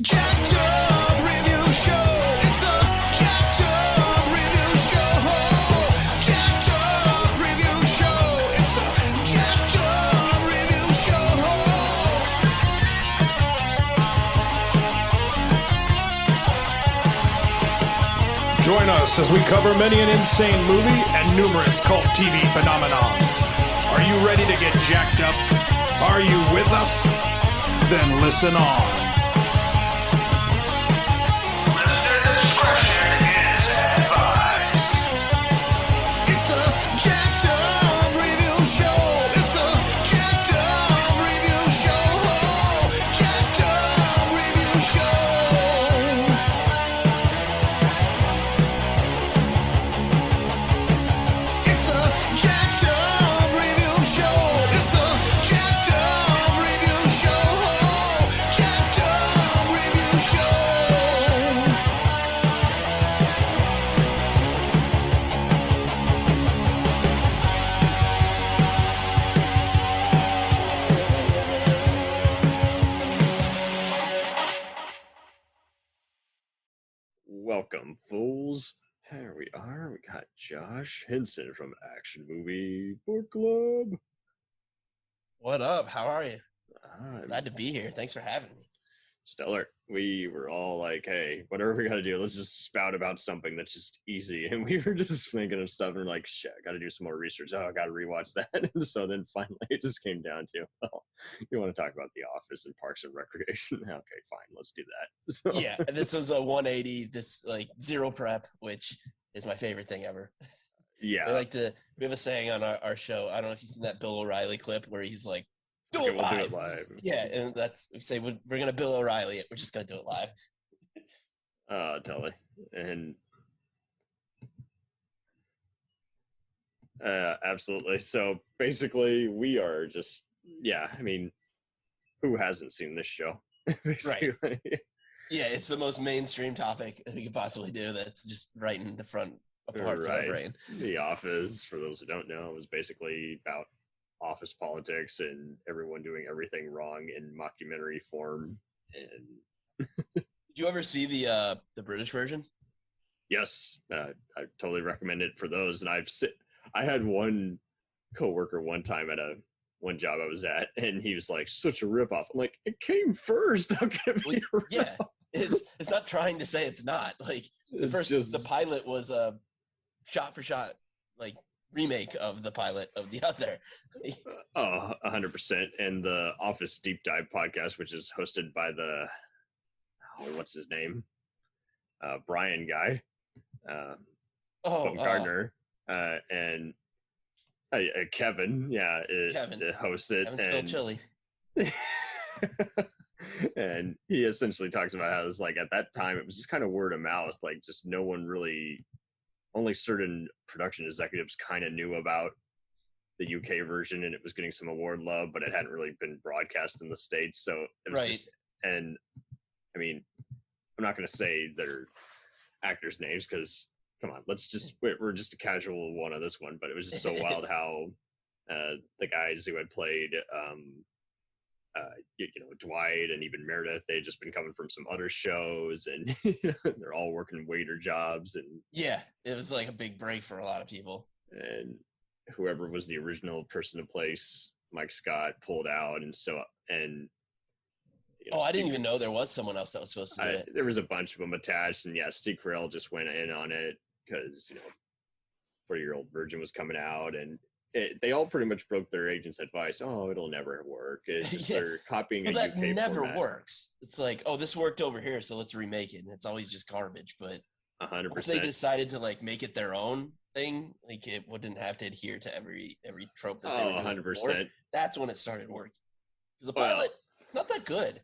jacked up review show. It's a jacked up review show. Jacked up review show. It's a jacked up review show. Join us as we cover many an insane movie and numerous cult TV phenomenons. Are you ready to get jacked up? Are you with us? Then listen on. Listener discretion is advised. It's a jacked up review show. It's a jacked up review show. Jacked up review show. It's a jacked up review show. It's a jacked up review show. Jacked up review show. Welcome, fools. Here we are. We got Josh Hansen from Action Movie Book Club. What up? How are you? I'm Glad to be here. Thanks for having me. stellar. We were all like, hey, whatever we got to do, let's just spout about something that's just easy. And we were just thinking of stuff and we're like, shit, I got to do some more research. Oh, I got to rewatch that. And so then finally it just came down to, well, you want to talk about The Office and Parks and Recreation? Okay, fine, let's do that. So, Yeah, and this was a 180, this like zero prep, which is my favorite thing ever. yeah. We have a saying on our show. I don't know if you've seen that Bill O'Reilly clip where he's like, do Okay, it we'll do live. it live. Yeah, and we say we're going to Bill O'Reilly it. We're just going to do it live. Totally. And absolutely. So basically we are just, yeah, I mean, who hasn't seen this show? Basically. Yeah, it's the most mainstream topic we could possibly do. That's just right in the front of parts of our Right. brain. The Office, for those who don't know, was basically about office politics and everyone doing everything wrong in mockumentary form. And Did you ever see the British version? yes, I totally recommend it for those. And I had one coworker one time at one job I was at, and he was like, such a ripoff. I'm like, it came first. How can it be a ripoff? Yeah, it's not trying to say it's not. Like the pilot was a shot for shot like remake of the pilot of the other. Oh, 100%. And the Office Deep Dive podcast, which is hosted by what's his name? Brian guy, Gardner, and Kevin. Yeah, Kevin hosts it. Haven't spilled chili. And he essentially talks about how it's like at that time it was just kind of word of mouth, like just no one really, only certain production executives kind of knew about the UK version, and it was getting some award love, but it hadn't really been broadcast in the States. So it was Right. just, and I mean, I'm not going to say their actors' names because come on, we're just a casual one on this one, but it was just so wild how the guys who had played Dwight and even Meredith, they had just been coming from some other shows, and they're all working waiter jobs, and Yeah, it was like a big break for a lot of people. and whoever was the original person to place Mike Scott pulled out, and I didn't even know there was someone else that was supposed to do it. there was a bunch of them attached, and yeah, Steve Carell just went in on it because 40-year-old virgin was coming out, and they all pretty much broke their agent's advice. Oh, it'll never work. It's just Yeah. they're copying Well, a that UK never format. works. It's like, oh, this worked over here, so let's remake it. And it's always just garbage. But once they 100%. decided to like make it their own thing, like it wouldn't have to adhere to every trope that they were doing 100%. before. That's when it started working. Because the Well, pilot, it's not that good.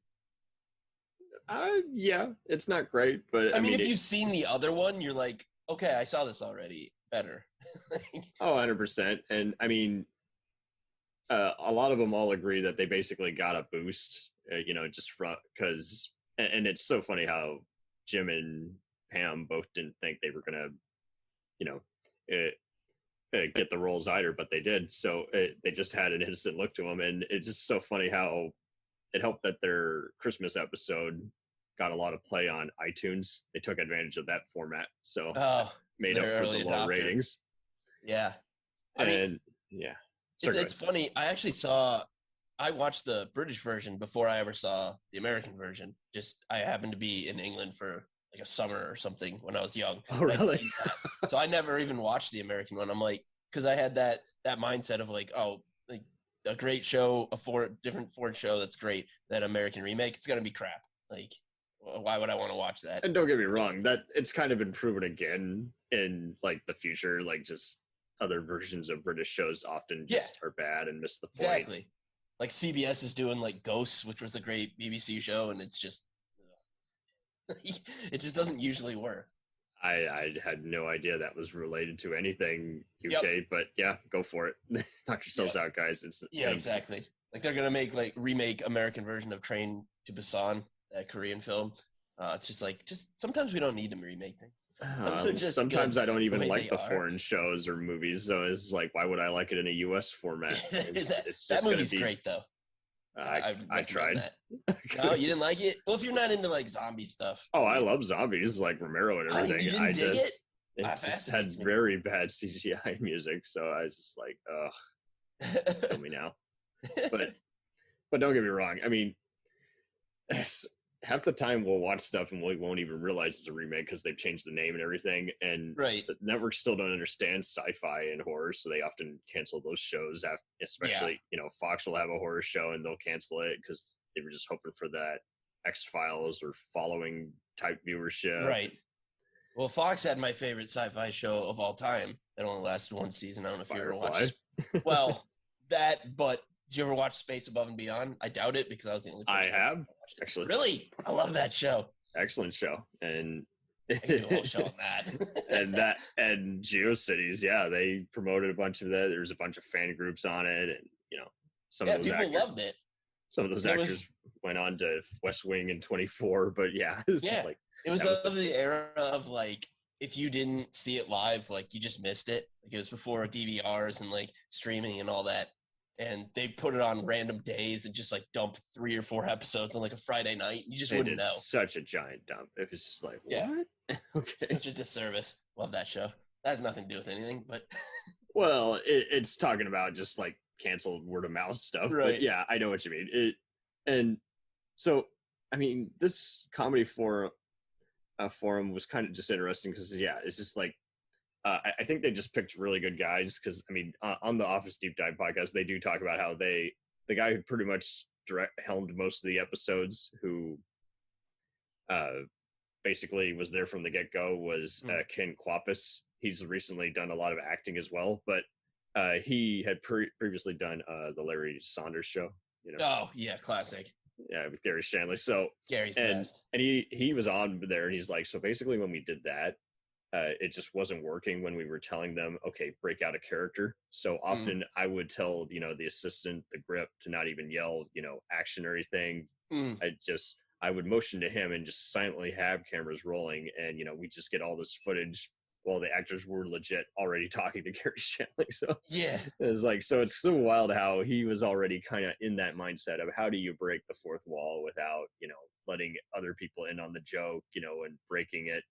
Yeah, it's not great, but I mean, if you've seen the other one, you're like, okay, I saw this already. Better. 100%. And I mean, a lot of them all agree that they basically got a boost, just from because, and it's so funny how Jim and Pam both didn't think they were gonna, get the roles either, but they did. So they just had an innocent look to them, and it's just so funny how it helped that their Christmas episode got a lot of play on iTunes. They took advantage of that format, so made they're up for early the low adopter. ratings. Yeah. Sorry, It's funny. I watched the British version before I ever saw the American version. Just I happened to be in England for like a summer or something when I was young. Oh, really? So I never even watched the American one. I'm like, because I had that mindset of like, oh, like a great show, different Ford show that's great. That American remake, it's gonna be crap. Like, why would I want to watch that? And don't get me wrong, that it's kind of been proven again in like the future. Like just other versions of British shows often just are bad and miss the point. Exactly. Like CBS is doing like Ghosts, which was a great BBC show, and it's just it just doesn't usually work. I had no idea that was related to anything UK, but yeah, go for it. Knock yourselves out, guys. Exactly. Like they're gonna remake American version of Train to Busan, that Korean film. It's just sometimes we don't need to remake things. Sometimes I don't even like the foreign shows or movies, so it's like, why would I like it in a US format? That movie's great though. I tried. That. No, you didn't like it? Well, if you're not into like zombie stuff. Oh, I love zombies, like Romero and everything. You didn't dig it? It just had very bad CGI music, so I was just like, ugh, kill me now. But don't get me wrong. I mean, half the time we'll watch stuff and we won't even realize it's a remake because they've changed the name and everything. And the networks still don't understand sci-fi and horror, so they often cancel those shows. Especially, Fox will have a horror show and they'll cancel it because they were just hoping for that X-Files or following type viewership. Right. Well, Fox had my favorite sci-fi show of all time. That only lasted one season. I don't know if you ever watched. Well, but did you ever watch Space Above and Beyond? I doubt it because I was the only person. I have, actually. Really? I love that show. Excellent show. And I could do a whole show on that. and GeoCities, they promoted a bunch of that. There's a bunch of fan groups on it, and some of those people actors loved it. Some of those actors went on to West Wing and 24, but it was of the era of like, if you didn't see it live, like you just missed it. Like it was before DVRs and like streaming and all that. And they put it on random days and just like dump 3 or 4 episodes on like a Friday night. You just wouldn't know. Such a giant dump. It was just like, what? Yeah. Okay. Such a disservice. Love that show. That has nothing to do with anything, but. Well, it's talking about just like canceled word of mouth stuff. Right. But yeah, I know what you mean. And so, I mean, this comedy forum was kind of just interesting because, it's just like, I think they just picked really good guys because, I mean, on the Office Deep Dive podcast, they do talk about how the guy who pretty much helmed most of the episodes, who basically was there from the get-go, was Ken Kwapis. He's recently done a lot of acting as well, but he had previously done the Larry Saunders show. Oh, yeah, classic. Yeah, with Gary Shanley. So Gary's best. And he was on there, and he's like, so basically when we did that, it just wasn't working when we were telling them, okay, break out a character. So often I would tell, the assistant, the grip, to not even yell, action or anything. I would motion to him and just silently have cameras rolling. And, we just get all this footage while the actors were legit already talking to Gary Shanley. So yeah, it's like, so it's so wild how he was already kind of in that mindset of how do you break the fourth wall without, letting other people in on the joke, and breaking it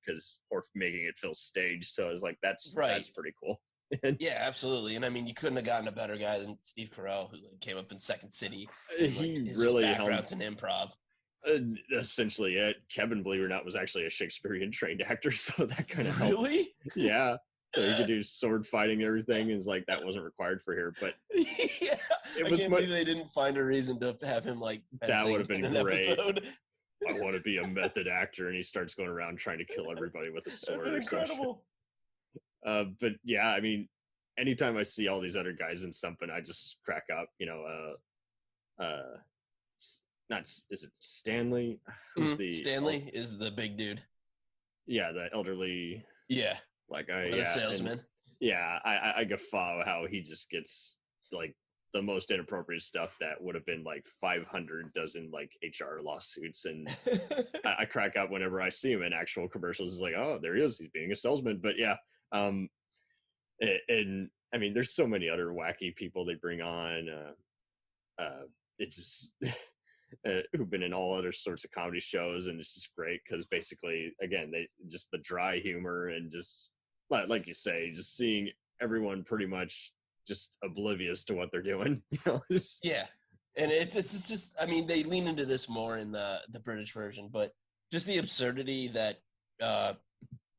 or making it feel staged. So it's like, that's pretty cool. Yeah, absolutely. And I mean, you couldn't have gotten a better guy than Steve Carell, who came up in Second City. He really backgrounds in improv. Essentially it. Kevin, believe it or not, was actually a Shakespearean trained actor, so that kind of helped. Really? Yeah. So he could do sword fighting and everything. It's like that wasn't required for here, but yeah, I can't believe they didn't find a reason to have him like that would have been great. Episode. I want to be a method actor, and he starts going around trying to kill everybody with a sword. Incredible. But yeah, I mean, anytime I see all these other guys in something, I just crack up. Is it Stanley? Stanley is the big dude. Yeah, the elderly. Yeah, the salesman. I guffaw how he just gets like the most inappropriate stuff that would have been like 500 dozen like HR lawsuits, and I crack up whenever I see him in actual commercials. It's like, oh, there he is, he's being a salesman. But yeah, and I mean, there's so many other wacky people they bring on. It just who've been in all other sorts of comedy shows, and it's just great because basically, again, they just the dry humor and just like you say, just seeing everyone pretty much just oblivious to what they're doing. Yeah, and it's just, I mean, they lean into this more in the British version, but just the absurdity that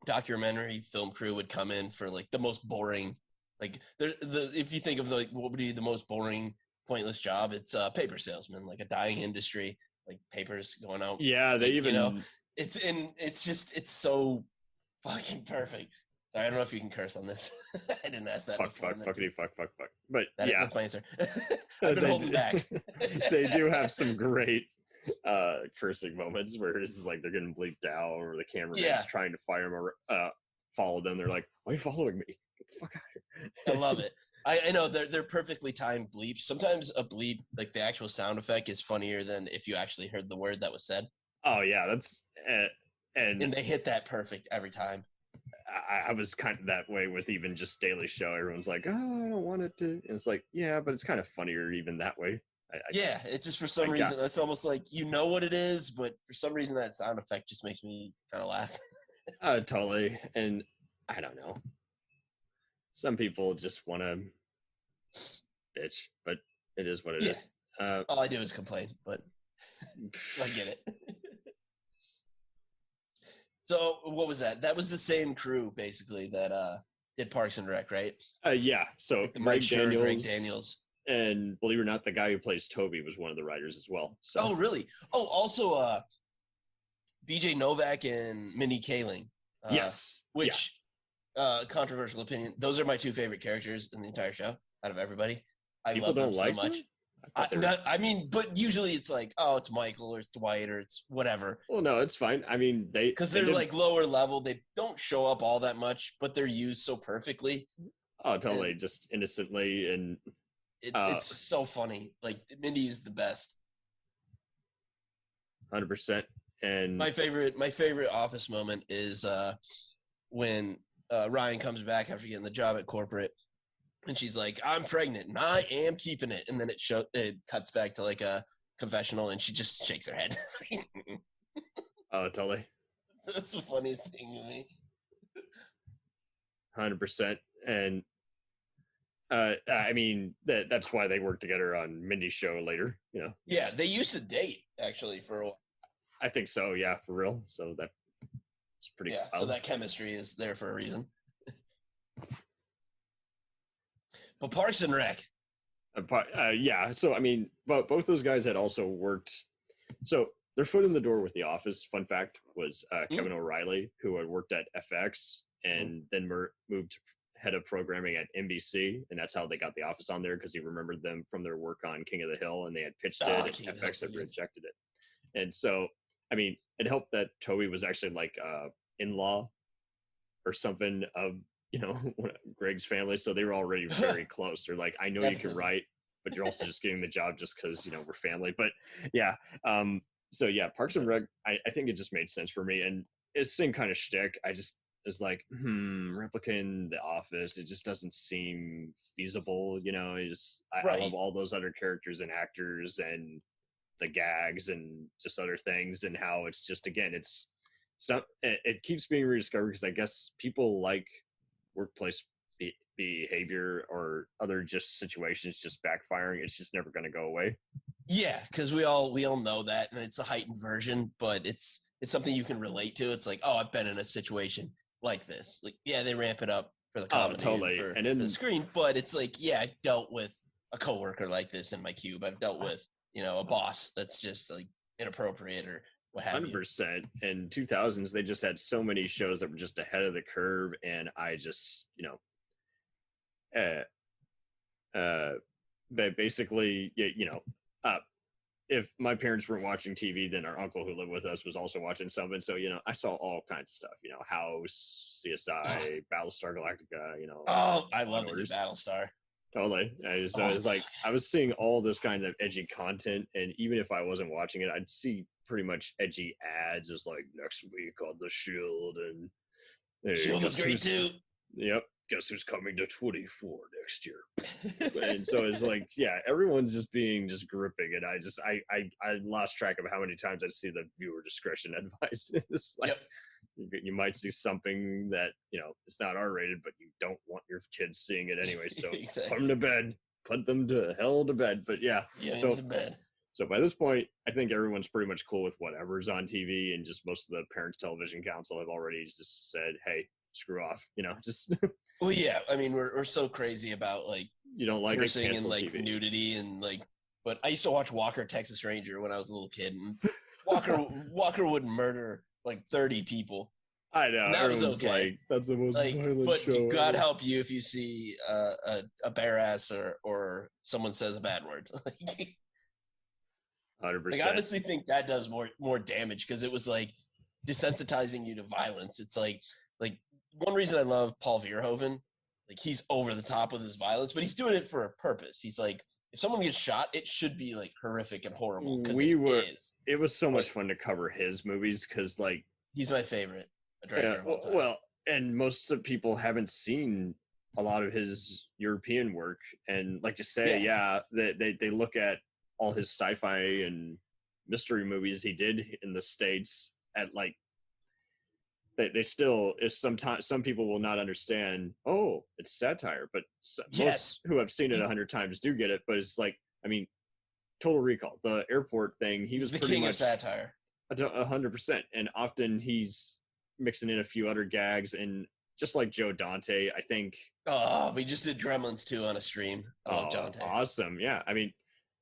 documentary film crew would come in for like the most boring, like if you think of like what would be the most boring, pointless job, it's a paper salesman, like a dying industry, like papers going out. Yeah, they even it's so fucking perfect. Sorry, I don't know if you can curse on this. I didn't ask that. fuck. But that's my answer. I've been holding back. They do have some great cursing moments where it's like they're getting bleeped out, or the cameraman's trying to follow them. They're like, "Why are you following me? Get the fuck out of here!" I love it. I know they're perfectly timed bleeps. Sometimes a bleep, like the actual sound effect, is funnier than if you actually heard the word that was said. Oh yeah, that's and they hit that perfect every time. I was kind of that way with even just Daily Show. Everyone's like, "Oh, I don't want it to." And it's like, yeah, but it's kind of funnier even that way. It's just for some reason it's almost like you know what it is, but for some reason that sound effect just makes me kind of laugh. Totally, and I don't know. Some people just want to bitch, but it is what it is. All I do is complain, but I get it. So what was that? That was the same crew basically that did Parks and Rec, right? Yeah. So like Greg Daniels. And believe it or not, the guy who plays Toby was one of the writers as well. So. Oh, really? Oh, also BJ Novak and Mindy Kaling. Yes. Which controversial opinion. Those are my two favorite characters in the entire show out of everybody. People love them so much. I mean, but usually it's like, oh, it's Michael or it's Dwight or it's whatever. Well, no, it's fine. I mean, because they're like lower level. They don't show up all that much, but they're used so perfectly. Oh, totally. Just innocently. And it's so funny. Like Mindy is the best. 100%. And my favorite Office moment is when Ryan comes back after getting the job at corporate. And she's like, "I'm pregnant and I am keeping it." And then it cuts back to like a confessional and she just shakes her head. Oh, totally. That's the funniest thing to me. 100%. And I mean, that's why they work together on Mindy's show later, you know? Yeah, they used to date actually for a while. I think so. Yeah, for real. So that's pretty wild. So that chemistry is there for a reason. But Parks and Rec. Yeah. So, I mean, but both those guys had also worked. So their foot in the door with The Office, fun fact, was Kevin O'Reilly, who had worked at FX and then moved to head of programming at NBC. And that's how they got The Office on there, because he remembered them from their work on King of the Hill, and they had pitched it, and FX had rejected it. And so, I mean, it helped that Toby was actually like in-law or something of, you know, Greg's family. So they were already very close. They're like, I know you can write, but you're also just getting the job just because, you know, we're family. But yeah. So yeah, Parks and Rec, I think it just made sense for me. And it's the same kind of shtick. I just was like, replicating The Office, it just doesn't seem feasible. You know, I love all those other characters and actors and the gags and just other things, and how it's just, again, it keeps being rediscovered because I guess people like workplace behavior or other just situations just backfiring. It's just never going to go away. Yeah, because we all know that, and it's a heightened version, but it's something you can relate to. It's like, oh, I've been in a situation like this. Like, yeah, they ramp it up for the comedy and for the screen, but it's like, yeah, I've dealt with a coworker like this in my cube. I've dealt with, you know, a boss that's just like inappropriate or what have 100%. In 2000s, they just had so many shows that were just ahead of the curve, and I just, you know, basically, you know, if my parents weren't watching TV, then our uncle who lived with us was also watching something. So, you know, I saw all kinds of stuff, you know, House, CSI, Battlestar Galactica, you know. Oh, I love the new Battlestar. Totally. I was like, I was seeing all this kind of edgy content, and even if I wasn't watching it, I'd see pretty much edgy ads as like next week on The Shield, and Shield was great too. Yep. guess who's coming to 24 next year? And so it's like, yeah, everyone's just being just gripping, and I lost track of how many times I see the viewer discretion advice. It's like, you might see something that, you know, it's not R-rated, but you don't want your kids seeing it anyway. So Exactly. put them to bed, put them to hell to bed. But yeah, so to bed. So by this point, I think everyone's pretty much cool with whatever's on TV, and just most of the Parents Television Council have already just said, "Hey, screw off," you know, just. Well, yeah, I mean, we're so crazy about like you don't like cursing it, and like TV. nudity and like. But I used to watch Walker Texas Ranger when I was a little kid, and Walker would murder like 30 people. I know. And that was Everyone's okay. like, that's the most violent but show. God help you if you see a bare ass or someone says a bad word. 100%. Like, I honestly think that does more damage because it was like desensitizing you to violence. It's like one reason I love Paul Verhoeven, like he's over the top with his violence, but he's doing it for a purpose. He's like, if someone gets shot, it should be like horrific and horrible. It was so much fun to cover his movies because like he's my favorite director of all time. Well, and most of people haven't seen a lot of his European work, and like to say, they look at all his sci-fi and mystery movies he did in the States at like they still, if sometimes some people will not understand, oh, it's satire, but most who have seen it 100 times do get it. But it's like, I mean, Total Recall, the airport thing, he was the pretty king much of satire, 100%, and often he's mixing in a few other gags, and just like Joe Dante, I think. Oh, we just did Gremlins 2 on a stream. Dante. Awesome, yeah. I mean,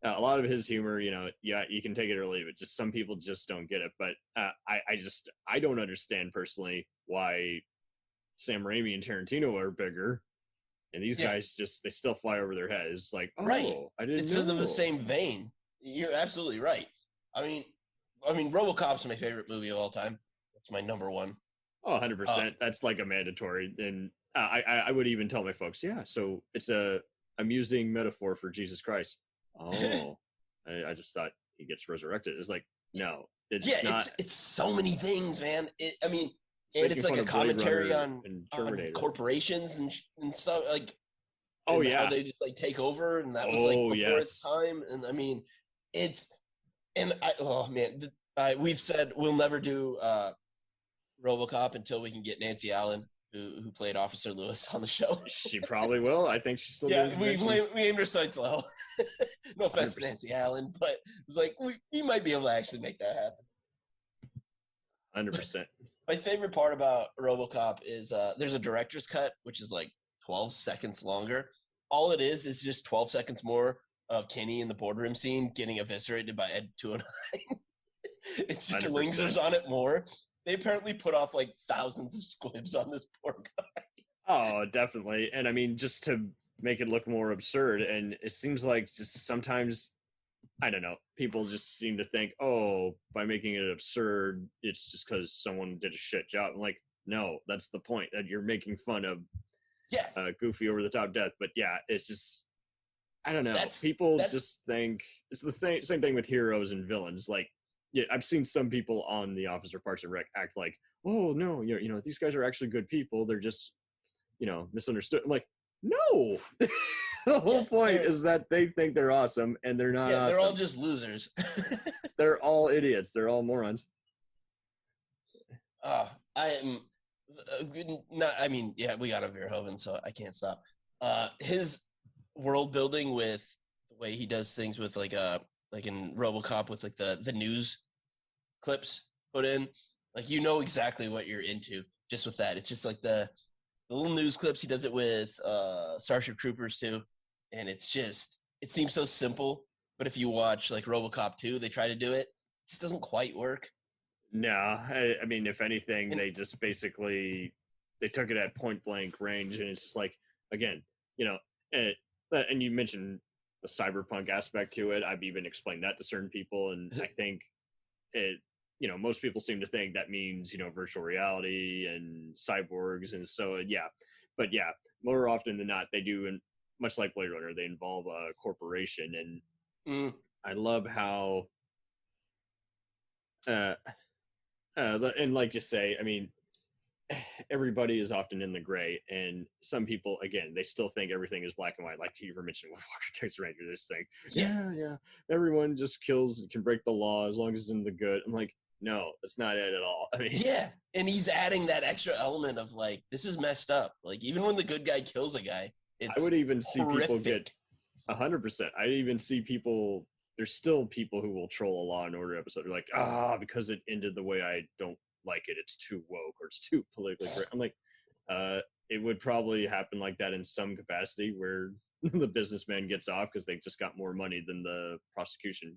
a lot of his humor, you know, yeah, you can take it or leave it. Just some people just don't get it. But I don't understand personally why Sam Raimi and Tarantino are bigger, and these guys they still fly over their heads. Like, oh, right. I didn't know. It's in the same vein. You're absolutely right. I mean, RoboCop's my favorite movie of all time. That's my number one. Oh, 100%. That's like a mandatory. And I would even tell my folks, yeah, so it's a amusing metaphor for Jesus Christ. Oh, I just thought he gets resurrected. It's like, no, it's not. It's so many things, man. It's like a commentary on corporations and stuff. Like, how they just like take over, and that was like before its time. And I mean, we've said we'll never do RoboCop until we can get Nancy Allen, who played Officer Lewis, on the show. She probably will. I think she's still doing we aimed our sights low. No offense 100%. To Nancy Allen, but it was like we might be able to actually make that happen. 100%. My favorite part about RoboCop is there's a director's cut, which is like 12 seconds longer. All it is just 12 seconds more of Kenny in the boardroom scene getting eviscerated by Ed 209. It's just 100%. Lingers on it more. They apparently put off like thousands of squibs on this poor guy. Oh, definitely. And I mean, just to make it look more absurd, and it seems like just sometimes, I don't know, people just seem to think, oh, by making it absurd, it's just because someone did a shit job. I'm like, no, that's the point, that you're making fun of goofy over-the-top death. But yeah, it's just, I don't know. People just think, it's the same thing with heroes and villains. Like, yeah, I've seen some people on The Office or Parks and Rec act like, oh, no, you know, these guys are actually good people. They're just, you know, misunderstood. I'm like, no. The whole point is that they think they're awesome, and they're not awesome. They're all just losers. They're all idiots. They're all morons. I am not. I mean, we got a Verhoeven, so I can't stop. His world building with the way he does things with like in RoboCop with like the news clips put in, like, you know exactly what you're into just with that. It's just like the little news clips. He does it with Starship Troopers too, and it seems so simple, but if you watch like RoboCop 2, they try to do it. It just doesn't quite work. No, I mean, if anything, they just basically they took it at point blank range, and it's just like, again, you know, and you mentioned the cyberpunk aspect to it. I've even explained that to certain people, and I think it, you know, most people seem to think that means, you know, virtual reality and cyborgs, and so but more often than not, they do, and much like Blade Runner, they involve a corporation, and I love how and like just say, I mean, everybody is often in the gray, and some people, again, they still think everything is black and white, like you were mentioning with Walker Texas Ranger. This thing, yeah, everyone just kills, can break the law as long as it's in the good. I'm like, no, that's not it at all. I mean, yeah, and he's adding that extra element of like, this is messed up. Like, even when the good guy kills a guy, it's I would even see horrific. people get 100%. I even see people. There's still people who will troll a Law and Order episode. They're like, because it ended the way I don't like it, it's too woke or it's too politically correct. I'm like, it would probably happen like that in some capacity where the businessman gets off because they just got more money than the prosecution.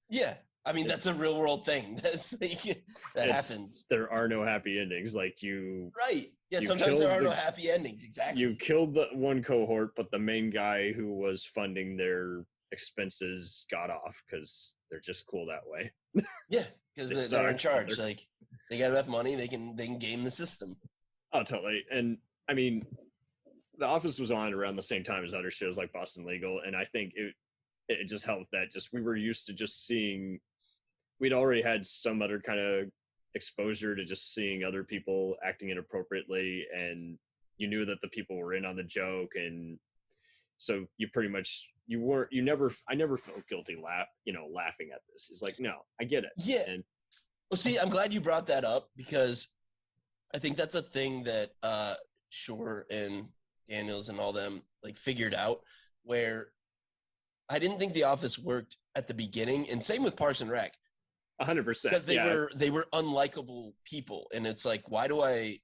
Yeah, I mean, that's a real world thing. That's like, that happens. There are no happy endings. Like right? Yeah, you sometimes there are killed no happy endings. Exactly. You killed the one cohort, but the main guy who was funding their expenses got off because they're just cool that way. Yeah, because they're in charge. Like, they got enough money, they can game the system. Oh, totally. And I mean, The Office was on around the same time as other shows like Boston Legal, and I think it just helped that just we were used to just seeing. We'd already had some other kind of exposure to just seeing other people acting inappropriately, and you knew that the people were in on the joke, and so you pretty much I never felt guilty laughing at this. It's like, no, I get it. Yeah. And well, see, I'm glad you brought that up because I think that's a thing that Shore and Daniels and all them like figured out, where I didn't think The Office worked at the beginning, and same with Parks and Rec. 100%, because they were unlikable people, and it's like, why do I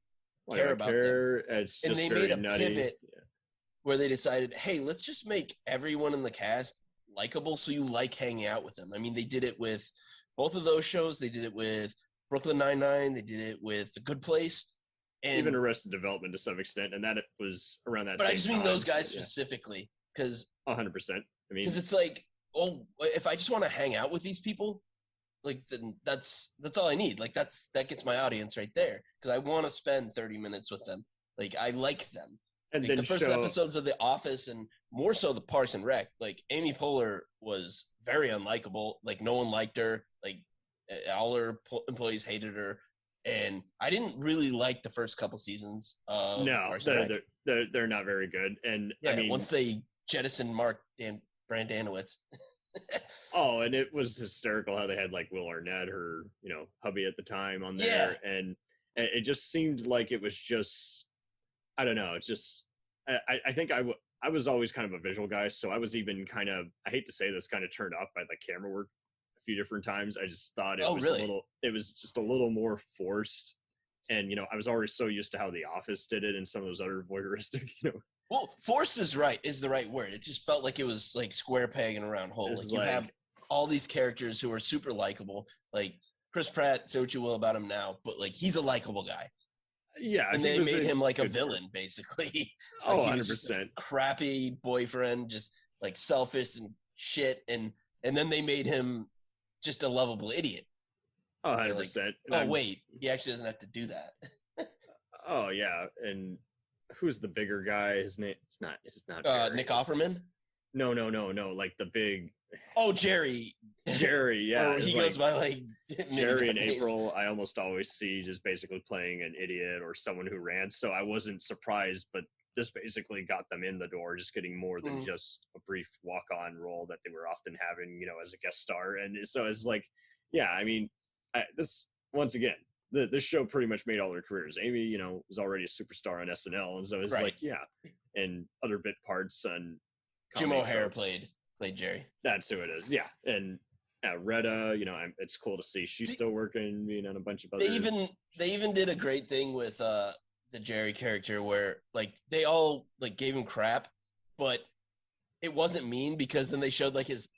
care about them? It's just and they very made a nutty. pivot where they decided, hey, let's just make everyone in the cast likable so you like hanging out with them. I mean, they did it with both of those shows. They did it with Brooklyn Nine-Nine. They did it with The Good Place. And Even Arrested Development to some extent, and that it was around that but same I just mean time. those guys specifically, because 100%. I mean, it's like, oh, if I just want to hang out with these people, like, then that's all I need. Like, that gets my audience right there, because I want to spend 30 minutes with them. Like, I like them. and Like, then the first episodes of The Office, and more so the Parks and Rec, like, Amy Poehler was very unlikable. Like, no one liked her. Like, all her employees hated her. And I didn't really like the first couple seasons of Parks and Rec. They're not very good. And Yeah, I mean, once they jettisoned Brandanowitz. oh, and it was hysterical how they had like Will Arnett, her hubby at the time, on there, and it just seemed like it was just, I don't know, it's just I think I was always kind of a visual guy, so I was even kind of, I hate to say this, kind of turned off by the camera work a few different times. I just thought it was just a little more forced, and I was already so used to how The Office did it and some of those other voyeuristic, Well, forced is the right word. It just felt like it was like square peg in a round hole. Like, you have all these characters who are super likable. Like Chris Pratt, say what you will about him now, but like, he's a likable guy. Yeah, and they made him like a villain, basically. Oh, like, 100%. Crappy boyfriend, just like selfish and shit, and then they made him just a lovable idiot. Oh, 100%. Like, wait, he actually doesn't have to do that. Oh yeah, and who's the bigger guy? His name? It's not. Nick Offerman. No. Like the big. Oh, Jerry. Jerry, yeah. He goes by like Jerry in April. I almost always see just basically playing an idiot or someone who rants. So I wasn't surprised, but this basically got them in the door, just getting more than just a brief walk-on role that they were often having, as a guest star. And so it's like, yeah, I mean, this once again. This show pretty much made all their careers. Amy, was already a superstar on SNL, and so it's like, yeah, and other bit parts on. Jim O'Hare played Jerry. That's who it is. Yeah, and Retta, it's cool to see she's still working, being on a bunch of other. They even did a great thing with the Jerry character where like they all like gave him crap, but it wasn't mean, because then they showed like his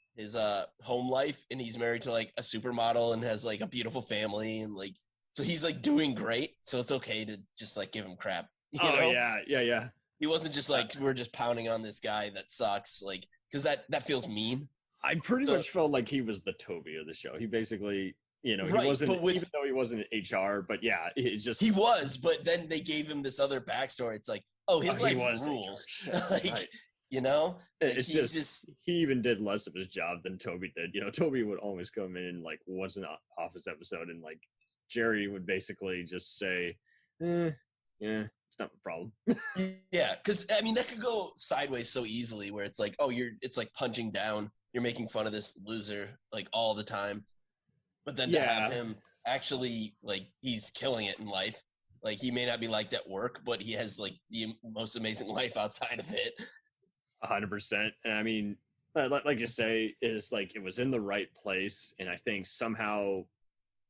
home life, and he's married to like a supermodel and has like a beautiful family, and like. So he's like doing great. So it's okay to just like give him crap. You know? Yeah. He wasn't just like, we're just pounding on this guy that sucks. Like, because that feels mean. I pretty much felt like he was the Toby of the show. He basically, he wasn't, even though he wasn't in HR, but yeah, it just. He was, but then they gave him this other backstory. It's like, his life rules. Like, right. It's just he even did less of his job than Toby did. Toby would always come in like once an office episode, and like, Jerry would basically just say, yeah, it's not a problem. Yeah, because I mean that could go sideways so easily, where it's like, oh, it's like punching down. You're making fun of this loser like all the time, but then to have him actually like he's killing it in life. Like he may not be liked at work, but he has like the most amazing life outside of it. 100%. And I mean, like you say, is like it was in the right place, and I think somehow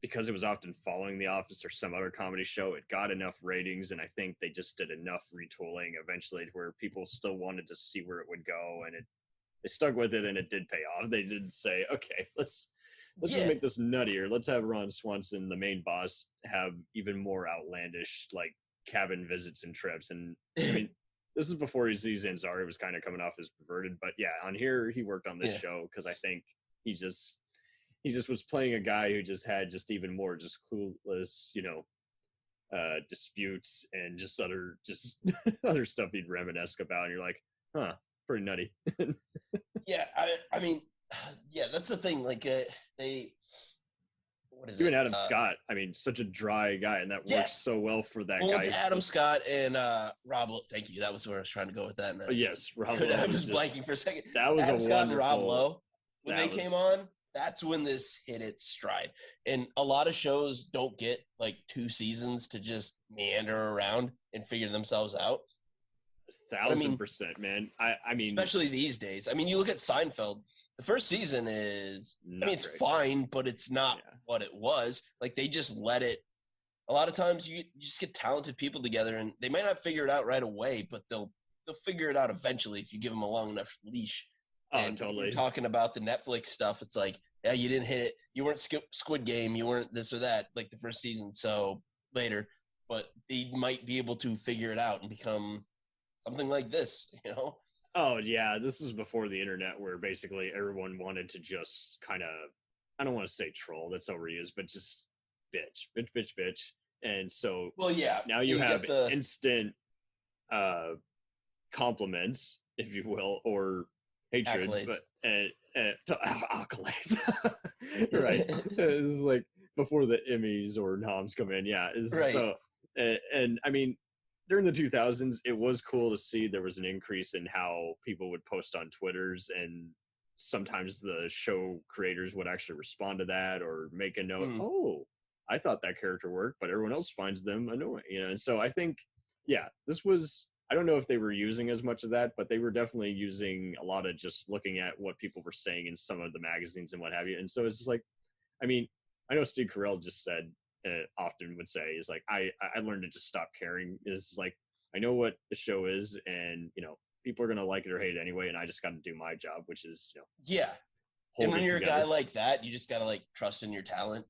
because it was often following The Office or some other comedy show, it got enough ratings, and I think they just did enough retooling eventually to where people still wanted to see where it would go, and they stuck with it, and it did pay off. They did say, okay, let's just make this nuttier. Let's have Ron Swanson, the main boss, have even more outlandish like cabin visits and trips. And I mean, this is before Aziz Ansari was kind of coming off as perverted, but yeah, on here he worked on this show because I think he just was playing a guy who just had just even more just clueless, disputes and just other other stuff he'd reminisce about. And you're like, huh, pretty nutty. Yeah, I mean, yeah, that's the thing. Like what is even it? Adam Scott, I mean, such a dry guy, and that works so well for that guy. It's Adam Scott and Rob Lowe. Thank you. That was where I was trying to go with that. Yes, Rob Lowe. I was blanking for a second. That was Adam a Scott wonderful. And Rob Lowe, when they came on, that's when this hit its stride. And a lot of shows don't get like 2 seasons to just meander around and figure themselves out. 1,000%, man. I mean, especially these days. I mean, you look at Seinfeld. The first season is, it's great. Fine, but it's not what it was. Like they just let it. A lot of times, you just get talented people together, and they might not figure it out right away, but they'll figure it out eventually if you give them a long enough leash. Oh, and totally. Talking about the Netflix stuff, it's like, yeah, you didn't hit it. You weren't Squid Game. You weren't this or that, like the first season. So later, but they might be able to figure it out and become something like this, Oh yeah, this was before the internet, where basically everyone wanted to just kind of, I don't want to say troll, that's overused, but just bitch. And so, well, yeah, now you have instant compliments, if you will, or hatred, accolades. But accolades, right? This is like before the Emmys or noms come in, yeah. Right. So, and I mean, during the 2000s, it was cool to see there was an increase in how people would post on Twitters, and sometimes the show creators would actually respond to that or make a note. Oh, I thought that character worked, but everyone else finds them annoying, And so I think, yeah, this was. I don't know if they were using as much of that, but they were definitely using a lot of just looking at what people were saying in some of the magazines and what have you. And so it's just like, I mean, I know Steve Carell just said, often would say, is like, I learned to just stop caring. Is like, I know what the show is, and people are gonna like it or hate it anyway, and I just got to do my job, which is yeah. And when you're a guy like that, you just gotta like trust in your talent.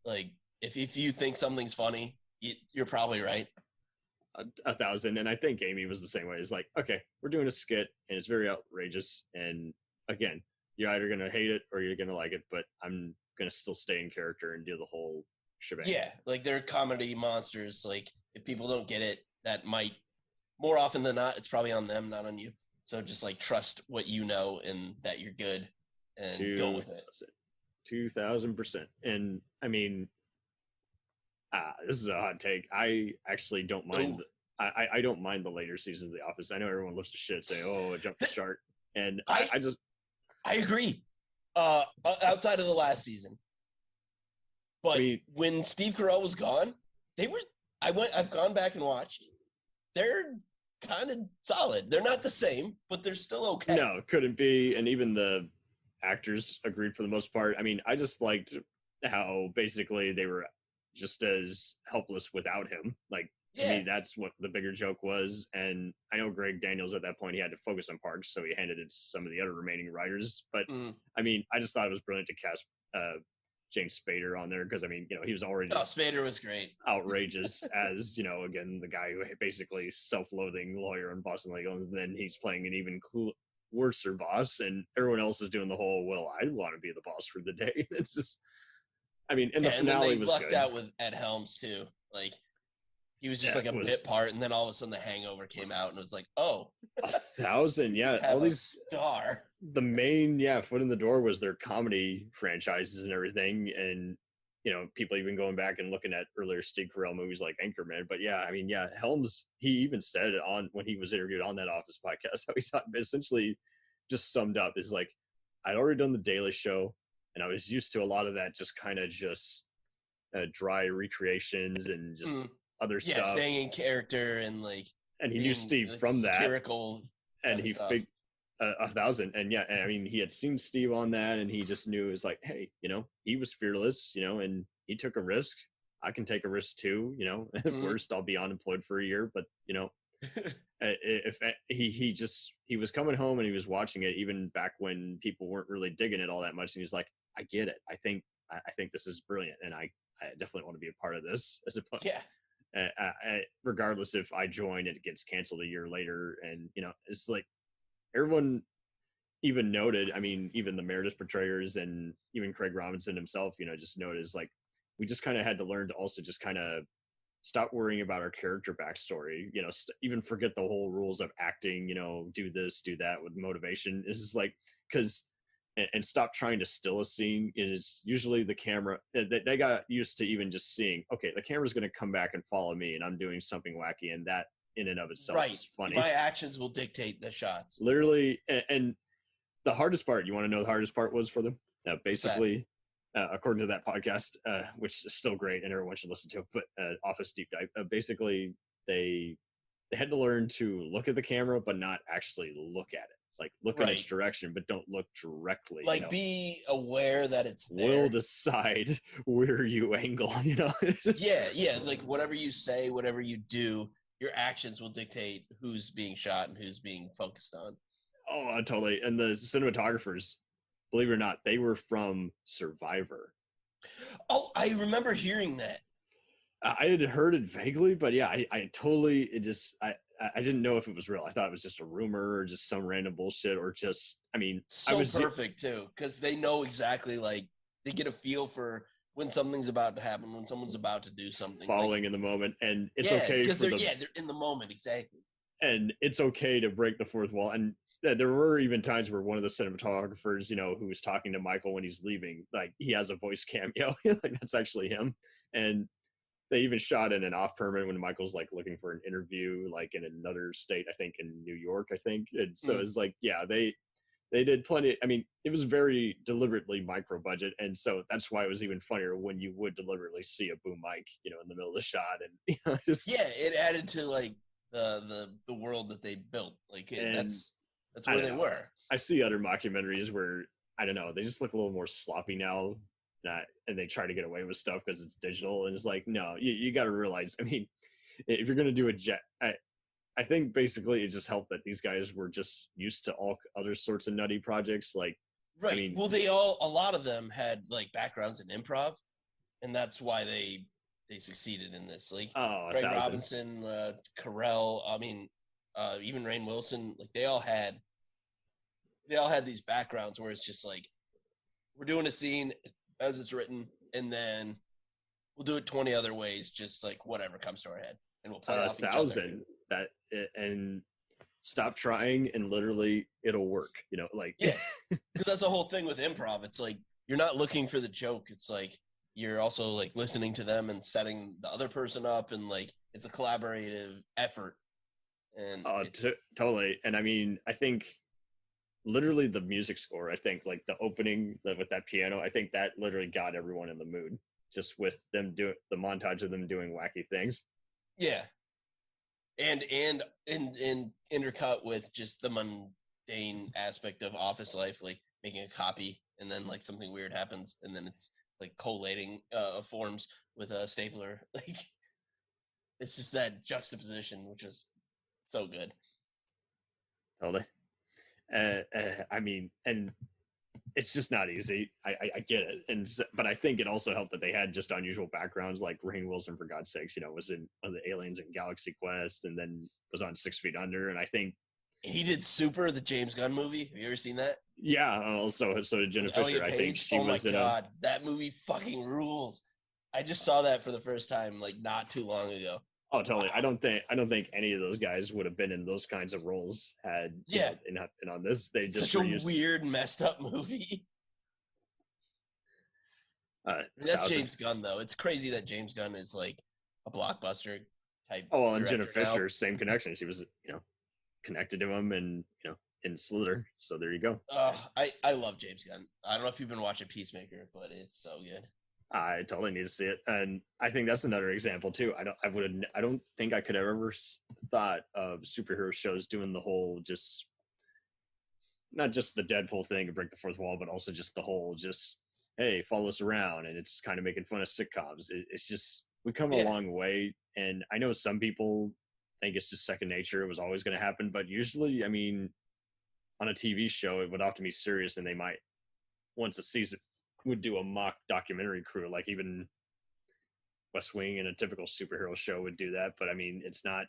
Like if you think something's funny, you're probably right. 1,000. And I think Amy was the same way. It's like, okay, we're doing a skit, and it's very outrageous, and again, you're either gonna hate it or you're gonna like it, but I'm gonna still stay in character and do the whole shebang. Yeah, like they're comedy monsters. Like if people don't get it, that might, more often than not, it's probably on them, not on you. So just like trust what you know and that you're good, and go with it. 2,000%. And I mean, this is a hot take. I actually don't mind. I don't mind the later seasons of The Office. I know everyone loves to shit, say, "Oh, it jumped the shark," and I agree. Outside of the last season, but when Steve Carell was gone, I've gone back and watched. They're kind of solid. They're not the same, but they're still okay. No, couldn't be. And even the actors agreed for the most part. I mean, I just liked how basically they were just as helpless without him. Like, to me, that's what the bigger joke was. And I know Greg Daniels at that point, he had to focus on Parks, so he handed it to some of the other remaining writers. But I mean, I just thought it was brilliant to cast James Spader on there, because I mean, he was already Spader was great, outrageous as again, the guy who basically self-loathing lawyer in Boston Legal, and then he's playing an even worser boss, and everyone else is doing the whole, well, I want to be the boss for the day. It's just, I mean, and the finale and they was lucked good. out with Ed Helms too. Like he was just like a bit part, and then all of a sudden the Hangover came out, and it was like, oh, 1,000, yeah, all these star. The main foot in the door was their comedy franchises and everything, and people even going back and looking at earlier Steve Carell movies like Anchorman. But yeah, I mean, yeah, Helms, he even said on when he was interviewed on that Office podcast, how he thought essentially just summed up is like, I'd already done the Daily Show, and I was used to a lot of that just kind of just dry recreations and just other stuff. Staying in character and like. And he knew Steve from that. Satirical. And he figured 1,000. And yeah, I mean, he had seen Steve on that, and he just knew it was like, hey, he was fearless, and he took a risk. I can take a risk too, At worst, I'll be unemployed for a year, but if he was coming home and he was watching it even back when people weren't really digging it all that much, and he's like, I get it. I think this is brilliant, and I definitely want to be a part of this as opposed. Yeah. Regardless if I join and it gets canceled a year later, and it's like everyone even noted. I mean, even the Meredith portrayers and even Craig Robinson himself, just noticed like we just kind of had to learn to also just kind of stop worrying about our character backstory. Even forget the whole rules of acting. Do this, do that with motivation. This is like because. And stop trying to still a scene. Is usually the camera. They got used to even just seeing, okay, the camera's going to come back and follow me, and I'm doing something wacky, and that in and of itself is funny. My actions will dictate the shots. Literally, and the hardest part. You want to know the hardest part was for them? Basically, according to that podcast, which is still great, and everyone should listen to it. But Office Deep Dive. Basically, they had to learn to look at the camera, but not actually look at it. Like look in its direction, but don't look directly. Like be aware that it's there. We'll decide where you angle. Yeah. Like whatever you say, whatever you do, your actions will dictate who's being shot and who's being focused on. Oh, totally. And the cinematographers, believe it or not, they were from Survivor. Oh, I remember hearing that. I had heard it vaguely, but yeah, I totally. I didn't know if it was real. I thought it was just a rumor or just some random bullshit or just, I mean. So perfect too, because they know exactly, like, they get a feel for when something's about to happen, when someone's about to do something. Following in the moment. And it's okay. Because they're in the moment, exactly. And it's okay to break the fourth wall. And there were even times where one of the cinematographers, who was talking to Michael when he's leaving, like, he has a voice cameo. Like, that's actually him. And they even shot in an off permit when Michael's like looking for an interview, like in another state, I think in New York, I think. And so it's like, yeah, they did plenty. I mean, it was very deliberately micro budget. And so that's why it was even funnier when you would deliberately see a boom mic, in the middle of the shot. And, it added to like the world that they built. Like that's where they were. I see other mockumentaries where, I don't know, they just look a little more sloppy now. And they try to get away with stuff because it's digital, and it's like, no, you got to realize, I mean, if you're going to do I think basically it just helped that these guys were just used to all other sorts of nutty projects. Like, right. I mean, well, a lot of them had like backgrounds in improv, and that's why they succeeded in this. Like Craig Robinson, Carell, I mean, even Rainn Wilson, like they all had these backgrounds where it's just like, we're doing a scene as it's written, and then we'll do it 20 other ways, just like whatever comes to our head, and we'll play off each other. And stop trying, and literally it'll work. Like because that's the whole thing with improv. It's like you're not looking for the joke. It's like you're also like listening to them and setting the other person up, and like it's a collaborative effort. And totally. And I mean, I think. Literally the music score, I think, like the opening with that piano, I think that literally got everyone in the mood, just with them doing the montage of them doing wacky things. Yeah. And intercut with just the mundane aspect of office life, like making a copy and then like something weird happens and then it's like collating forms with a stapler. Like it's just that juxtaposition, which is so good. Totally. I mean, and it's just not easy. I get it, but I think it also helped that they had just unusual backgrounds. Like Rainn Wilson, for God's sakes, was in one of the Aliens in Galaxy Quest, and then was on 6 Feet Under. And I think he did Super, the James Gunn movie. Have you ever seen that? Yeah. Also, so did Jenna Fisher. I think she was in. Oh my God, that movie fucking rules! I just saw that for the first time like not too long ago. Oh, totally. I don't think any of those guys would have been in those kinds of roles had not been on this. They just such a weird, messed up movie. That's 1,000. James Gunn, though. It's crazy that James Gunn is like a blockbuster type. Oh, well, and Jenna director now. Fisher, same connection. She was, connected to him and, in Slither. So there you go. I love James Gunn. I don't know if you've been watching Peacemaker, but it's so good. I totally need to see it. And I think that's another example too. I don't think I could have ever thought of superhero shows doing the whole just, not just the Deadpool thing and break the fourth wall, but also just the whole just, hey, follow us around. And it's kind of making fun of sitcoms. It's just, we come a long way. And I know some people think it's just second nature. It was always going to happen. But usually, I mean, on a TV show, it would often be serious, and they might, once a season, would do a mock documentary crew, like even West Wing and a typical superhero show would do that. But I mean, it's not.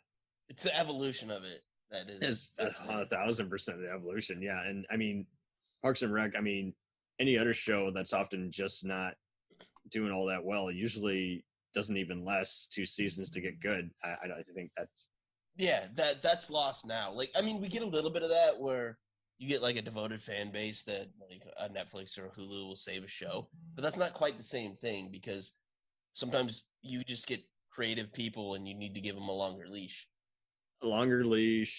It's the evolution of it that is. It's 1,000% the evolution, yeah. And I mean, Parks and Rec. I mean, any other show that's often just not doing all that well usually doesn't even last 2 seasons to get good. I think that's that's lost now. Like, I mean, we get a little bit of that where you get like a devoted fan base that like a Netflix or Hulu will save a show, but that's not quite the same thing because sometimes you just get creative people and you need to give them a longer leash.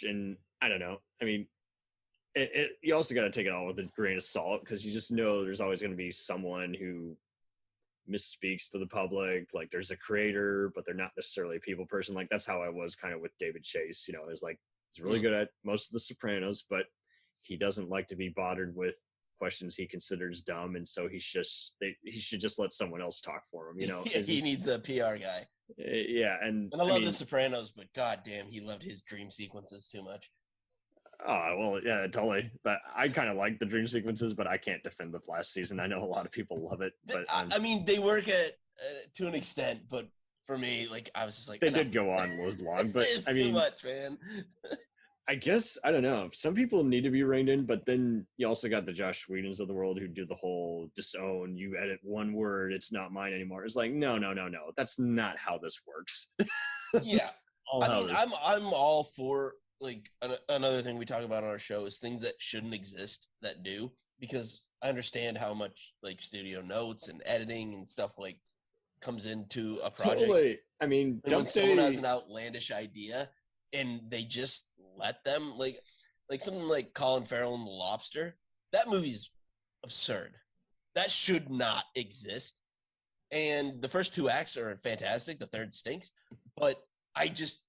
And I don't know. I mean, you also got to take it all with a grain of salt because you just know there's always going to be someone who misspeaks to the public. Like there's a creator, but they're not necessarily a people person. Like that's how I was kind of with David Chase. Is like he's really good at most of The Sopranos, but he doesn't like to be bothered with questions he considers dumb, and so he should just let someone else talk for him. He needs a PR guy. Yeah, and I love The Sopranos, but goddamn, he loved his dream sequences too much. Oh well, yeah, totally. But I kind of like the dream sequences, but I can't defend the last season. I know a lot of people love it, but I mean, they work at to an extent, but for me, like I was just like they did go on long, but it's I mean, too much, man. I guess I don't know. Some people need to be reined in, but then you also got the Josh Whedons of the world who do the whole disown. You edit one word, it's not mine anymore. It's like no. That's not how this works. Yeah, I mean, I'm all for like another thing we talk about on our show is things that shouldn't exist that do, because I understand how much like studio notes and editing and stuff like comes into a project. Totally. I mean, when someone has an outlandish idea and they just let them like something like Colin Farrell and the Lobster, that movie's absurd. That should not exist. And the first 2 acts are fantastic. The third stinks, but I just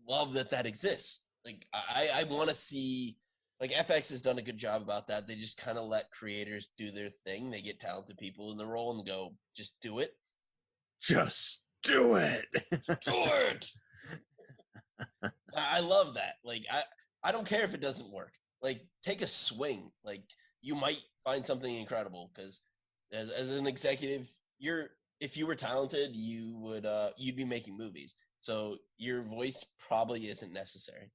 love that exists. Like I want to see, like FX has done a good job about that. They just kind of let creators do their thing. They get talented people in the role and go, just do it. Just do it. Do it. I love that. Like I don't care if it doesn't work. Like take a swing. Like you might find something incredible because as an executive, if you were talented, you'd be making movies. So your voice probably isn't necessary.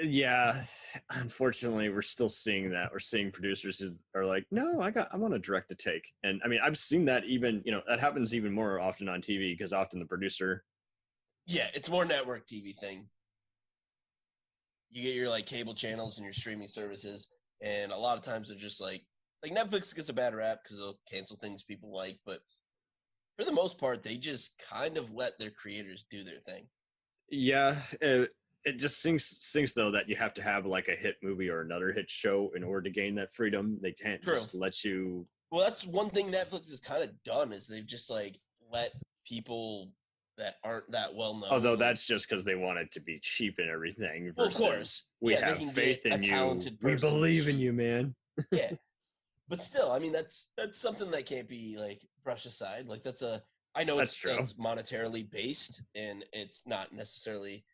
Yeah, unfortunately, we're still seeing that. We're seeing producers who are like, "No, I want to direct a take," and I mean, I've seen that even, that happens even more often on TV because often the producer. Yeah, it's more network TV thing. You get your like cable channels and your streaming services, and a lot of times they're just like Netflix gets a bad rap because they'll cancel things people like, but for the most part, they just kind of let their creators do their thing. Yeah, it just stinks though that you have to have like a hit movie or another hit show in order to gain that freedom. They can't just let you. Well, that's one thing Netflix has kind of done is they've just like let people that aren't that well known. Although that's just because they want it to be cheap and everything. Well, of course, we have faith in you. We believe in you, man. Yeah, but still, I mean, that's something that can't be like brushed aside. Like I know it's monetarily based and it's not necessarily.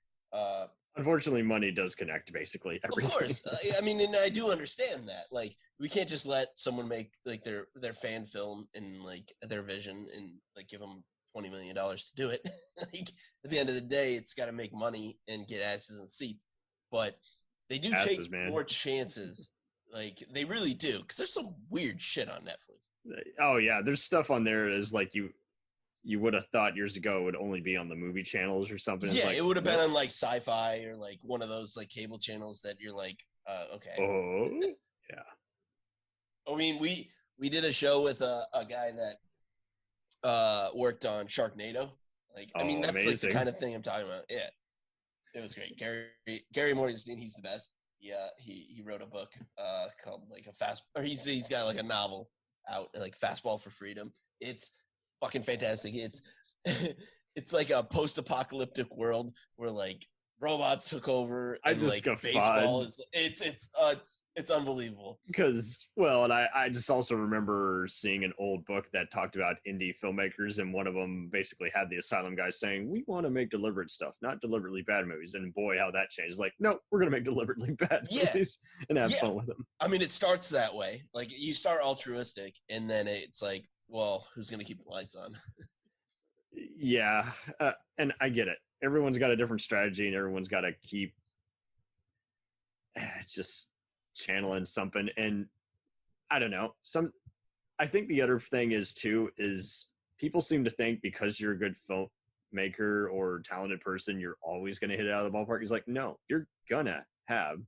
Unfortunately, money does connect basically everything. Of course, I mean, and I do understand that. Like, we can't just let someone make like their fan film and like their vision and like give them $20 million to do it. Like, at the end of the day, it's got to make money and get asses in seats. But they do take more chances. Like, they really do, because there's some weird shit on Netflix. Oh yeah, there's stuff on there is like you would have thought years ago would only be on the movie channels or something. Yeah, it would have been on like Sci-Fi or like one of those like cable channels that you're like, okay. Oh, yeah. I mean, we We did a show with a guy that worked on Sharknado. Like, I mean, Oh, that's like the amazing. kind of thing I'm talking about. Yeah, it was great. Gary Morgenstein, he's the best. Yeah, he wrote a book called like he's got like a novel out, like Fastball for Freedom. It's fucking fantastic. It's it's like a post-apocalyptic world where like robots took over I and just like got baseball fun. it's unbelievable. Because, well, and I just also remember seeing an old book that talked about indie filmmakers, and one of them basically had the Asylum guys saying, we want to make deliberate stuff, not deliberately bad movies. And boy, how that changed. Like, no, we're going to make deliberately bad Yeah. movies and have Yeah. fun with them. I mean, it starts that way. Like, you start altruistic, and then it's like, well, who's going to keep the lights on? Yeah. And I get it. Everyone's got a different strategy, and everyone's got to keep just channeling something. And I don't know. I think the other thing is too is people seem to think because you're a good filmmaker or talented person, you're always going to hit it out of the ballpark. It's like, no, you're gonna have.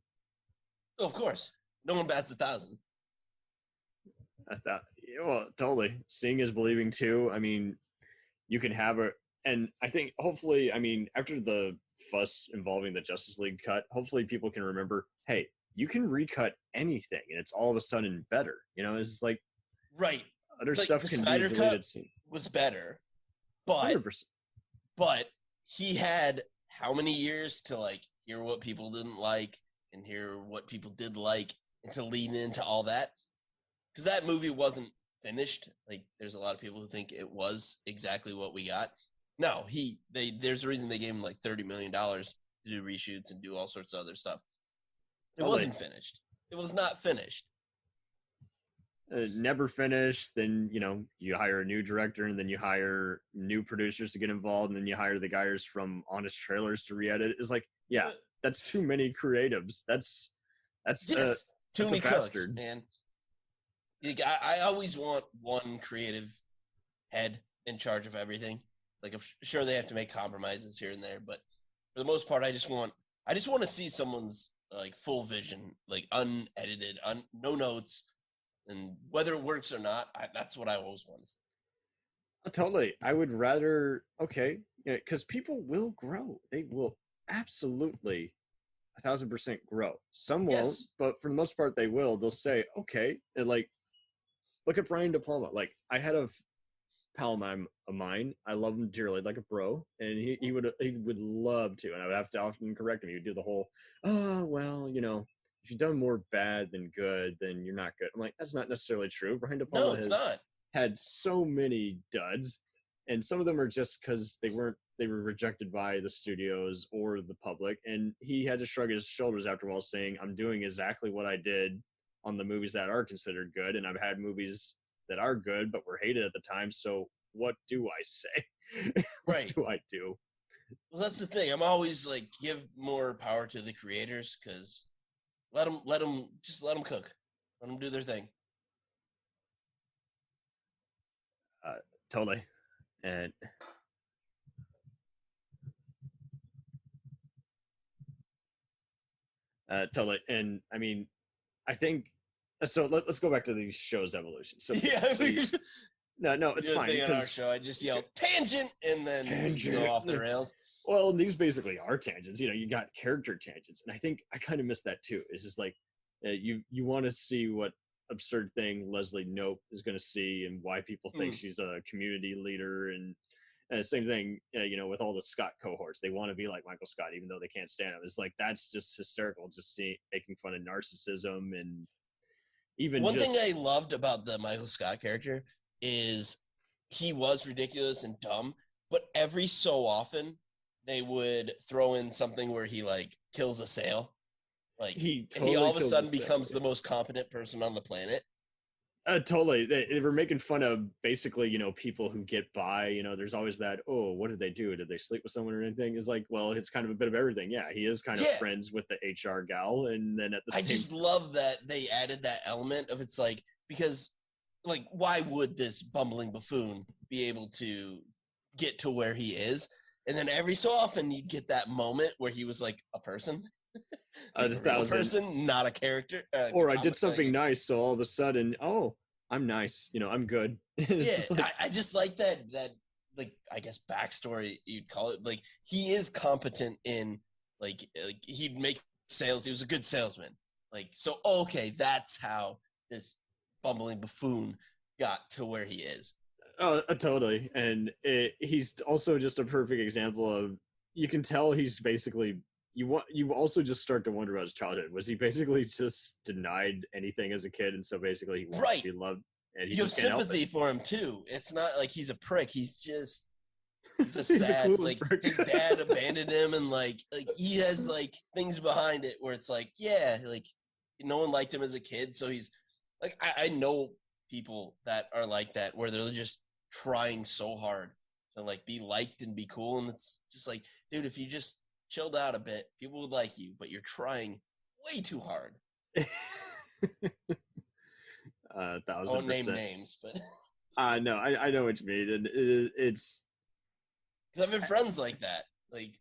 Oh, of course, no one bats 1,000. That's that. Well, totally. Seeing is believing too. I mean, you can have and I think hopefully, I mean, after the fuss involving the Justice League cut, hopefully people can remember, hey, you can recut anything and it's all of a sudden better. You know, it's like Right. other Like, stuff the can Snyder be cut deleted scene. was better, but 100%. he had how many years to like hear what people didn't like and hear what people did like and to lean into all that, because that movie wasn't finished. Like, there's a lot of people who think it was exactly what we got. No, there's a reason they gave him like $30 million to do reshoots and do all sorts of other stuff. It wasn't finished. It was not finished. Never finished. Then, you know, you hire a new director, and then you hire new producers to get involved, and then you hire the guys from Honest Trailers to re-edit. It's like, yeah, that's too many creatives. That's Yes, too that's many a cooks, bastard. man. Like, I always want one creative head in charge of everything. Like, sure, they have to make compromises here and there, but for the most part, I just want to see someone's like full vision, like unedited, no notes, and whether it works or not, that's what I always want. Totally. I would rather, okay, because people will grow. They will absolutely 1,000% grow. Some won't, Yes. but for the most part, they will. They'll say, okay, and like, look at Brian De Palma. Like, I had a pal of mine. I love him dearly, like a bro, and he would love to, and I would have to often correct him. He would do the whole, oh well, you know, if you've done more bad than good, then you're not good. I'm like, that's not necessarily true. Brian De Palma No, it's not. had so many duds, and some of them are just because they were rejected by the studios or the public, and he had to shrug his shoulders after a while, saying, I'm doing exactly what I did on the movies that are considered good, and I've had movies that are good but were hated at the time, so what do I say? Right. What do I do? Well, that's the thing. I'm always like, give more power to the creators, because let them cook, let them do their thing. Totally. And totally. And I mean, I think so. Let's go back to these shows' evolution. So Yeah. no, it's Do a fine. thing on our Because, show, I just yell tangent, and then Tangent. go off the rails. well, these basically are tangents. You know, you got character tangents, and I think I kind of miss that too. It's just like you want to see what absurd thing Leslie Knope is going to see, and why people think she's a community leader, and same thing, you know, with all the Scott cohorts. They want to be like Michael Scott, even though they can't stand him. It's like, that's just hysterical. Just making fun of narcissism, and even One thing I loved about the Michael Scott character is he was ridiculous and dumb, but every so often they would throw in something where he like kills a sale, like he and he all of a kills sudden the sale, becomes yeah. the most competent person on the planet. Totally. They were making fun of basically, you know, people who get by. You know, there's always that, oh, what did they do? Did they sleep with someone or anything? It's like, well, it's kind of a bit of everything. Yeah, he is kind of friends with the HR gal, and then at the same, I just love that they added that element of, it's like, because like, why would this bumbling buffoon be able to get to where he is? And then every so often you get that moment where he was like a person, like a real person, not a character. Or I did something nice, so all of a sudden, oh, I'm nice, I'm good. It's Yeah, just like, I just like that like I guess backstory you'd call it. Like he is competent in like he'd make sales. He was a good salesman. Like so, okay, that's how this bumbling buffoon got to where he is. oh, totally. And he's also just a perfect example of, you can tell he's basically, you also just start to wonder about his childhood. Was he basically just denied anything as a kid, and so basically he wants Right. to be loved, and he You have just can't help sympathy it? for him too. It's not like he's a prick. He's a He's a sad cool like prick. his dad abandoned him, and like he has like things behind it where it's like, yeah, like no one liked him as a kid, so he's like I know people that are like that where they're just trying so hard to like be liked and be cool, and it's just like, dude, if you just chilled out a bit, people would like you, but you're trying way too hard. I won't name 1,000%. names, but No, I know what you mean, and it's because I've been friends like that. Like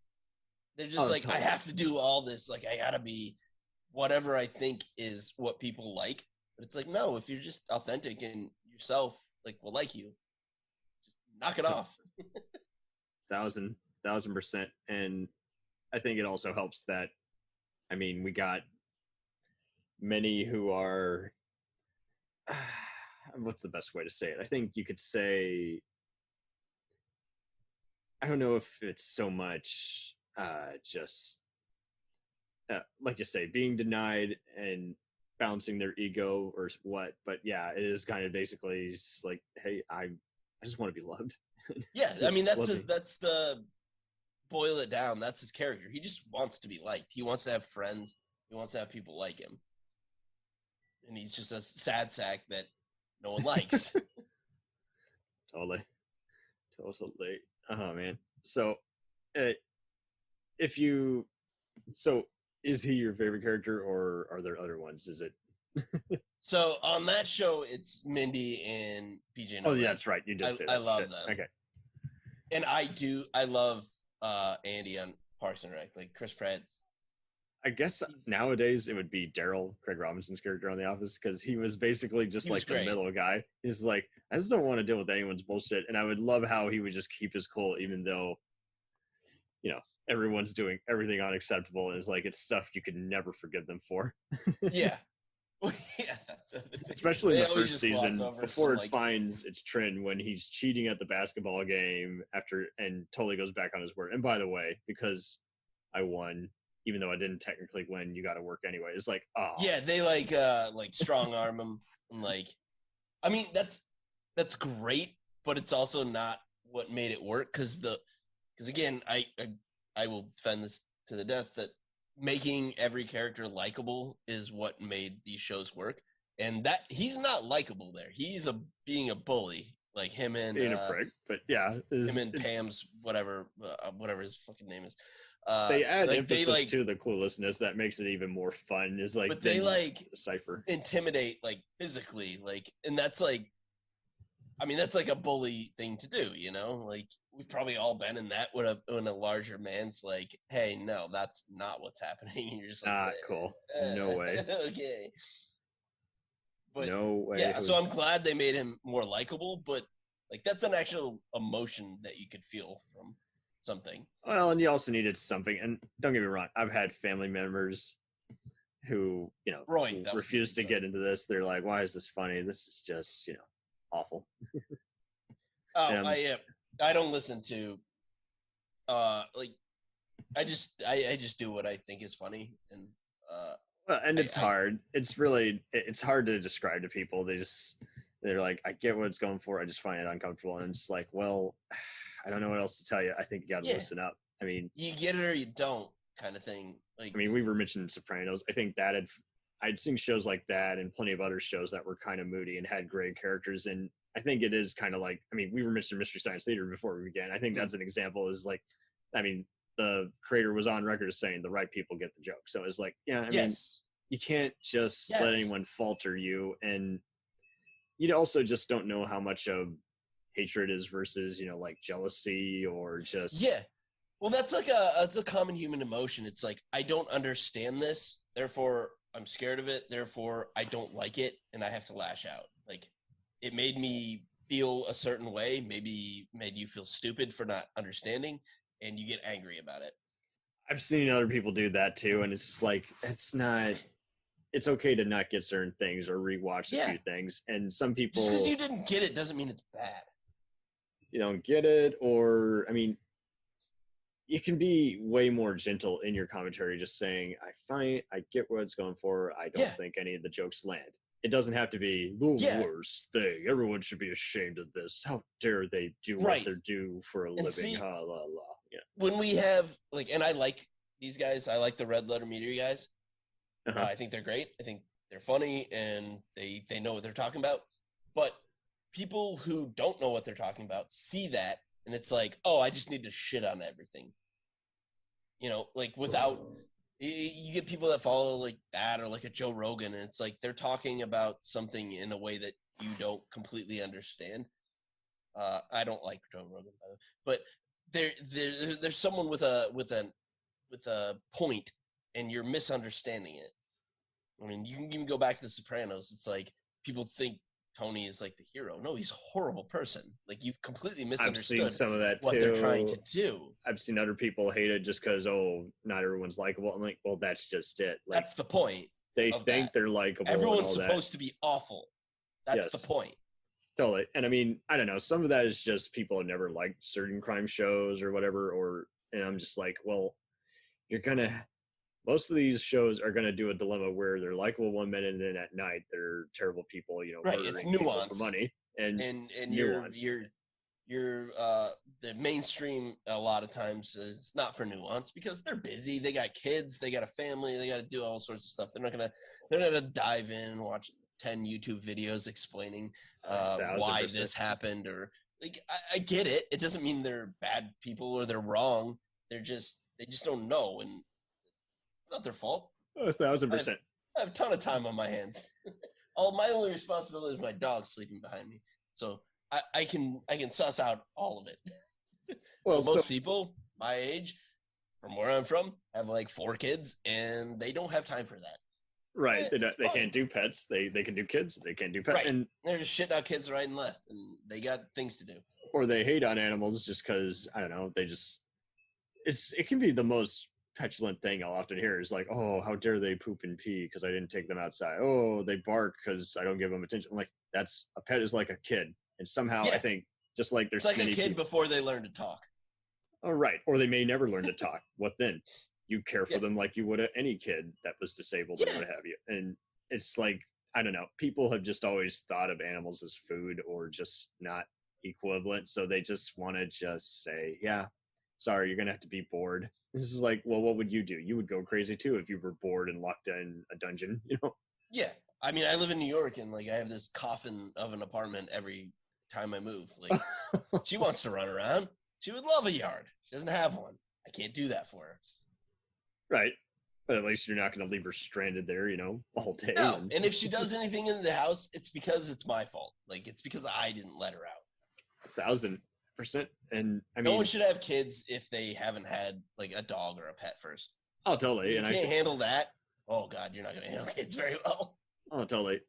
they're just Oh, like, I totally. have to do all this. Like I gotta be whatever I think is what people like. But it's like, no, if you're just authentic and yourself, like will like you. Just knock it off. 1,000%. And I think it also helps that, I mean, we got many who are, what's the best way to say it? I think you could say, I don't know if it's so much just like you say, being denied and balancing their ego or what, but yeah, it is kind of basically just like, hey, I just want to be loved. Yeah, I mean Love me. that's the boil it down. That's his character. He just wants to be liked. He wants to have friends. He wants to have people like him. And he's just a sad sack that no one likes. Totally. Totally. Oh man. So uh, if you so is he your favorite character, or are there other ones? Is it So on that show, it's Mindy and PJ. Oh yeah, that's right, you did say that. I love Shit. them. Okay. And I love Andy on Parks and Rec, like Chris Pratt's. I guess nowadays it would be Daryl, Craig Robinson's character on The Office, because he was basically just He was like the great. middle guy. He's like, I just don't want to deal with anyone's bullshit, and I would love how he would just keep his cool, even though, everyone's doing everything unacceptable. And it's like, it's stuff you could never forgive them for. Yeah. Yeah, that's Especially in they the always first just gloss season, over before some, it finds its trend, when he's cheating at the basketball game after and totally goes back on his word. And by the way, because I won, even though I didn't technically win, you got to work anyway. It's like, oh yeah, they like strong arm him, and like, I mean that's great, but it's also not what made it work because again, I will defend this to the death that making every character likable is what made these shows work, and that he's not likable there. He's being a bully, like him and being a prick. But yeah, him and Pam's whatever his fucking name is. They add like emphasis to the cluelessness that makes it even more fun. Is like, but they like decipher. intimidate like physically, like, and that's like, I mean, that's like a bully thing to do, like we've probably all been in that when a larger man's like, hey, no, that's not what's happening. And you're just like, Cool. No way. Okay. But no way. yeah, so I'm glad they made him more likable, but like that's an actual emotion that you could feel from something. Well, and you also needed something. And don't get me wrong, I've had family members who, Roy, that was refuse to the get into this. They're like, why is this funny? This is just, awful. Oh, I don't listen to like I just do what I think is funny, and Well, and it's hard. It's hard to describe to people. They're like, I get what it's going for. I just find it uncomfortable. And it's like, well, I don't know what else to tell you. I think you got to listen up. I mean, you get it or you don't, kind of thing. Like, I mean, we were mentioning Sopranos. I think that I'd seen shows like that and plenty of other shows that were kind of moody and had great characters. And I think it is kind of like, I mean, we were mentioning Mystery Science Theater before we began. I think that's an example. Is like, I mean, the creator was on record as saying the right people get the joke. So it's like, yeah, I mean, you can't just let anyone falter you. And you also just don't know how much of hatred is versus, like jealousy or just. Yeah. Well, that's like it's a common human emotion. It's like, I don't understand this, therefore I'm scared of it, therefore I don't like it, and I have to lash out. Like, it made me feel a certain way, maybe made you feel stupid for not understanding, and you get angry about it. I've seen other people do that too, and it's just like it's okay to not get certain things or rewatch a few things. And some people, just because you didn't get it doesn't mean it's bad. You don't get it, or I mean, you can be way more gentle in your commentary, just saying, I get what it's going for. I don't think any of the jokes land. It doesn't have to be the worst thing. Everyone should be ashamed of this. How dare they do what they're due for a living? See, ha, la, la. Yeah. When we have, like, and I like these guys. I like the Red Letter Media guys. I think they're great. I think they're funny, and they know what they're talking about. But people who don't know what they're talking about see that, and it's like, oh, I just need to shit on everything. You know, like without, you get people that follow like that or like a Joe Rogan, and it's like they're talking about something in a way that you don't completely understand. I don't like Joe Rogan, by the way, but there's someone with a point, and you're misunderstanding it. I mean, you can even go back to The Sopranos. It's like people think Tony is like the hero. No, he's a horrible person. Like, you've completely misunderstood I've seen some of that what too. they're trying to do. I've seen other people hate it just because, not everyone's likable. I'm like, well, that's just it. Like, that's the point. They think they're likable. Everyone's supposed to be awful. That's the point. Totally. And I mean, I don't know. Some of that is just people have never liked certain crime shows or whatever. And I'm just like, well, most of these shows are gonna do a dilemma where they're likable one minute and then at night they're terrible people. It's nuance for money and nuance. You're the mainstream a lot of times is not for nuance because they're busy. They got kids, they got a family, they got to do all sorts of stuff. They're not gonna dive in and watch 10 YouTube videos explaining why this happened, or like I get it. It doesn't mean they're bad people or they're wrong. They just don't know, and it's not their fault. 1,000%. I have a ton of time on my hands. My only responsibility is my dog sleeping behind me, so I can suss out all of it. Well, most people my age, from where I'm from, have like 4 kids, and they don't have time for that. Right. They can't do pets. They can do kids. They can't do pets. Right. And they're just shitting out kids right and left, and they got things to do. Or they hate on animals just because, I don't know, it can be the most petulant thing I'll often hear is like, oh, how dare they poop and pee because I didn't take them outside. Oh, they bark because I don't give them attention. I'm like, a pet is like a kid. And somehow I think just like there's like a kid before they learn to talk. Oh, right. Or they may never learn to talk. What then? You care for them like you would any kid that was disabled or what have you. And it's like, I don't know. People have just always thought of animals as food or just not equivalent. So they just want to just say, yeah, sorry, you're going to have to be bored. This is like, well, what would you do? You would go crazy too if you were bored and locked in a dungeon, Yeah. I mean, I live in New York, and like I have this coffin of an apartment every time I move. Like, she wants to run around. She would love a yard. She doesn't have one. I can't do that for her. Right. But at least you're not going to leave her stranded there, all day. No. And if she does anything in the house, it's because it's my fault. Like, it's because I didn't let her out. 1,000%. And I mean, no one should have kids if they haven't had like a dog or a pet first. Oh, totally. If you can't handle that. Oh God, you're not going to handle kids very well. Oh, totally.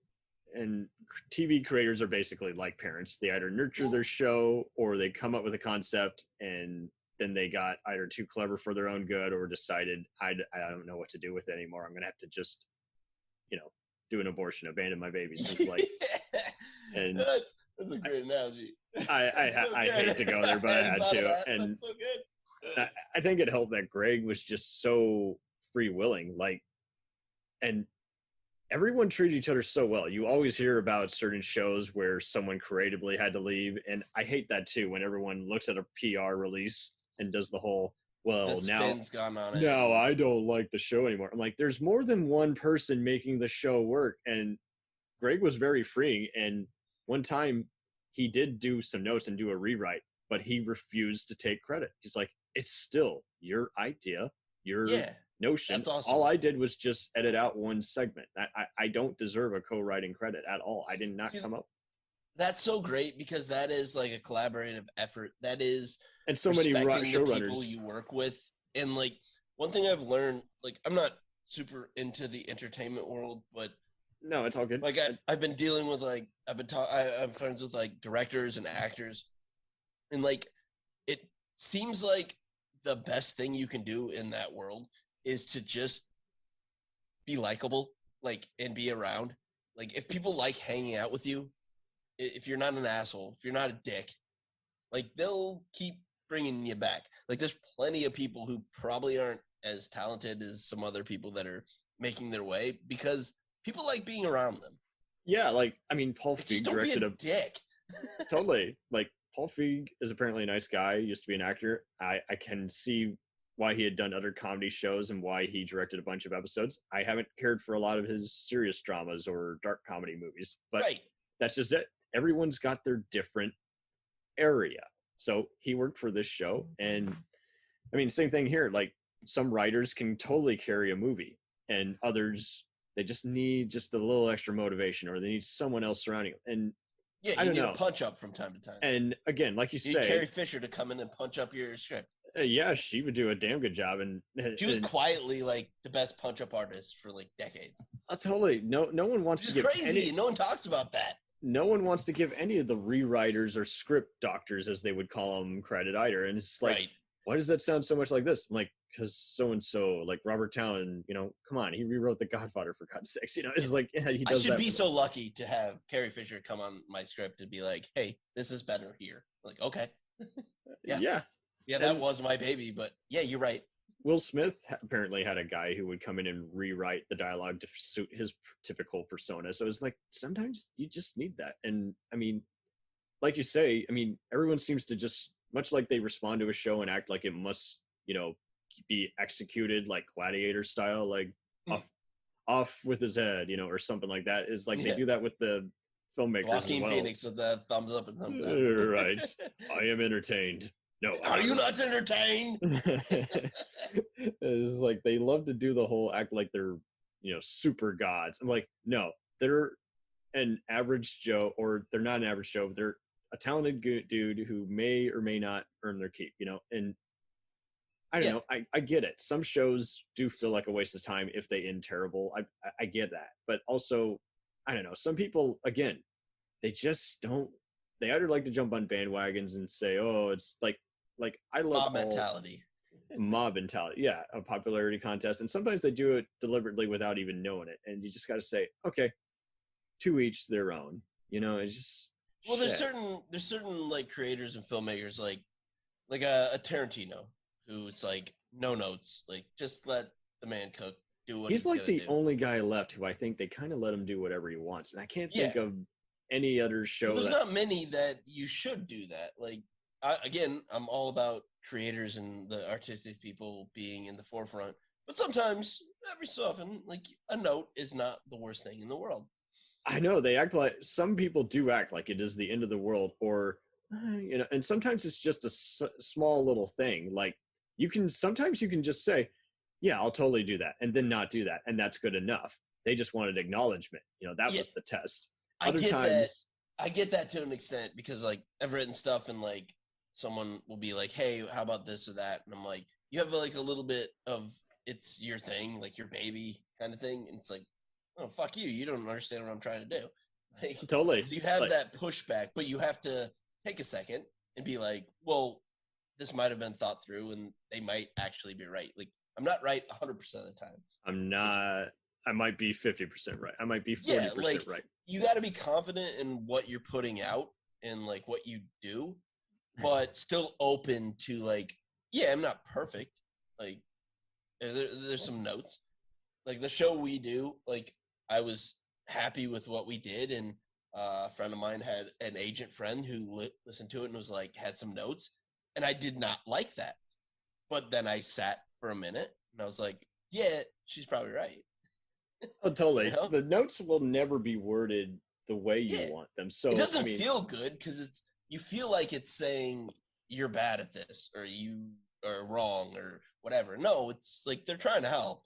And TV creators are basically like parents. They either nurture their show or they come up with a concept and then they got either too clever for their own good or decided, I don't know what to do with it anymore. I'm going to have to just, do an abortion, abandon my babies. It's like, and that's a great analogy. I hate to go there, but I had to. And that's so good. I think it helped that Greg was just so free willing, and everyone treated each other so well. You always hear about certain shows where someone creatively had to leave, and I hate that too. When everyone looks at a PR release and does the whole, well, spin's gone on it. No, I don't like the show anymore. I'm like, there's more than one person making the show work, and Greg was very freeing. And one time, he did do some notes and do a rewrite, but he refused to take credit. He's like, it's still your idea, your notion. That's awesome. All I did was just edit out one segment. I don't deserve a co-writing credit at all. I did not come up. That's so great because that is like a collaborative effort. That is, and so many showrunners people you work with. And like one thing I've learned, like I'm not super into the entertainment world, but No, it's all good. Like I've been dealing with like I'm friends with like directors and actors, and like it seems like the best thing you can do in that world is to just be likable, like, and be around. Like if people like hanging out with you, if you're not an asshole, if you're not a dick, like they'll keep bringing you back. Like there's plenty of people who probably aren't as talented as some other people that are making their way because people like being around them. Yeah, like I mean, Paul Like, Feig just don't be directed a dick. totally. Like Paul Feig is apparently a nice guy. He used to be an actor. I can see why he had done other comedy shows and why he directed a bunch of episodes. I haven't cared for a lot of his serious dramas or dark comedy movies, but Right. that's just it. Everyone's got their different area. So he worked for this show, and I mean, same thing here. Like some writers can totally carry a movie, and others they just need just a little extra motivation, or they need someone else surrounding them. And Yeah, I you don't need know. a punch up from time to time. And again, like you You need say, Carrie Fisher to come in and punch up your script. yeah, she would do a damn good job. And She was quietly like the best punch up artist for like decades. totally no one wants Which to is give crazy. any, No one talks about that. no one wants to give any of the rewriters or script doctors, as they would call them, credit either. And it's like, Right. why does that sound so much like this? I'm like, because so and so, like Robert Towne, come on, he rewrote The Godfather for God's sakes. It's like, yeah, he I does should that be with- so lucky to have Carrie Fisher come on my script and be like, "Hey, this is better here." Like, okay, yeah. yeah. that And- was my baby, but yeah, you're right. Will Smith apparently had a guy who would come in and rewrite the dialogue to suit his typical persona. So it's like sometimes you just need that. And I mean, like you say, I mean, everyone seems to just much like they respond to a show and act like it must, be executed like gladiator style, like off with his head, or something like that. Is like Yeah. they do that with the filmmakers Joaquin as well. Phoenix with the thumbs up and thumbs down. Right. I am entertained. No, Are you not entertained? It's like they love to do the whole act like they're super gods. I'm like, no, they're an average Joe, or they're not an average Joe, but they're a talented dude who may or may not earn their keep, and I don't know. I get it. Some shows do feel like a waste of time if they end terrible. I get that, but also I don't know. Some people, again, they just don't. They either like to jump on bandwagons and say, "Oh, it's like I love Mob mentality." mob mentality." Yeah, a popularity contest, and sometimes they do it deliberately without even knowing it. And you just got to say, "Okay, to each their own." It's just Well, there's shit. certain like creators and filmmakers like a Tarantino who's like no notes, like just let the man cook, do what He's like gonna the do. only guy left who I think they kind of let him do whatever he wants, and I can't think Yeah. of any other show. Well, there's that's- not many that you should do that. Like, again, I'm all about creators and the artistic people being in the forefront. But sometimes, every so often, like a note is not the worst thing in the world. I know they act like some people do act like it is the end of the world, or and sometimes it's just a small little thing. Like sometimes you can just say, "Yeah, I'll totally do that," and then not do that, and that's good enough. They just wanted acknowledgement. That Yeah. was the test. I get that to an extent because like I've written stuff and like someone will be like, "Hey, how about this or that?" And I'm like, "You have like a little bit of it's your thing, like your baby kind of thing," and it's like, "Oh, fuck you! You don't understand what I'm trying to do." Like, totally. you have Like, that pushback, but you have to take a second and be like, "Well, this might have been thought through, and they might actually be right." Like, I'm not right 100% of the time. I'm not. I might be 50% right. I might be 40% Yeah, like right. you got to be confident in what you're putting out and like what you do, but still open to like, yeah, I'm not perfect. Like, there's some notes. Like the show we do, like I was happy with what we did, and a friend of mine had an agent friend who listened to it and was like had some notes, and I did not like that. But then I sat for a minute and I was like, yeah, she's probably right. Oh, totally. You know? The notes will never be worded the way you Yeah. want them. So It doesn't I mean, feel good because you feel like it's saying you're bad at this or you are wrong or whatever. No, it's like they're trying to help.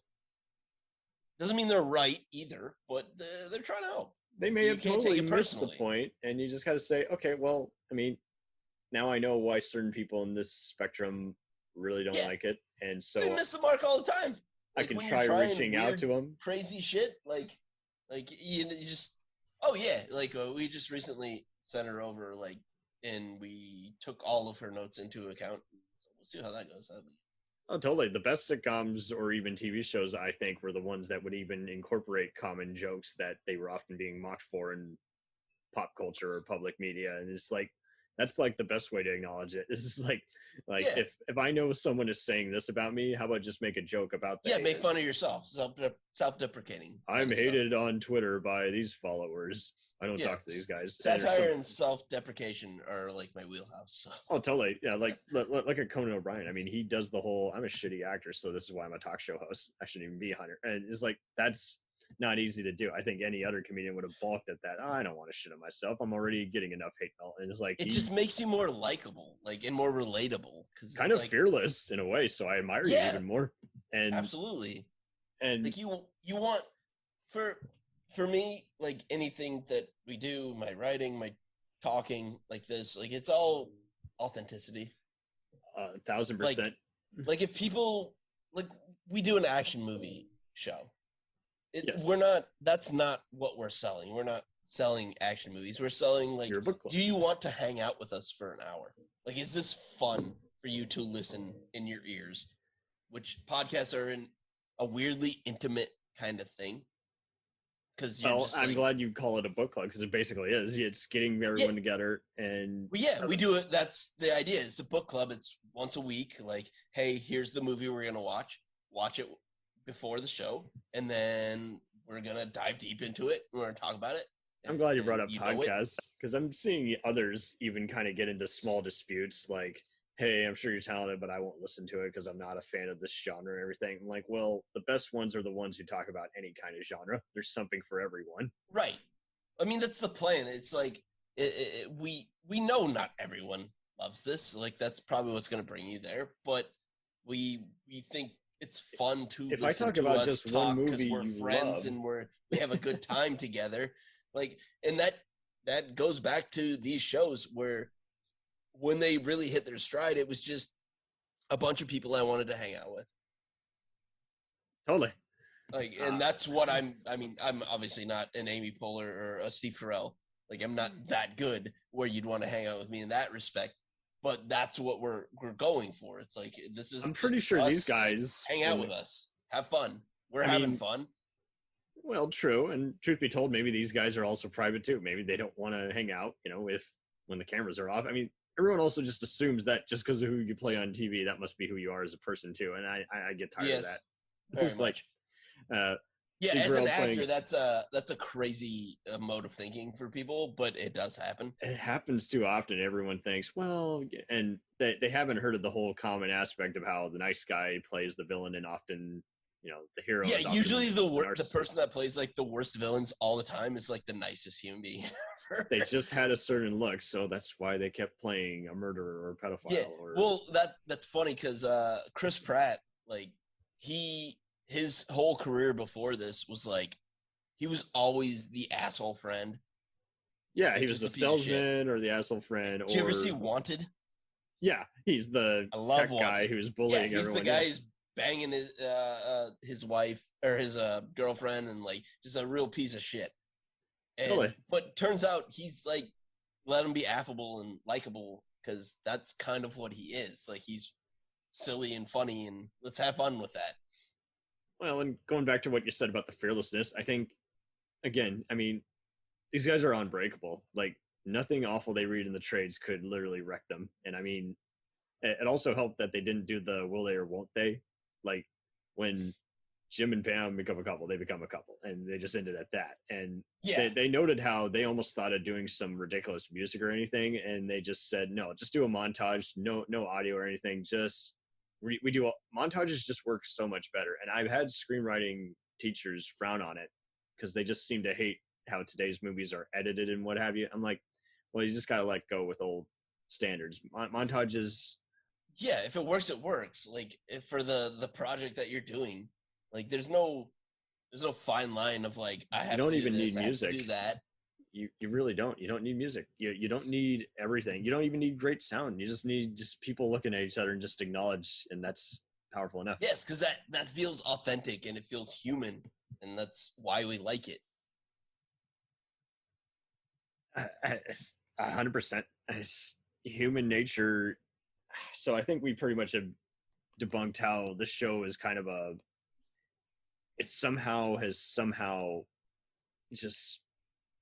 Doesn't mean they're right either, but they're trying to help. they may You have can't take totally it missed the personally. point, and you just got to say, okay, well, I mean, now I know why certain people in this spectrum really don't Yeah. like it, and so They miss the mark all the time. I Like, can when you're try trying reaching out weird, to them. crazy shit. Like Like you just, oh yeah, like we just recently sent her over, like, and we took all of her notes into account. So we'll see how that goes. Oh, totally. The best sitcoms or even TV shows, I think, were the ones that would even incorporate common jokes that they were often being mocked for in pop culture or public media. And it's like, that's like the best way to acknowledge it. This is like Yeah. if I know someone is saying this about me, how about just make a joke about that? Yeah, make fun of yourself, self-deprecating. I'm hated on Twitter by these followers. I don't talk to these guys. Satire and self-deprecation are like my wheelhouse. So. Oh, totally. Yeah, like a Conan O'Brien. I mean, he does the whole, I'm a shitty actor, so this is why I'm a talk show host. I shouldn't even be a hunter. And it's like, that's not easy to do. I think any other comedian would have balked at that. Oh, I don't want to shit on myself. I'm already getting enough hate mail. And it's like, it just makes you more likable, like, and more relatable. Cause kind of like, fearless in a way. So I admire you even more. And absolutely. And like you want, for me, like anything that we do, my writing, my talking, like this, like it's all authenticity. 1,000%. Like if people, like, we do an action movie show. Yes. That's not what we're selling. We're not selling action movies. We're selling, like, Your book club. Do you want to hang out with us for an hour? Like, is this fun for you to listen in your ears? Which podcasts are in a weirdly intimate kind of thing. Well, I'm glad you call it a book club because it basically is. It's getting everyone together and. Well, yeah, we do it. That's the idea. It's a book club. It's once a week. Like, hey, here's the movie we're gonna watch. Watch it before the show, and then we're gonna dive deep into it. We're gonna talk about it. I'm glad you brought up podcasts because I'm seeing others even kind of get into small disputes like, hey, I'm sure you're talented, but I won't listen to it because I'm not a fan of this genre and everything. I'm like, well, the best ones are the ones who talk about any kind of genre. There's something for everyone. Right. I mean, that's the plan. It's like we know not everyone loves this. Like, that's probably what's going to bring you there. But we think it's fun to if listen I talk to about us just talk one because movie we're you friends love. and we have a good time together. Like, and that goes back to these shows where when they really hit their stride, it was just a bunch of people I wanted to hang out with. Totally. Like, and that's what I'm obviously not an Amy Poehler or a Steve Carell. Like, I'm not that good where you'd want to hang out with me in that respect, but that's what we're going for. It's like, this is, I'm pretty sure these guys hang out with us, have fun. We're having fun. Well, true. And truth be told, maybe these guys are also private too. Maybe they don't want to hang out, when the cameras are off. I mean, everyone also just assumes that just because of who you play on TV, that must be who you are as a person too. And I get tired of that. Very much. As an actor, playing, that's a crazy mode of thinking for people, but it does happen. It happens too often. Everyone thinks, well, and they haven't heard of the whole common aspect of how the nice guy plays the villain and often, the hero. Yeah, usually the person that plays like the worst villains all the time is like the nicest human being ever. They just had a certain look, so that's why they kept playing a murderer or a pedophile. Yeah, well, that's funny because Chris Pratt, like, his whole career before this was like, he was always the asshole friend. Yeah, like, he was the salesman or the asshole friend. Did you ever see Wanted? Yeah, he's the tech guy who's bullying everyone. He's the guy who's banging his wife or his girlfriend and like just a real piece of shit. And, totally. But turns out he's like, let him be affable and likable because that's kind of what he is. Like, he's silly and funny and let's have fun with that. Well, and going back to what you said about the fearlessness, I think, again, I mean, these guys are unbreakable. Like, nothing awful they read in the trades could literally wreck them. And I mean, it also helped that they didn't do the will they or won't they. Like, when Jim and Pam become a couple, they become a couple, and they just ended at that. And they noted how they almost thought of doing some ridiculous music or anything, and they just said, no, just do a montage, no audio or anything. Just we do montages just work so much better. And I've had screenwriting teachers frown on it because they just seem to hate how today's movies are edited and what have you. I'm like, well, you just got to let go with old standards. Montages. Yeah, if it works, it works. Like, if for the project that you're doing, like, there's no fine line of like, I have you don't to do even this, need I have music. to do that. You really don't. You don't need music. You don't need everything. You don't even need great sound. You just need people looking at each other and just acknowledge, and that's powerful enough. Yes, because that feels authentic and it feels human, and that's why we like it. 100%. It's human nature. So I think we pretty much have debunked how the show is kind of it somehow just,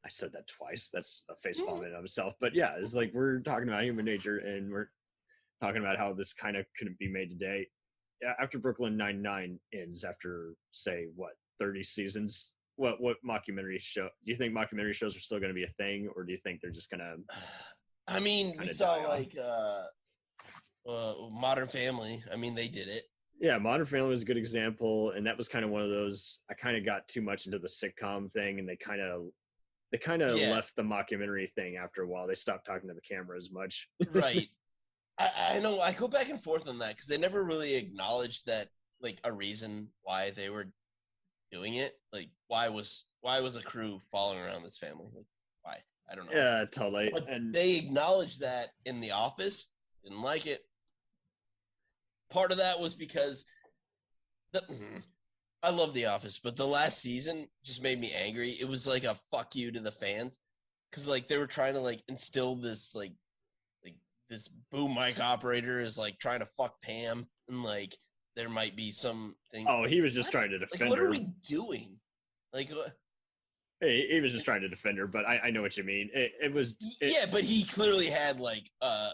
I said that twice. That's a facepalm in and of itself. But yeah, it's like we're talking about human nature and we're talking about how this kind of couldn't be made today. After Brooklyn Nine-Nine ends, after say what 30 seasons, what mockumentary show do you think mockumentary shows are still going to be a thing, or do you think they're just going to? I mean, we saw like Modern Family. I mean, they did it. Yeah, Modern Family was a good example, and that was kind of one of those. I kind of got too much into the sitcom thing, and they kind of left the mockumentary thing after a while. They stopped talking to the camera as much. Right. I know. I go back and forth on that because they never really acknowledged that, like, a reason why they were doing it. Like, why was a crew following around this family? Like, why? I don't know. Yeah, totally. But And they acknowledged that in The Office. Didn't like it. Part of that was because I love The Office, but the last season just made me angry. It was like a fuck you to the fans because like they were trying to like instill this like this boom mic operator is like trying to fuck Pam, and like there might be something. Oh, he was just trying to defend like, what her. are we doing? Like, He was just trying to defend her, but I know what you mean. It was. Yeah, but he clearly had like a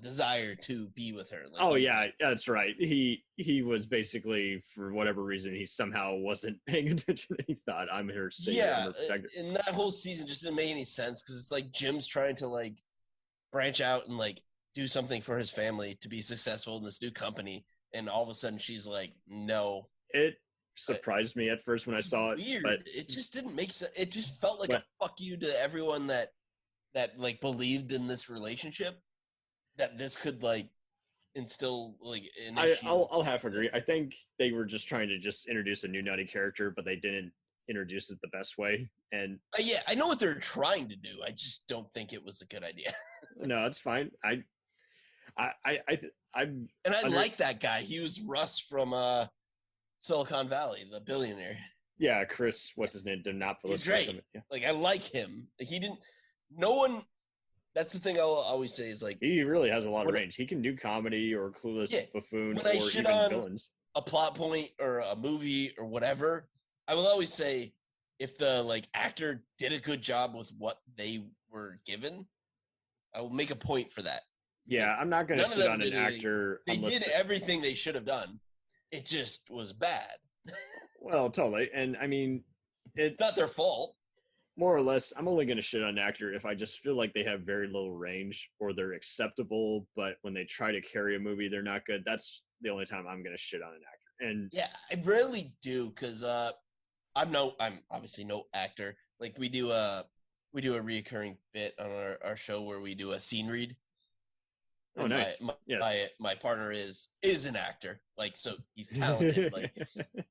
desire to be with her. Like, Oh yeah, that's right. He was basically, for whatever reason, he somehow wasn't paying attention. He thought, I'm here to save her, I'm her protector. And that whole season just didn't make any sense because it's like Jim's trying to like branch out and like do something for his family to be successful in this new company, and all of a sudden she's like, no. It surprised me at first when I saw it. Weird. But it just didn't make sense. It just felt like a fuck you to everyone that like believed in this relationship, that this could like instill like an issue. I'll half agree. I think they were just trying to just introduce a new nutty character, but they didn't introduce it the best way. And yeah, I know what they're trying to do. I just don't think it was a good idea. No, it's fine. I like that guy. He was Russ from Silicon Valley, the billionaire. Yeah, Chris, what's his name? Dinopoulos. He's great. Yeah. Like, I like him. Like, no one. That's the thing I'll always say is like, he really has a lot of range. He can do comedy or clueless buffoon or even villains. A plot point or a movie or whatever, I will always say if the like actor did a good job with what they were given, I will make a point for that. Yeah, I'm not going to shit on an actor. They did everything they should have done. It just was bad. Well, totally. And I mean, it's not their fault. More or less, I'm only going to shit on an actor if I just feel like they have very little range or they're acceptable, but when they try to carry a movie, they're not good. That's the only time I'm going to shit on an actor. And yeah, I rarely do because I'm obviously no actor. Like we do a reoccurring bit on our show where we do a scene read. Oh, nice. My partner is an actor, like, so he's talented.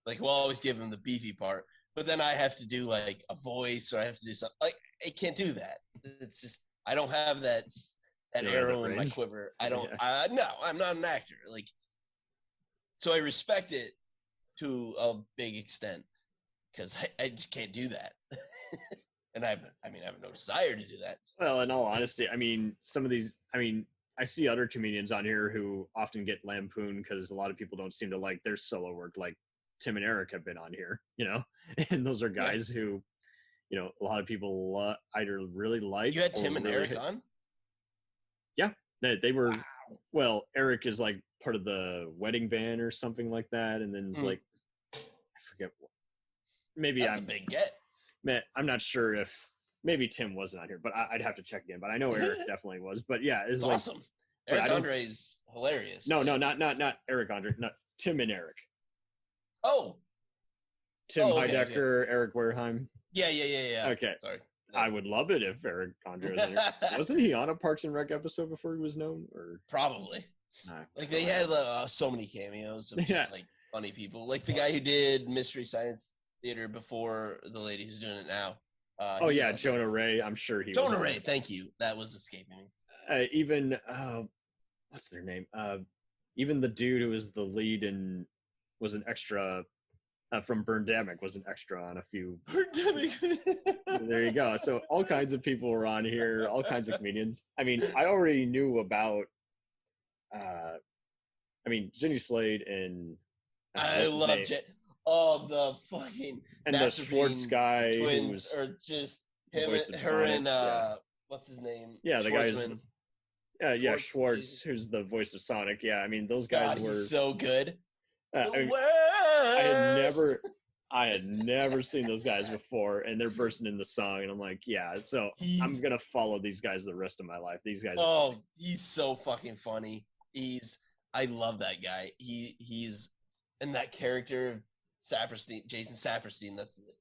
like we'll always give him the beefy part, but then I have to do like a voice or I have to do something. Like I can't do that. It's just I don't have that arrow in my quiver. I don't. Yeah. No, I'm not an actor. Like, so I respect it to a big extent because I just can't do that. And I have no desire to do that. Well, in all honesty, I mean, some of these, I see other comedians on here who often get lampooned because a lot of people don't seem to like their solo work. Like Tim and Eric have been on here, and those are guys who, a lot of people either really like. You had Tim and Eric on? Yeah, they were. Wow. Well, Eric is like part of the wedding band or something like that, and then it's like, I forget what. Maybe that's a big get. Man, I'm not sure if maybe Tim wasn't on here, but I'd have to check again. But I know Eric definitely was. But yeah, it's like, awesome. Eric Andre is hilarious. No, not Eric Andre. Not Tim and Eric. Oh. Tim Heidecker, okay. Eric Wareheim. Yeah. Okay. Sorry. No. I would love it if Eric Andre was in here. Wasn't he on a Parks and Rec episode before he was known? Or probably. Like they had so many cameos of just like funny people. Like the guy who did Mystery Science Theater before the lady who's doing it now. Jonah Ray. I'm sure he. Jonah Ray. Thank you. That was escaping me. Even what's their name? Even the dude who was the lead and was an extra from Birdemic was an extra on a few. Pandemic. There you go. So all kinds of people were on here, all kinds of comedians. I mean, I already knew about, Jenny Slade and I love the fucking and the Schwartz guy twins are just him, voice of her, Sonic, and what's his name? Yeah, the guy Schwartzman. Schwartz, who's the voice of Sonic. Yeah, I mean, those guys God, were he's so good. I had never seen those guys before, and they're bursting in the song, and I'm like, yeah. So I'm gonna follow these guys the rest of my life. These guys. Oh, he's so fucking funny. I love that guy. He's and that character Saperstein, Jason Saperstein. That's it.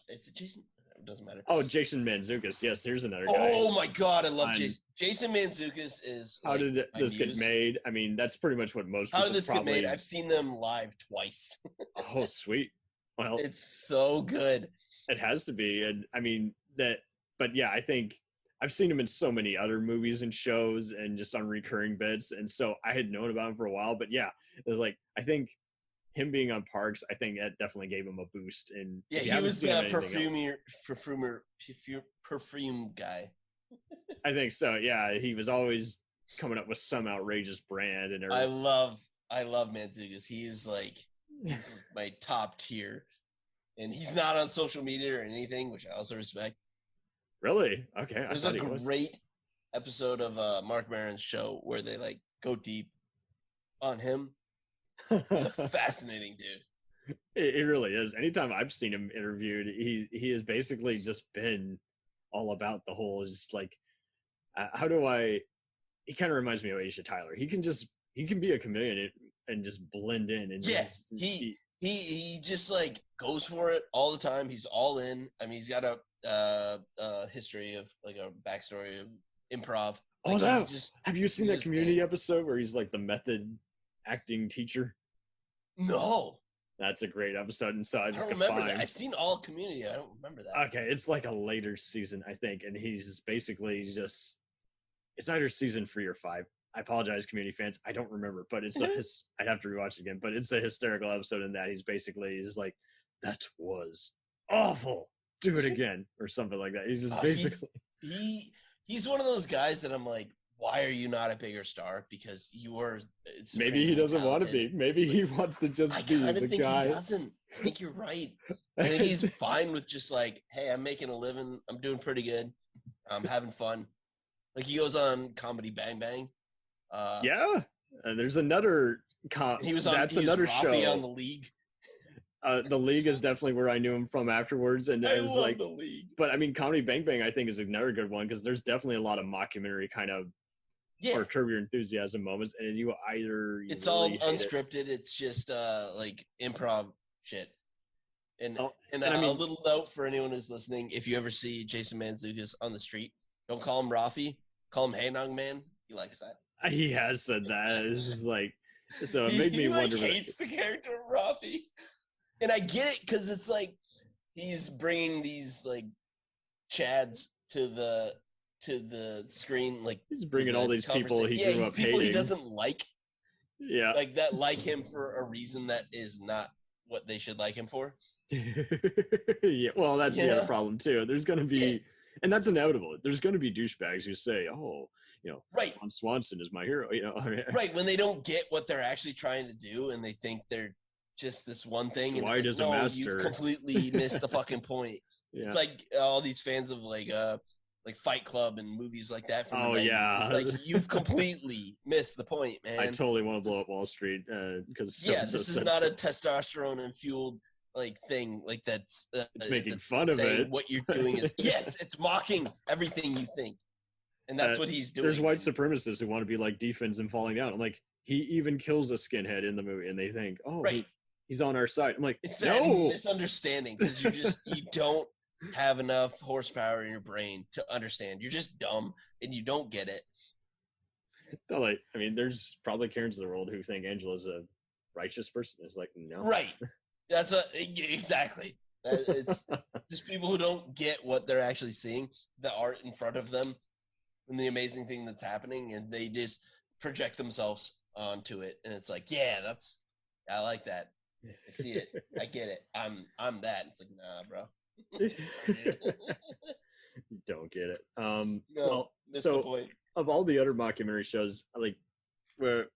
It's Jason. It doesn't matter. Oh, Jason Mantzoukas. Yes, here's another guy. Oh my god, I love Jason. Jason Mantzoukas is. How did this get made? I mean, that's pretty much what most. How did this get made? I've seen them live twice. Oh, sweet. Well, it's so good. It has to be, and I mean that. But yeah, I think I've seen him in so many other movies and shows, and just on recurring bits, and so I had known about him for a while. But yeah, it was like I think him being on Parks, I think that definitely gave him a boost. And yeah, he was the perfume guy. I think so. Yeah, he was always coming up with some outrageous brand, and I love Mantzoukas. He's my top tier, and he's not on social media or anything, which I also respect. Really? Okay. There's a great episode of Mark Maron's show where they go deep on him. He's a fascinating dude. It really is. Anytime I've seen him interviewed, he has basically just been all about the whole just how do I. He kind of reminds me of Asia Tyler. He can be a chameleon and just blend in. And yes, he just goes for it all the time. He's all in. I mean, he's got a history of a backstory of improv. Have you seen that Community episode where he's the method acting teacher? No. That's a great episode, and so I just don't remember that. I've seen all Community. I don't remember that. Okay, it's a later season, I think, and he's basically just. It's either season 3 or 5. I apologize, Community fans. I don't remember, but it's I'd have to rewatch it again. But it's a hysterical episode in that he's that was awful. Do it again, or something like that. He's just basically he's one of those guys that I'm like, why are you not a bigger star? Because you are. Maybe he doesn't want to be. Maybe he wants to just be the guy. He doesn't. I think you're right. I think he's fine with just hey, I'm making a living. I'm doing pretty good. I'm having fun. He goes on Comedy Bang Bang. Yeah, and there's another. He was on. That's another show on The League. The League is definitely where I knew him from afterwards, and I it was love The League. But I mean, Comedy Bang Bang I think is another good one because there's definitely a lot of mockumentary kind of or Curb Your Enthusiasm moments, and it's all unscripted. It's just improv shit. And a little note for anyone who's listening: if you ever see Jason Mantzoukas on the street, don't call him Rafi. Call him Hey Nong Man. He likes that. He has said that. This is so it made me wonder. He hates the character of Rafi, and I get it because it's he's bringing these chads to the screen. He's bringing all these people he grew up hating. He doesn't like. Yeah, that like him for a reason that is not what they should like him for. Yeah, well, that's the other problem too. There's going to be, and that's inevitable. There's going to be douchebags who say, "Oh, right, Ron Swanson is my hero." Right, when they don't get what they're actually trying to do, and they think they're just this one thing. And why does a master? You've completely missed the fucking point. Yeah. It's all these fans of Fight Club and movies like that from the 90s. Yeah, you've completely missed the point, man. I totally want to blow up Wall Street because this is not a testosterone and fueled thing that's it's making fun of it. What you're doing is it's mocking everything you think, and that's what he's doing. There's white supremacists who want to be like defense and falling down. I'm like, he even kills a skinhead in the movie, and they think, he's on our side. I'm like, it's that misunderstanding because you don't have enough horsepower in your brain to understand. You're just dumb and you don't get it. There's probably Karens of the world who think Angela's a righteous person. It's no. Right. That's exactly. It's just people who don't get what they're actually seeing, the art in front of them, and the amazing thing that's happening, and they just project themselves onto it. And it's I like that. I see it. I get it. I'm that. It's like, nah, bro. You don't get it. No, Well, that's the so point. of all the other mockumentary shows, like where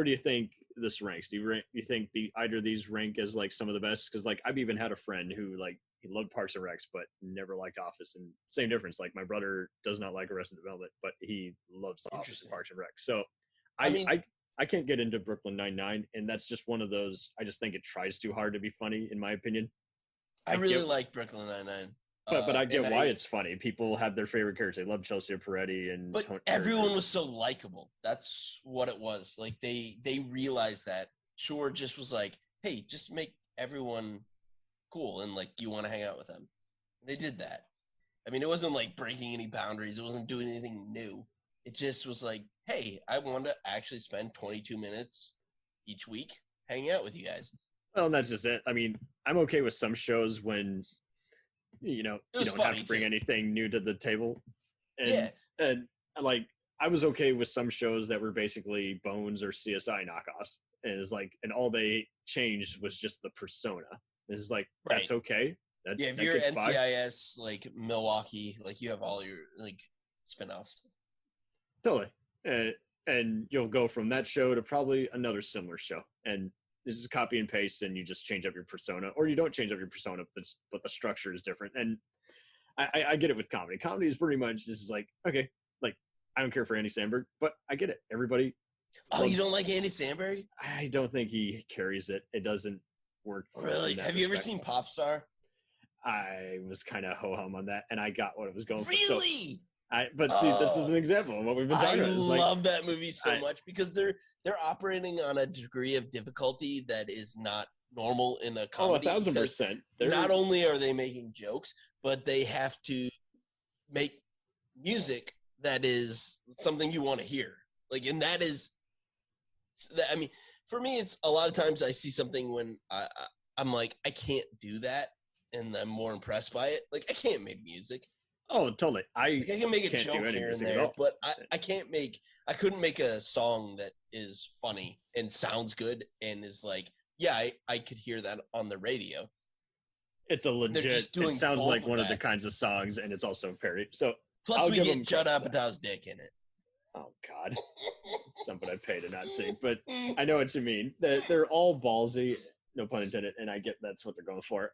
do you think this ranks? Do you think either of these rank as like some of the best? Because like I've even had a friend who like he loved Parks and Recs but never liked Office, and same difference. Like my brother does not like Arrested Development, but he loves Office and Parks and Rec. So I can't get into Brooklyn Nine-Nine, and that's just one of those. I just think it tries too hard to be funny, in my opinion. I really like Brooklyn Nine-Nine. But I get why it's funny. People have their favorite characters. They love Chelsea Peretti, and but everyone was so likable. That's what it was. Like they realized that Shore just was like, hey, just make everyone cool and like you want to hang out with them. They did that. I mean, it wasn't like breaking any boundaries. It wasn't doing anything new. It just was like, hey, I want to actually spend 22 minutes each week hanging out with you guys. Well, and that's just it. I mean, I'm okay with some shows when you don't have to bring anything new to the table. And like I was okay with some shows that were basically Bones or CSI knockoffs. And it's like, and all they changed was just the persona. It's like, that's okay. If you're NCIS, like Milwaukee, like you have all your like spinoffs. Totally. And you'll go from that show to probably another similar show. And this is copy and paste, and you just change up your persona, or you don't change up your persona, but the structure is different. And I get it with comedy. Comedy is pretty much just like, okay, like I don't care for Andy Samberg, but I get it. Everybody. You don't like Andy Samberg? I don't think he carries it. It doesn't work. Really? Have you ever seen Popstar? I was kind of ho-hum on that, and I got what it was going for. Really? But see, this is an example of what we've been talking about. I love that movie so much because they're operating on a degree of difficulty that is not normal in a comedy. 1,000%. Not only are they making jokes, but they have to make music that is something you want to hear. Like, and that is, I mean, for me, it's a lot of times I see something when I'm like, I can't do that, and I'm more impressed by it. Like, I can't make music. Oh, totally. I can make a joke here and there, but I couldn't make a song that is funny and sounds good and is like, yeah, I could hear that on the radio. It's a legit, it sounds like one of the kinds of songs, and it's also a parody. So plus we get Judd Apatow's dick in it. Oh, God. Something I pay to not see, but I know what you mean. They're all ballsy, no pun intended, and I get that's what they're going for.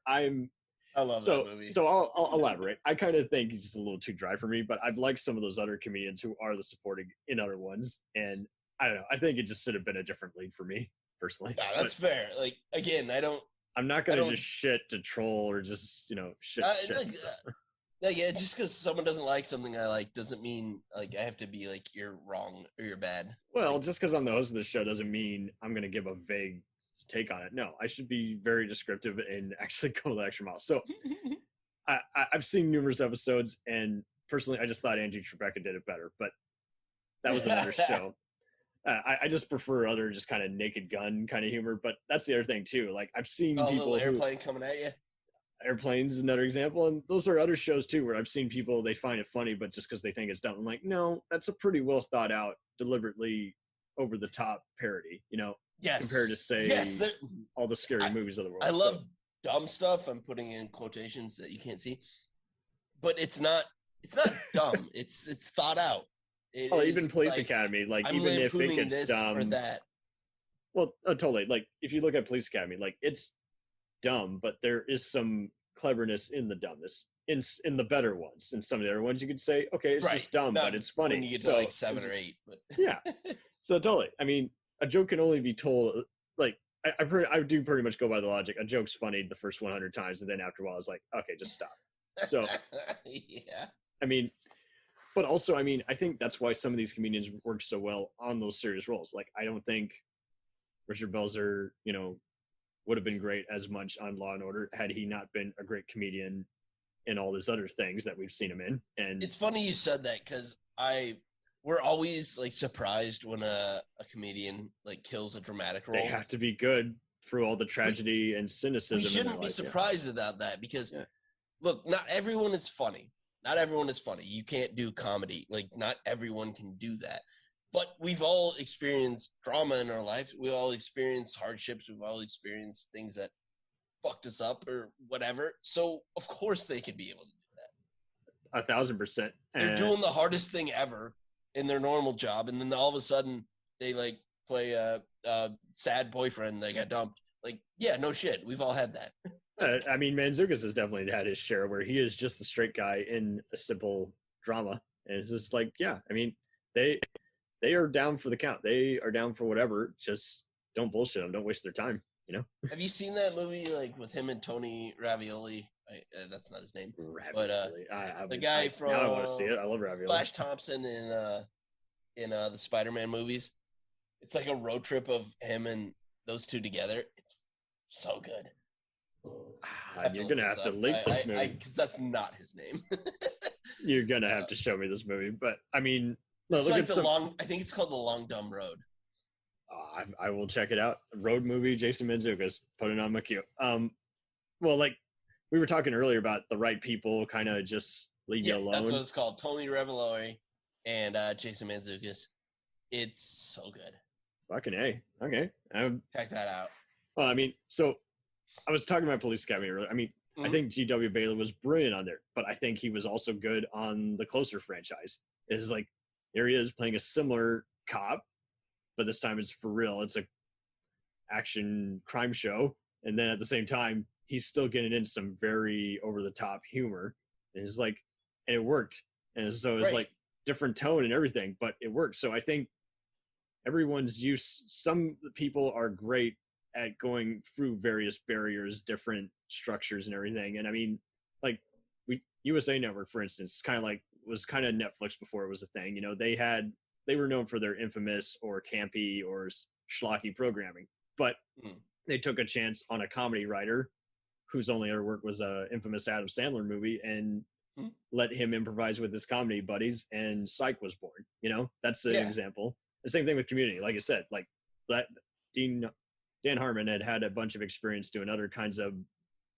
I love that movie. So I'll elaborate. I kind of think he's just a little too dry for me, but I've liked some of those other comedians who are the supporting in other ones. And I don't know. I think it just should have been a different lead for me, personally. Yeah, that's fair. Like, again, I'm not going to just shit to troll or just, shit. Yeah, just because someone doesn't like something I like doesn't mean, like, I have to be like, you're wrong or you're bad. Well, just because I'm the host of the show doesn't mean I'm going to give a vague take on it. No, I should be very descriptive and actually go the extra mile. So I've seen numerous episodes, and personally I just thought Angie Tribeca did it better, but that was another show. I just prefer other just kind of Naked Gun kind of humor, but that's the other thing too. Like I've seen people airplane coming at you. Airplanes is another example, and those are other shows too where I've seen people, they find it funny but just because they think it's dumb. I'm like, no, that's a pretty well thought out, deliberately over the top parody, Yes. Compared to say all the scary movies of the world. I love dumb stuff. I'm putting in quotations that you can't see, but it's not dumb. It's thought out. Even Police Academy, like I'm even if it gets this dumb or that. Well, totally. Like if you look at Police Academy, like it's dumb, but there is some cleverness in the dumbness in the better ones. In some of the other ones, you could say, okay, it's just dumb, but it's funny. When you get to like 7 or 8, but yeah. So totally. I mean, a joke can only be told, like, I do pretty much go by the logic. A joke's funny the first 100 times, and then after a while, it's like, okay, just stop. So, yeah. I mean, but also, I mean, I think that's why some of these comedians work so well on those serious roles. Like, I don't think Richard Belzer, would have been great as much on Law and Order had he not been a great comedian in all these other things that we've seen him in. And it's funny you said that because we're always like surprised when a comedian like kills a dramatic role. They have to be good through all the tragedy and cynicism. We shouldn't be surprised about that because look, not everyone is funny. Not everyone is funny. You can't do comedy. Like not everyone can do that. but we've all experienced drama in our lives. We all experienced hardships. We've all experienced things that fucked us up or whatever. So of course they could be able to do that. 1,000%. They're doing the hardest thing ever in their normal job, and then all of a sudden they like play a sad boyfriend that got dumped. Like, yeah, no shit. We've all had that. I mean, Mantzoukas has definitely had his share where he is just the straight guy in a simple drama. And it's just like, yeah, I mean, they are down for the count. They are down for whatever. Just don't bullshit them. Don't waste their time, you know? Have you seen that movie like with him and Tony Ravioli? That's not his name. Ravioli. But the guy from now I want to see it. I love Ravioli. Flash Thompson in the Spider-Man movies. It's like a road trip of him and those two together. It's so good. You're gonna have to link this movie because that's not his name. You're gonna have to show me this movie, but I mean, it's like I think it's called The Long Dumb Road. I will check it out. Road movie, Jason Mantzoukas, put it on my queue. Well, like we were talking earlier about the right people kind of just leave you alone. That's what it's called. Tony Ravioli and Jason Mantzoukas. It's so good. Fucking A. Okay. Check that out. Well, I mean, so I was talking about Police Academy earlier. I mean, I think G.W. Bailey was brilliant on there, but I think he was also good on the Closer franchise. It's like, here he is playing a similar cop, but this time it's for real. It's a action crime show. And then at the same time, he's still getting in some very over-the-top humor. And it's like, and it worked. And so it's like different tone and everything, but it worked. So I think everyone's used. Some people are great at going through various barriers, different structures and everything. And I mean, like USA Network, for instance, was kind of Netflix before it was a thing. You know, they were known for their infamous or campy or schlocky programming, but they took a chance on a comedy writer whose only other work was a infamous Adam Sandler movie and let him improvise with his comedy buddies, and Psych was born. You know, that's an example. The same thing with Community. Like I said, like that Dan Harmon had a bunch of experience doing other kinds of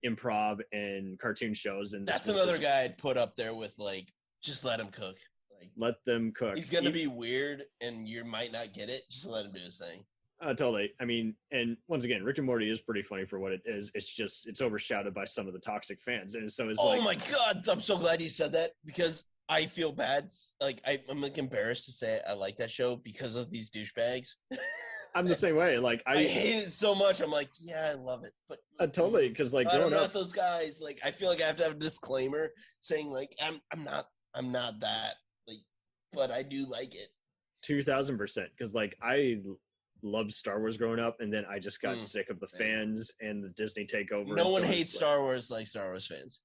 improv and cartoon shows, and that's another guy I'd put up there with like, just let him cook. Like, let them cook. He's gonna be weird, and you might not get it. Just let him do his thing. Totally. I mean, and once again, Rick and Morty is pretty funny for what it is. It's overshadowed by some of the toxic fans, and so it's oh my god, I'm so glad you said that because I feel bad. Like I'm like embarrassed to say I like that show because of these douchebags. I'm the same way. Like I hate it so much. I'm like, yeah, I love it, but totally, because like I'm not those guys. Like I feel like I have to have a disclaimer saying like I'm not that. Like, but I do like it. 2,000%. Because like I loved Star Wars growing up, and then I just got sick of the fans and the Disney takeover. No one hates Star Wars like Star Wars fans.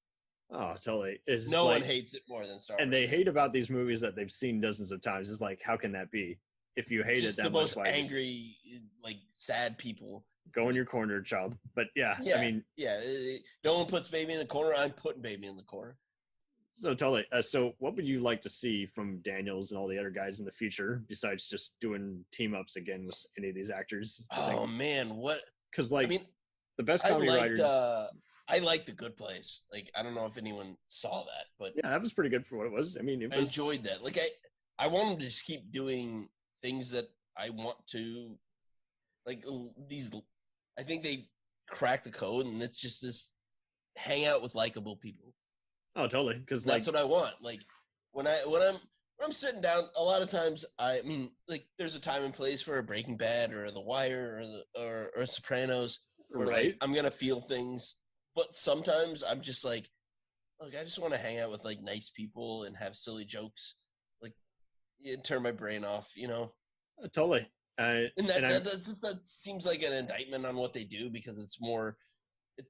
Oh, totally. No one hates it more than Star Wars. And they hate about these movies that they've seen dozens of times. It's like, how can that be? If you hate it that much, the most angry, like sad people. Go in your corner, child. But yeah, I mean, no one puts baby in the corner. I'm putting baby in the corner. So totally. So what would you like to see from Daniels and all the other guys in the future, besides just doing team ups again with any of these actors? Oh man, what? Because like, I mean, the best comedy writers. I like The Good Place. Like, I don't know if anyone saw that, but yeah, that was pretty good for what it was. I mean, I enjoyed that. Like, I want them to just keep doing things that I want to, like these. I think they cracked the code, and it's just this hang out with likable people. Oh, totally. Because that's what I want. Like when I'm sitting down, a lot of times, I mean, like there's a time and place for a Breaking Bad or The Wire or Sopranos, where like I'm gonna feel things. But sometimes I'm just like, look, I just want to hang out with like nice people and have silly jokes, like turn my brain off, you know. Totally. And that seems like an indictment on what they do because it's more.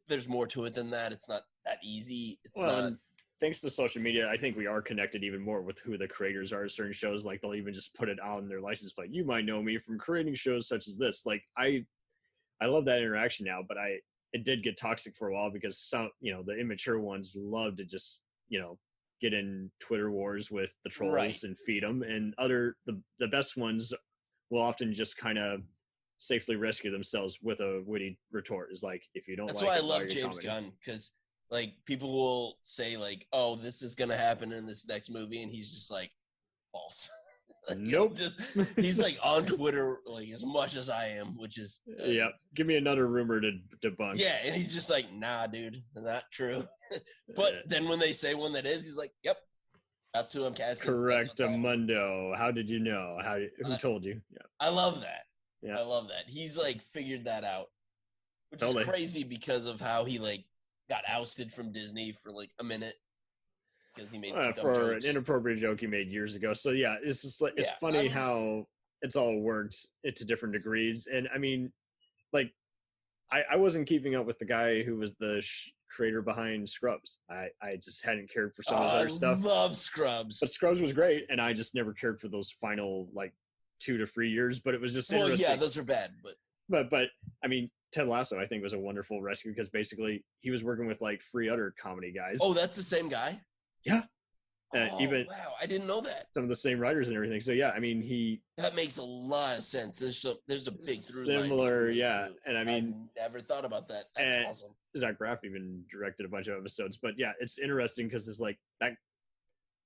There's more to it than that. It's not that easy. It's not. Thanks to social media, I think we are connected even more with who the creators are of certain shows. Like they'll even just put it on their license plate. You might know me from creating shows such as this. Like I love that interaction now, but it did get toxic for a while because some, you know, the immature ones love to just, you know, get in Twitter wars with the trolls and feed them, and the best ones will often just kind of safely rescue themselves with a witty retort. Is like, if you don't that's like why it, I love James Gunn, because like people will say like, oh, this is gonna happen in this next movie, and he's just like, false. Nope. He's like on Twitter like as much as I am, which is Yep. Give me another rumor to debunk. yeah, and he's just like, nah, dude, not true. But then when they say one that is, he's like, yep, that's who I'm casting. Correct, Mundo. How did you know? Who told you? Yeah. I love that. Yeah. I love that. He's like figured that out, which Totally. is crazy because of how he like got ousted from Disney for like a minute because he made some dumb for jokes. an inappropriate joke he made years ago. So yeah, it's just like it's funny how it's all worked to different degrees. And I mean, like, I wasn't keeping up with the guy who was the creator behind Scrubs. I just hadn't cared for some of his other stuff. I love Scrubs. But Scrubs was great, and I just never cared for those final like 2 to 3 years. But it was just interesting. Yeah, those are bad. But I mean, Ted Lasso I think was a wonderful rescue because basically he was working with like 3 other comedy guys. Oh, that's the same guy? Yeah. Even wow, I didn't know that. Some of the same writers and everything. So yeah, I mean that makes a lot of sense. There's a big through similar, yeah. Two. And I mean, I never thought about that. That's awesome. Zach Braff even directed a bunch of episodes, but yeah, it's interesting because it's like that.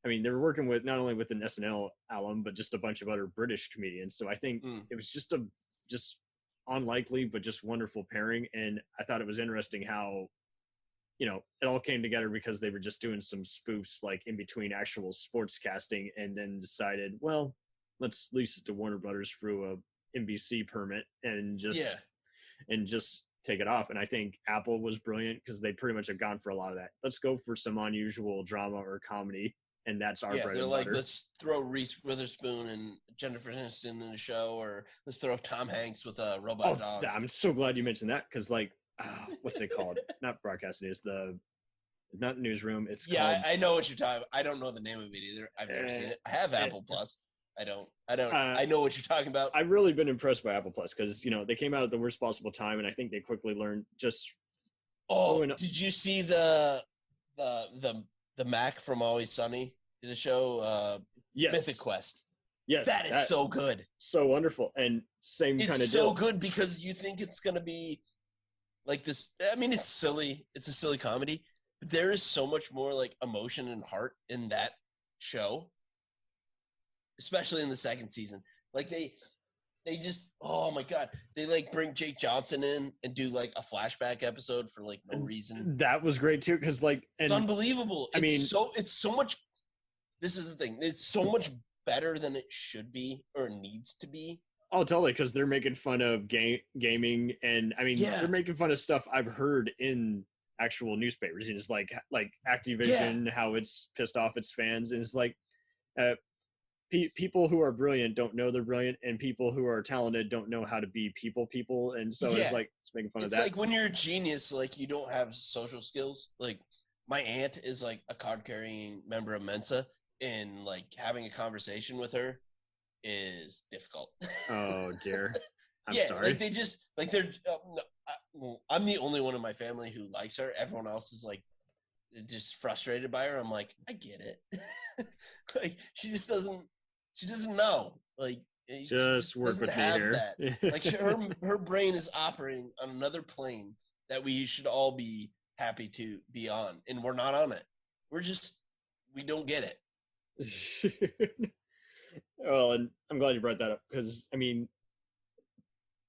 I mean, they were working with not only with an SNL alum, but just a bunch of other British comedians. So I think it was just unlikely, but just wonderful pairing. And I thought it was interesting how, you know, it all came together because they were just doing some spoofs like in between actual sports casting and then decided, well, let's lease it to Warner Brothers through a NBC permit and just take it off. And I think Apple was brilliant because they pretty much have gone for a lot of that. Let's go for some unusual drama or comedy. And that's our bread and butter. They're like, let's throw Reese Witherspoon and Jennifer Aniston in the show, or let's throw Tom Hanks with a robot dog. I'm so glad you mentioned that because, like, what's it called? Not broadcast news. Not newsroom. It's called, I know what you're talking about. I don't know the name of it either. I've never seen it. I have Apple Plus. I don't. I know what you're talking about. I've really been impressed by Apple Plus because they came out at the worst possible time, and I think they quickly learned just. Did you see the Mac from Always Sunny? Did the show? Yes. Mythic Quest. Yes, that is so good. So wonderful, and same kind of deal. It's so good because you think it's gonna be like this. I mean, it's silly. It's a silly comedy, but there is so much more like emotion and heart in that show, especially in the second season. Like they just, oh my god, they like bring Jake Johnson in and do like a flashback episode for like no reason. That was great too because like it's unbelievable. It's so much. This is the thing. It's so much better than it should be or needs to be. Oh, totally, because they're making fun of gaming, and I mean, they're making fun of stuff I've heard in actual newspapers. And it's like Activision, how it's pissed off its fans, and it's like people who are brilliant don't know they're brilliant, and people who are talented don't know how to be people, and so it's like it's making fun of that. It's like when you're a genius, like you don't have social skills. Like my aunt is like a card-carrying member of Mensa. And like having a conversation with her is difficult. Oh dear, I'm sorry. Like they just like they're. I'm the only one in my family who likes her. Everyone else is like just frustrated by her. I'm like, I get it. Like she just doesn't. She doesn't know. Like just work with me here. That. Like her brain is operating on another plane that we should all be happy to be on, and we're not on it. We don't get it. Well, and I'm glad you brought that up because I mean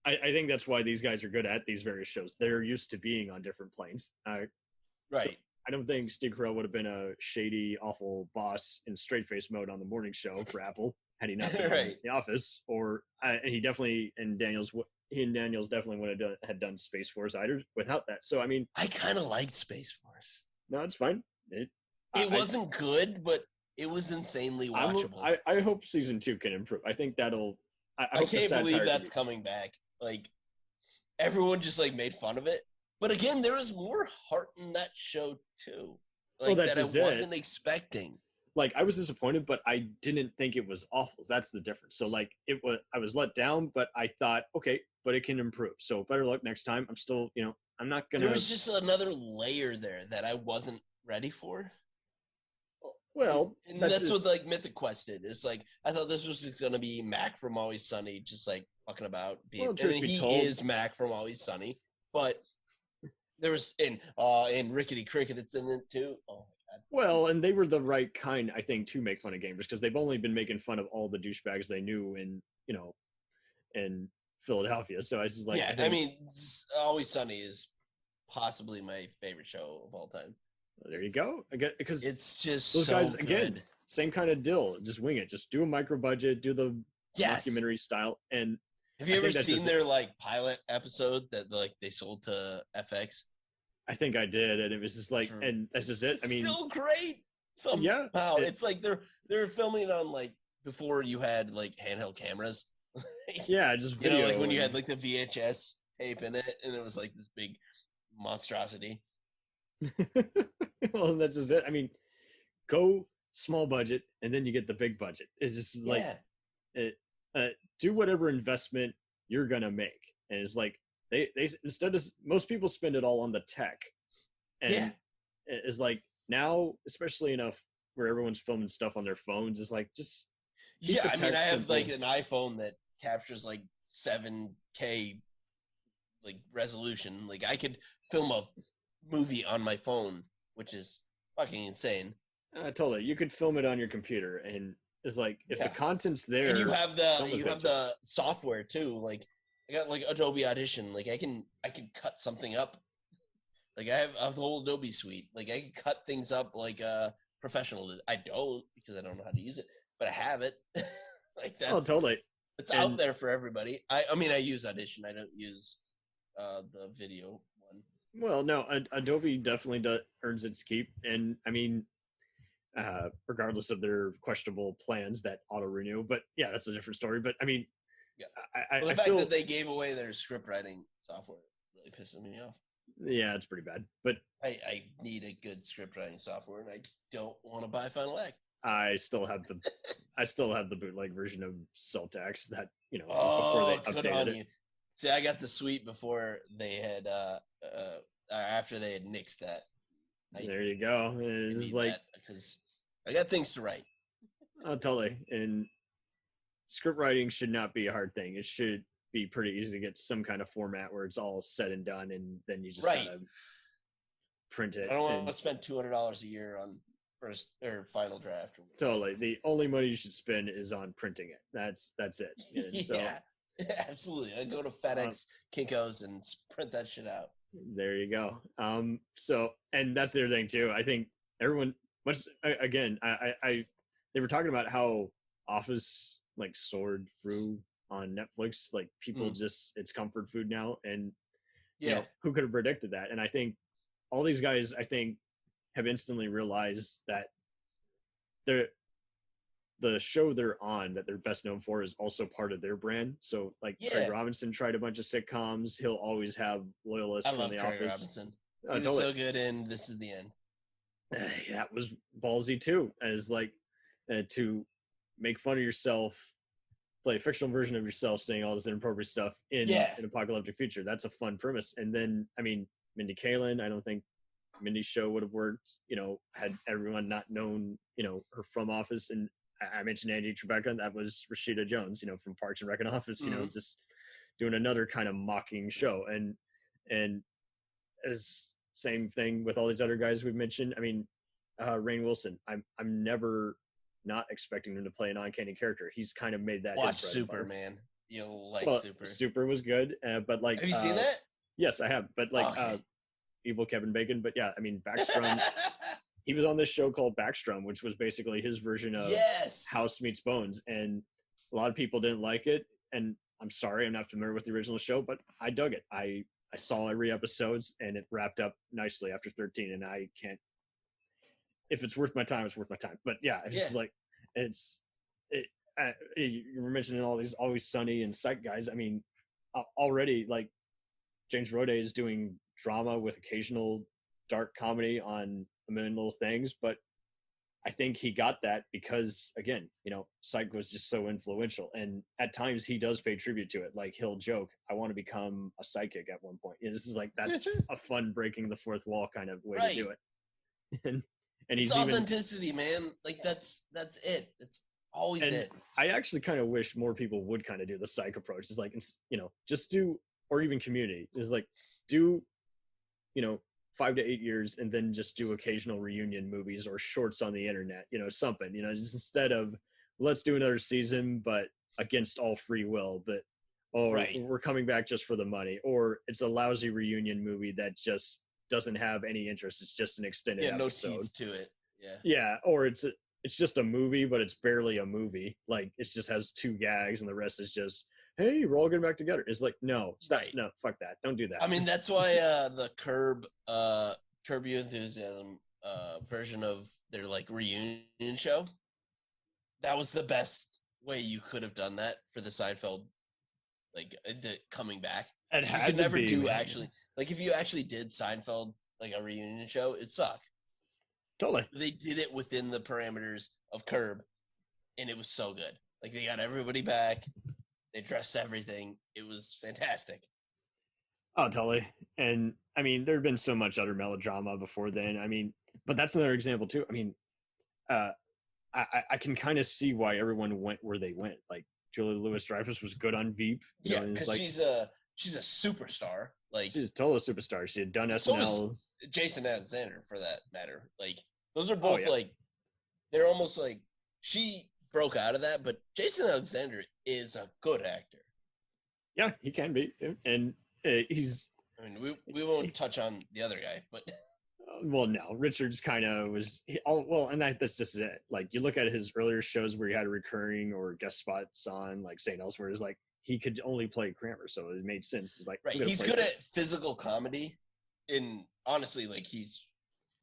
I think that's why these guys are good at these various shows. They're used to being on different planes. Right. So I don't think Steve Carell would have been a shady, awful boss in straight face mode on the morning show for Apple had he not been in the office. Or and he and Daniels definitely would have done Space Force either without that. So I mean, I kind of liked Space Force. No, it's fine. It wasn't good, but it was insanely watchable. I hope season 2 can improve. I think that'll. I can't believe that's coming back. Like everyone just like made fun of it, but again, there was more heart in that show too. Like that I wasn't expecting. Like I was disappointed, but I didn't think it was awful. That's the difference. So like I was let down, but I thought, okay, but it can improve. So better luck next time. I'm still, I'm not gonna. There was just another layer there that I wasn't ready for. Well, and that's what like Mythic Quest did. It's like I thought this was just gonna be Mac from Always Sunny, just like fucking about. And he is Mac from Always Sunny, but there was in Rickety Cricket. It's in it too. Oh Well, and they were the right kind, I think, to make fun of gamers because they've only been making fun of all the douchebags they knew in Philadelphia. So I was just like, yeah, I mean, Always Sunny is possibly my favorite show of all time. there you go. I get because It's just those so guys good. again, same kind of deal. Just wing it. Just do a micro budget. Do the Yes. documentary style. And Have you I ever think that's seen just- their like pilot episode that like they sold to FX? I think I did, and it was just like, True. and that's just it. It's I mean, still great. Somehow yeah, it's like they're filming it on like before you had like handheld cameras. yeah, just You video. know, like when you had and- like the VHS tape in it, and it was like this big monstrosity. well, that's just it. I mean, go small budget, and then you get the big budget. It's just like Yeah, do whatever investment you're gonna make, and it's like they instead of most people spend it all on the tech, and Yeah. it's like now, especially enough where everyone's filming stuff on their phones, is like just keep yeah. the I mean, tech I have simple. like an iPhone that captures like 7K like resolution. Like I could film a movie on my phone, which is fucking insane. Totally, you could film it on your computer, and it's like if Yeah. the content's there, And you have someone's gonna the software too. Like I got like Adobe Audition. Like I can cut something up. Like I have a whole Adobe suite. Like I can cut things up like a professional did. I don't because I don't know how to use it, but I have it. Like oh, that's totally. it's out and- there for everybody. I mean I use Audition. I don't use the video one. Well, no, Adobe definitely earns its keep, and I mean, regardless of their questionable plans that auto renew. But yeah, that's a different story. But I mean, Yeah. I Well, the I fact feel that they gave away their script writing software really pisses me off. yeah, it's pretty bad. But I need a good script writing software, and I don't want to buy Final Act. I still have the bootleg version of Celtax that before Oh, they good updated on it. you. See, I got the suite before they had after they had nixed that. There you go. It's just like because I got things to write. oh, totally. And script writing should not be a hard thing. It should be pretty easy to get some kind of format where it's all said and done, and then you just Right. gotta print it. I don't want and- to spend $200 a year on first or final draft. Or Totally. The only money you should spend is on printing it. That's it. And so yeah, absolutely. I go to FedEx, Kinko's, and print that shit out. there you go. So and that's the other thing too. I think everyone again, I they were talking about how Office like soared through on Netflix. Like people just it's comfort food now. And Yeah, who could have predicted that? And I think all these guys have instantly realized that the show they're on that they're best known for is also part of their brand. So like Yeah. Craig Robinson tried a bunch of sitcoms. He'll always have loyalists I from love The Craig Office. Robinson. Oh, He was totally. so good in This Is the End. That was ballsy too, as like to make fun of yourself, play a fictional version of yourself saying all this inappropriate stuff in Yeah. an apocalyptic future. That's a fun premise. And then I mean Mindy Kaling, I don't think Mindy's show would have worked, had everyone not known, her from Office. And I mentioned Angie Tribeca, that was Rashida Jones, from Parks and Rec and Office, just doing another kind of mocking show. And as same thing with all these other guys we've mentioned. I mean, Rainn Wilson, I'm never not expecting him to play an uncanny character. He's kind of made that Watch his bread and butter. Super, man. You'll like Well, Super. Super was good, but like Have you seen that? yes, I have. But like Okay. Evil Kevin Bacon. But yeah, I mean Backstrom. He was on this show called Backstrom, which was basically his version of Yes. House Meets Bones, and a lot of people didn't like it. And I'm sorry, I'm not familiar with the original show, but I dug it. I saw every episodes, and it wrapped up nicely after 13. And I can't. If it's worth my time, it's worth my time. But yeah, it's just like you were mentioning all these Always Sunny and Psych guys. I mean, already like James Roday is doing drama with occasional dark comedy on A Million Little Things, but I think he got that because again, Psych was just so influential, and at times he does pay tribute to it. Like he'll joke, "I want to become a psychic" at one point. This is like that's a fun breaking the fourth wall kind of way to do it. And It's he's even. authenticity, man. Like that's it. It's always And it. I actually kind of wish more people would kind of do the Psych approach. It's like just do, or even Community is like do, 5 to 8 years and then just do occasional reunion movies or shorts on the internet, something, just instead of let's do another season, but against all free will, but Right. we're coming back just for the money, or it's a lousy reunion movie that just doesn't have any interest. It's just an extended Yeah, no episode. teeth to it. Yeah. Yeah, or it's just a movie, but it's barely a movie. Like it just has 2 gags, and the rest is just, hey, we're all getting back together. It's like, no, stop, Right. no, fuck that, don't do that. I mean, that's why the Curb Your Enthusiasm version of their like reunion show, that was the best way you could have done that for the Seinfeld, like the coming back. It You had could to never be, do man. actually, like if you actually did Seinfeld like a reunion show, it'd suck. Totally. They did it within the parameters of Curb, and it was so good. Like they got everybody back, they dressed everything. It was fantastic. Oh, totally. And I mean, there had been so much other melodrama before then. I mean, but that's another example too. I mean, I can kind of see why everyone went where they went. Like Julia Louis-Dreyfus was good on Veep. Yeah, and it's because like, she's a superstar. Like she's a total superstar. She had done So SNL. Jason Alexander, for that matter. Like those are both yeah. like they're almost like she broke out of that, but Jason Alexander is a good actor. Yeah, he can be, and he's. I mean, we won't touch on the other guy, but Well, no, Richards kind of was and that's just it. Like you look at his earlier shows where he had recurring or guest spots on, like St. Elsewhere, is like he could only play Kramer, so it made sense. It's like, right, he's good at physical comedy. In honestly, like he's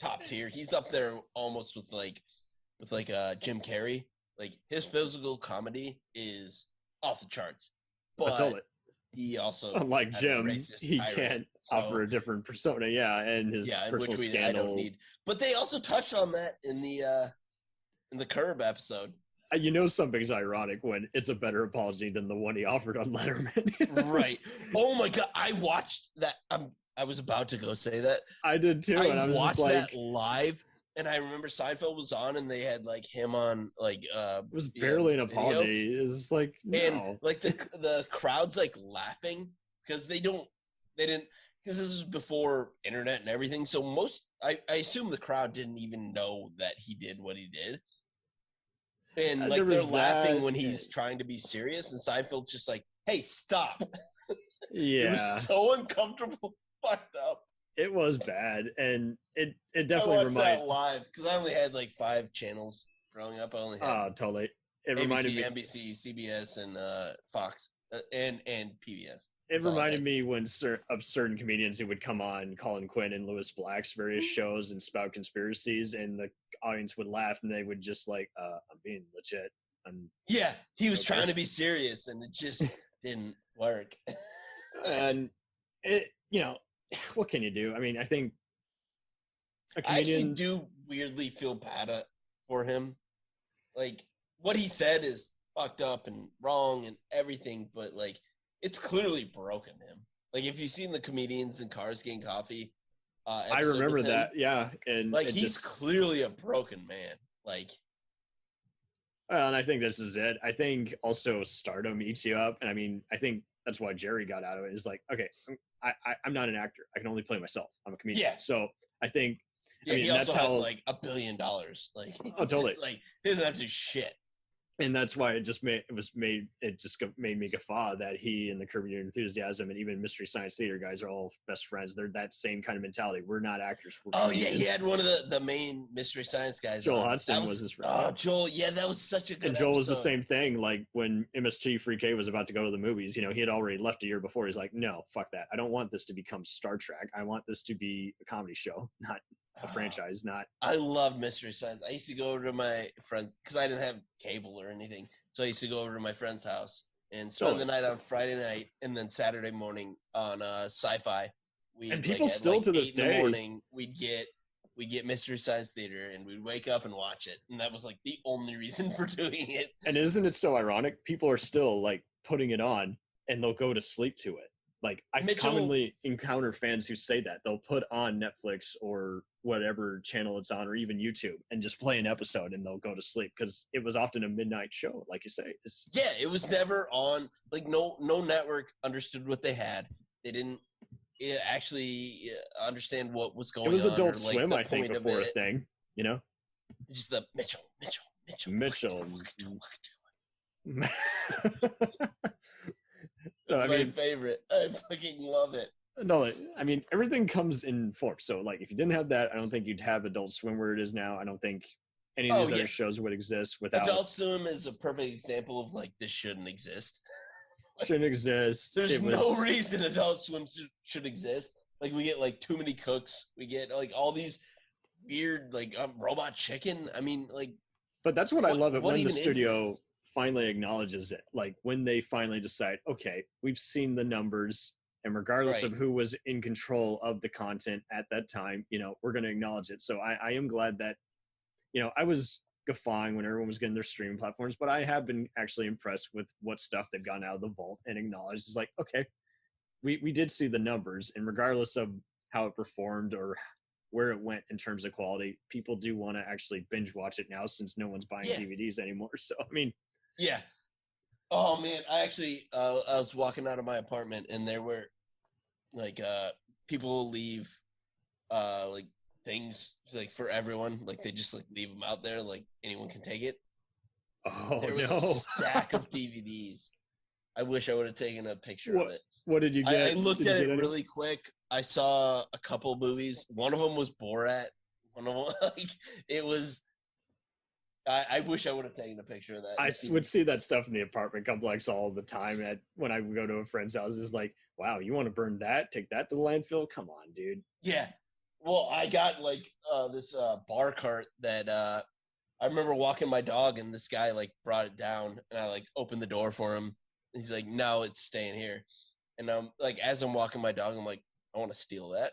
top tier. He's up there almost with Jim Carrey. Like his physical comedy is off the charts. I told But it. he also, Unlike had a Jim, racist he tirade, can't so- offer a different persona. Yeah, and his yeah, personal I scandal. don't need. But they also touched on that in the Curb episode. Something's ironic when it's a better apology than the one he offered on Letterman. Right. Oh my god, I watched that. I was about to go say that. I did too, and I was watched just like, that live, and I remember Seinfeld was on, and they had like him on like it was barely an video. apology. It's like, no. And like the crowd's like laughing because they didn't, because this is before internet and everything. So I assume the crowd didn't even know that he did what he did. And like they're laughing when he's trying to be serious, and Seinfeld's just like, "Hey, stop!" Yeah, It was so uncomfortable, fucked up. it was bad, and it I definitely watched that reminded. live because I only had like 5 channels growing up. I only had Totally. It ABC, reminded me. NBC, CBS, and Fox, and PBS. It reminded me when of certain comedians who would come on Colin Quinn and Louis Black's various shows and spout conspiracies, and the audience would laugh, and they would just like, "I'm being legit." Yeah, he was Okay. trying to be serious, and it just didn't work. And it, what can you do? I mean, I think a I actually comedian. do weirdly feel bad for him. Like what he said is fucked up and wrong and everything, but like it's clearly broken him. Like if you've seen the comedians in Cars Getting Coffee, I episode remember with him, that, yeah, and like it he's just- clearly a broken man. Like Well, and I think this is it. I think also stardom eats you up, and I mean, I think that's why Jerry got out of it. Is like, okay, I'm not an actor. I can only play myself. I'm a comedian. Yeah. So I think, yeah, mean, he also that's has how- like $1 billion. Like Oh, totally. like he doesn't have to do shit. and that's why it just made me guffaw that he and the Curb Your Enthusiasm and even Mystery Science Theater guys are all best friends. They're that same kind of mentality. We're not actors. We're Oh yeah, comedians. he had one of the main Mystery Science guys. Joel on. Hudson That was his friend. Oh, Joel, yeah, that was such a good. And Joel was the episode. same thing. Like when MST Free K was about to go to the movies, he had already left a year before. He's like, no, fuck that. I don't want this to become Star Trek. I want this to be a comedy show, not a franchise. Not. I loved Mystery Science. I used to go over to my friends because I didn't have cable or anything. So I used to go over to my friend's house and spend the night on Friday night, and then Saturday morning on Sci-Fi. And people still to this 8 in the day- morning we'd get Mystery Science Theater, and we'd wake up and watch it, and that was like the only reason for doing it. And isn't it so ironic? People are still like putting it on, and they'll go to sleep to it. Like I Mitchell- commonly encounter fans who say that they'll put on Netflix or whatever channel it's on, or even YouTube, and just play an episode, and they'll go to sleep because it was often a midnight show, like you say. Yeah, it was never on. Like no network understood what they had. They didn't. actually understand what was going It was on. Adult or, like, Swim, the I think, point of before a it. thing. You know, Just the Mitchell. Mitchell. So That's I my mean, favorite. I fucking love it. no, I mean everything comes in form. So like, if you didn't have that, I don't think you'd have Adult Swim where it is now. I don't think any of Oh, these yeah. other shows would exist without. Adult Swim is a perfect example of like this shouldn't exist. Shouldn't exist. There's It was, no reason Adult Swim should exist. Like we get like Too Many Cooks. We get like all these weird like Robot Chicken. I mean, like, But that's what I love it what when the even is studio this? finally acknowledges it. Like when they finally decide, okay, we've seen the numbers, and regardless of Right. who was in control of the content at that time, we're going to acknowledge it. So I am glad that, I was guffawing when everyone was getting their streaming platforms, but I have been actually impressed with what stuff they've gotten out of the vault and acknowledged. It's like, okay, we did see the numbers, and regardless of how it performed or where it went in terms of quality, people do want to actually binge watch it now since no one's buying Yeah. DVDs anymore. So I mean, Yeah. Oh man, I actually I was walking out of my apartment and there were like people will leave like things like for everyone, like they just like leave them out there, like anyone can take it. oh There was no, a stack of DVDs. I wish I would have taken a picture of it. what did you get? I looked Did you at get it any? really quick. I saw a couple movies. One of them was Borat. One of them, like, it was. I wish I would have taken a picture of that. I would see that stuff in the apartment complex all the time. When I would go to a friend's house, it's like, wow, you want to burn that? Take that to the landfill? Come on, dude. Yeah. Well, I got like this bar cart that I remember walking my dog and this guy like brought it down and I like opened the door for him. And he's like, no, it's staying here. And I'm like, as I'm walking my dog, I'm like, I want to steal that.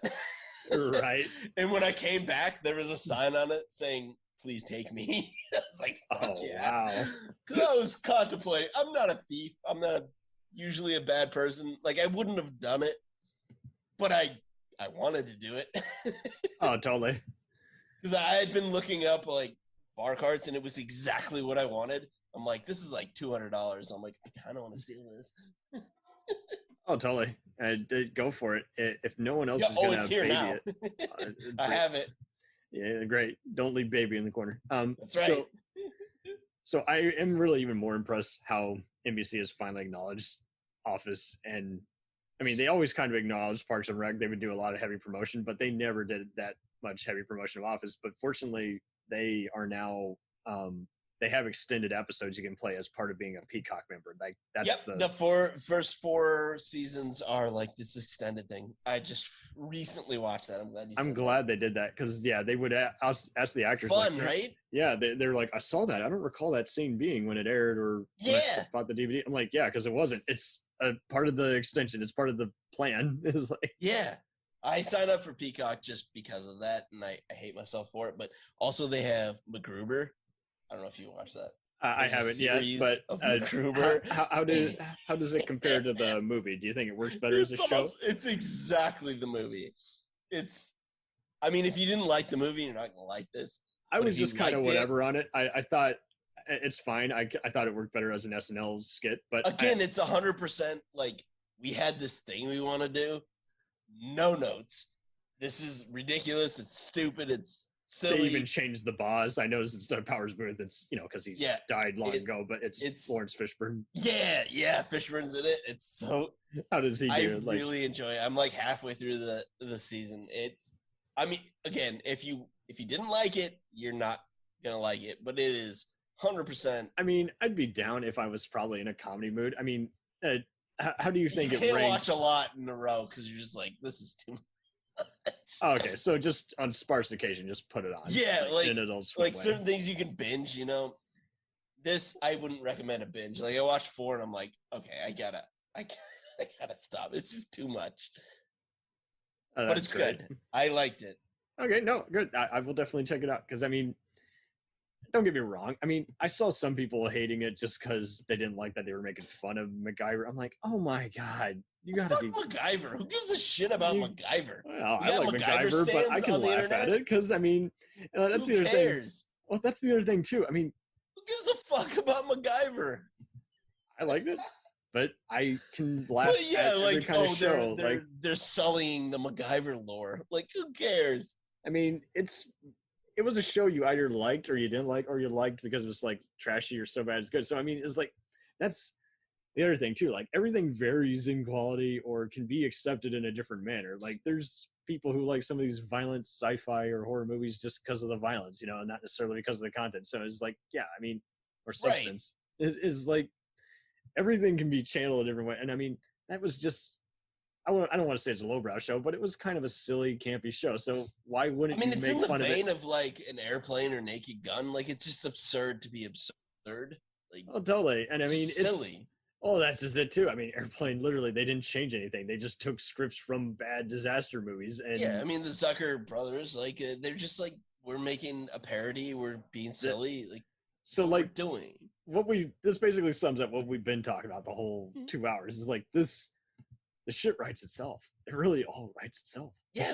Right. And when I came back, there was a sign on it saying, please take me. I was like, fuck Oh, yeah. wow. 'Cause I was contemplating. I'm not a thief. I'm not usually a bad person. Like I wouldn't have done it, but I wanted to do it. Oh, totally. Because I had been looking up like bar carts and it was exactly what I wanted. I'm like, this is like $200. I'm like, I kind of want to steal this. Oh, totally. Go for it. If no one else Yeah, is going to it's here baby now. it, I have it. Yeah, great. Don't leave baby in the corner. That's right. So I am really even more impressed how NBC has finally acknowledged Office, and I mean they always kind of acknowledged Parks and Rec. They would do a lot of heavy promotion, but they never did that much heavy promotion of Office. But fortunately, they are now they have extended episodes you can play as part of being a Peacock member. Like that's Yep, the first 4 seasons are like this extended thing. I just recently watched that. I'm glad they did that because they would ask the actors. Fun, like, right? Yeah, they're like, I saw that. I don't recall that scene being when it aired or when I bought the DVD. I'm like, yeah, because it wasn't. It's a part of the extension. It's part of the plan. It's like, Yeah. I signed up for Peacock just because of that, and I hate myself for it. But also they have MacGruber. I don't know if you watch that. I There's a haven't yet, series but of MacGruber. how does it compare to the movie? Do you think it works better as a show? It's exactly the movie. I mean, if you didn't like the movie, you're not gonna like this. I but was if you just kind of liked it- whatever on it. I thought it's fine. I thought it worked better as an SNL skit, but Again, it's 100% like we had this thing we want to do. No notes. This is ridiculous. It's stupid. It's they silly. even changed the boss. I noticed it's Doug Powers Booth. It's because he's died long ago, but it's Lawrence Fishburne. Yeah, Fishburne's in it. It's so. How does he do? I it? Like, really enjoy it. I'm like halfway through the season. I mean, again, if you didn't like it, you're not gonna like it. But it is 100%. I mean, I'd be down if I was probably in a comedy mood. I mean, how do you think You it can't ranks? watch a lot in a row because you're just like, this is too much. Oh, okay, so just on sparse occasion, just put it on. Yeah, like in an Adult Swim way. certain things you can binge. This I wouldn't recommend a binge. Like I watched 4 and I'm like, okay, I gotta stop. It's just too much. Oh, But that's it's great. good. I liked it. Okay, no, good. I will definitely check it out because I mean, don't get me wrong. I mean, I saw some people hating it just because they didn't like that they were making fun of MacGyver. I'm like, oh my god, you gotta Fuck be. MacGyver. Who gives a shit about MacGyver? Well, I got like MacGyver MacGyver, but I stands can on the laugh internet? at it because I mean, that's Who the other thing. cares? Well, that's the other thing too. I mean, Who gives a fuck about MacGyver? I liked it, but I can laugh But yeah, at every like kind of show. they're sullying the MacGyver lore. Like, who cares? I mean, it was a show you either liked or you didn't like, or you liked because it was like trashy or so bad it's good. So I mean, it's like that's the other thing too. Like everything varies in quality or can be accepted in a different manner. Like there's people who like some of these violent sci-fi or horror movies just because of the violence, you know, and not necessarily because of the content. So it's like, yeah, I mean, or substance is like everything can be channeled a different way. And I mean, that was just I don't want to say it's a lowbrow show, but it was kind of a silly, campy show. So why wouldn't I mean, you it's make in the fun of it? vein of like an airplane or Naked Gun. Like, it's just absurd to be absurd. Like, Oh, totally. And I mean, silly. Oh, that's just it too. I mean, Airplane, literally, they didn't change anything. They just took scripts from bad disaster movies. And Yeah, I mean, the Zucker brothers, like, they're just like, we're making a parody. We're being silly. Like, so what like we're doing. this basically sums up what we've been talking about the whole 2 hours. Is like this, the shit writes itself. It really all writes itself. Yeah.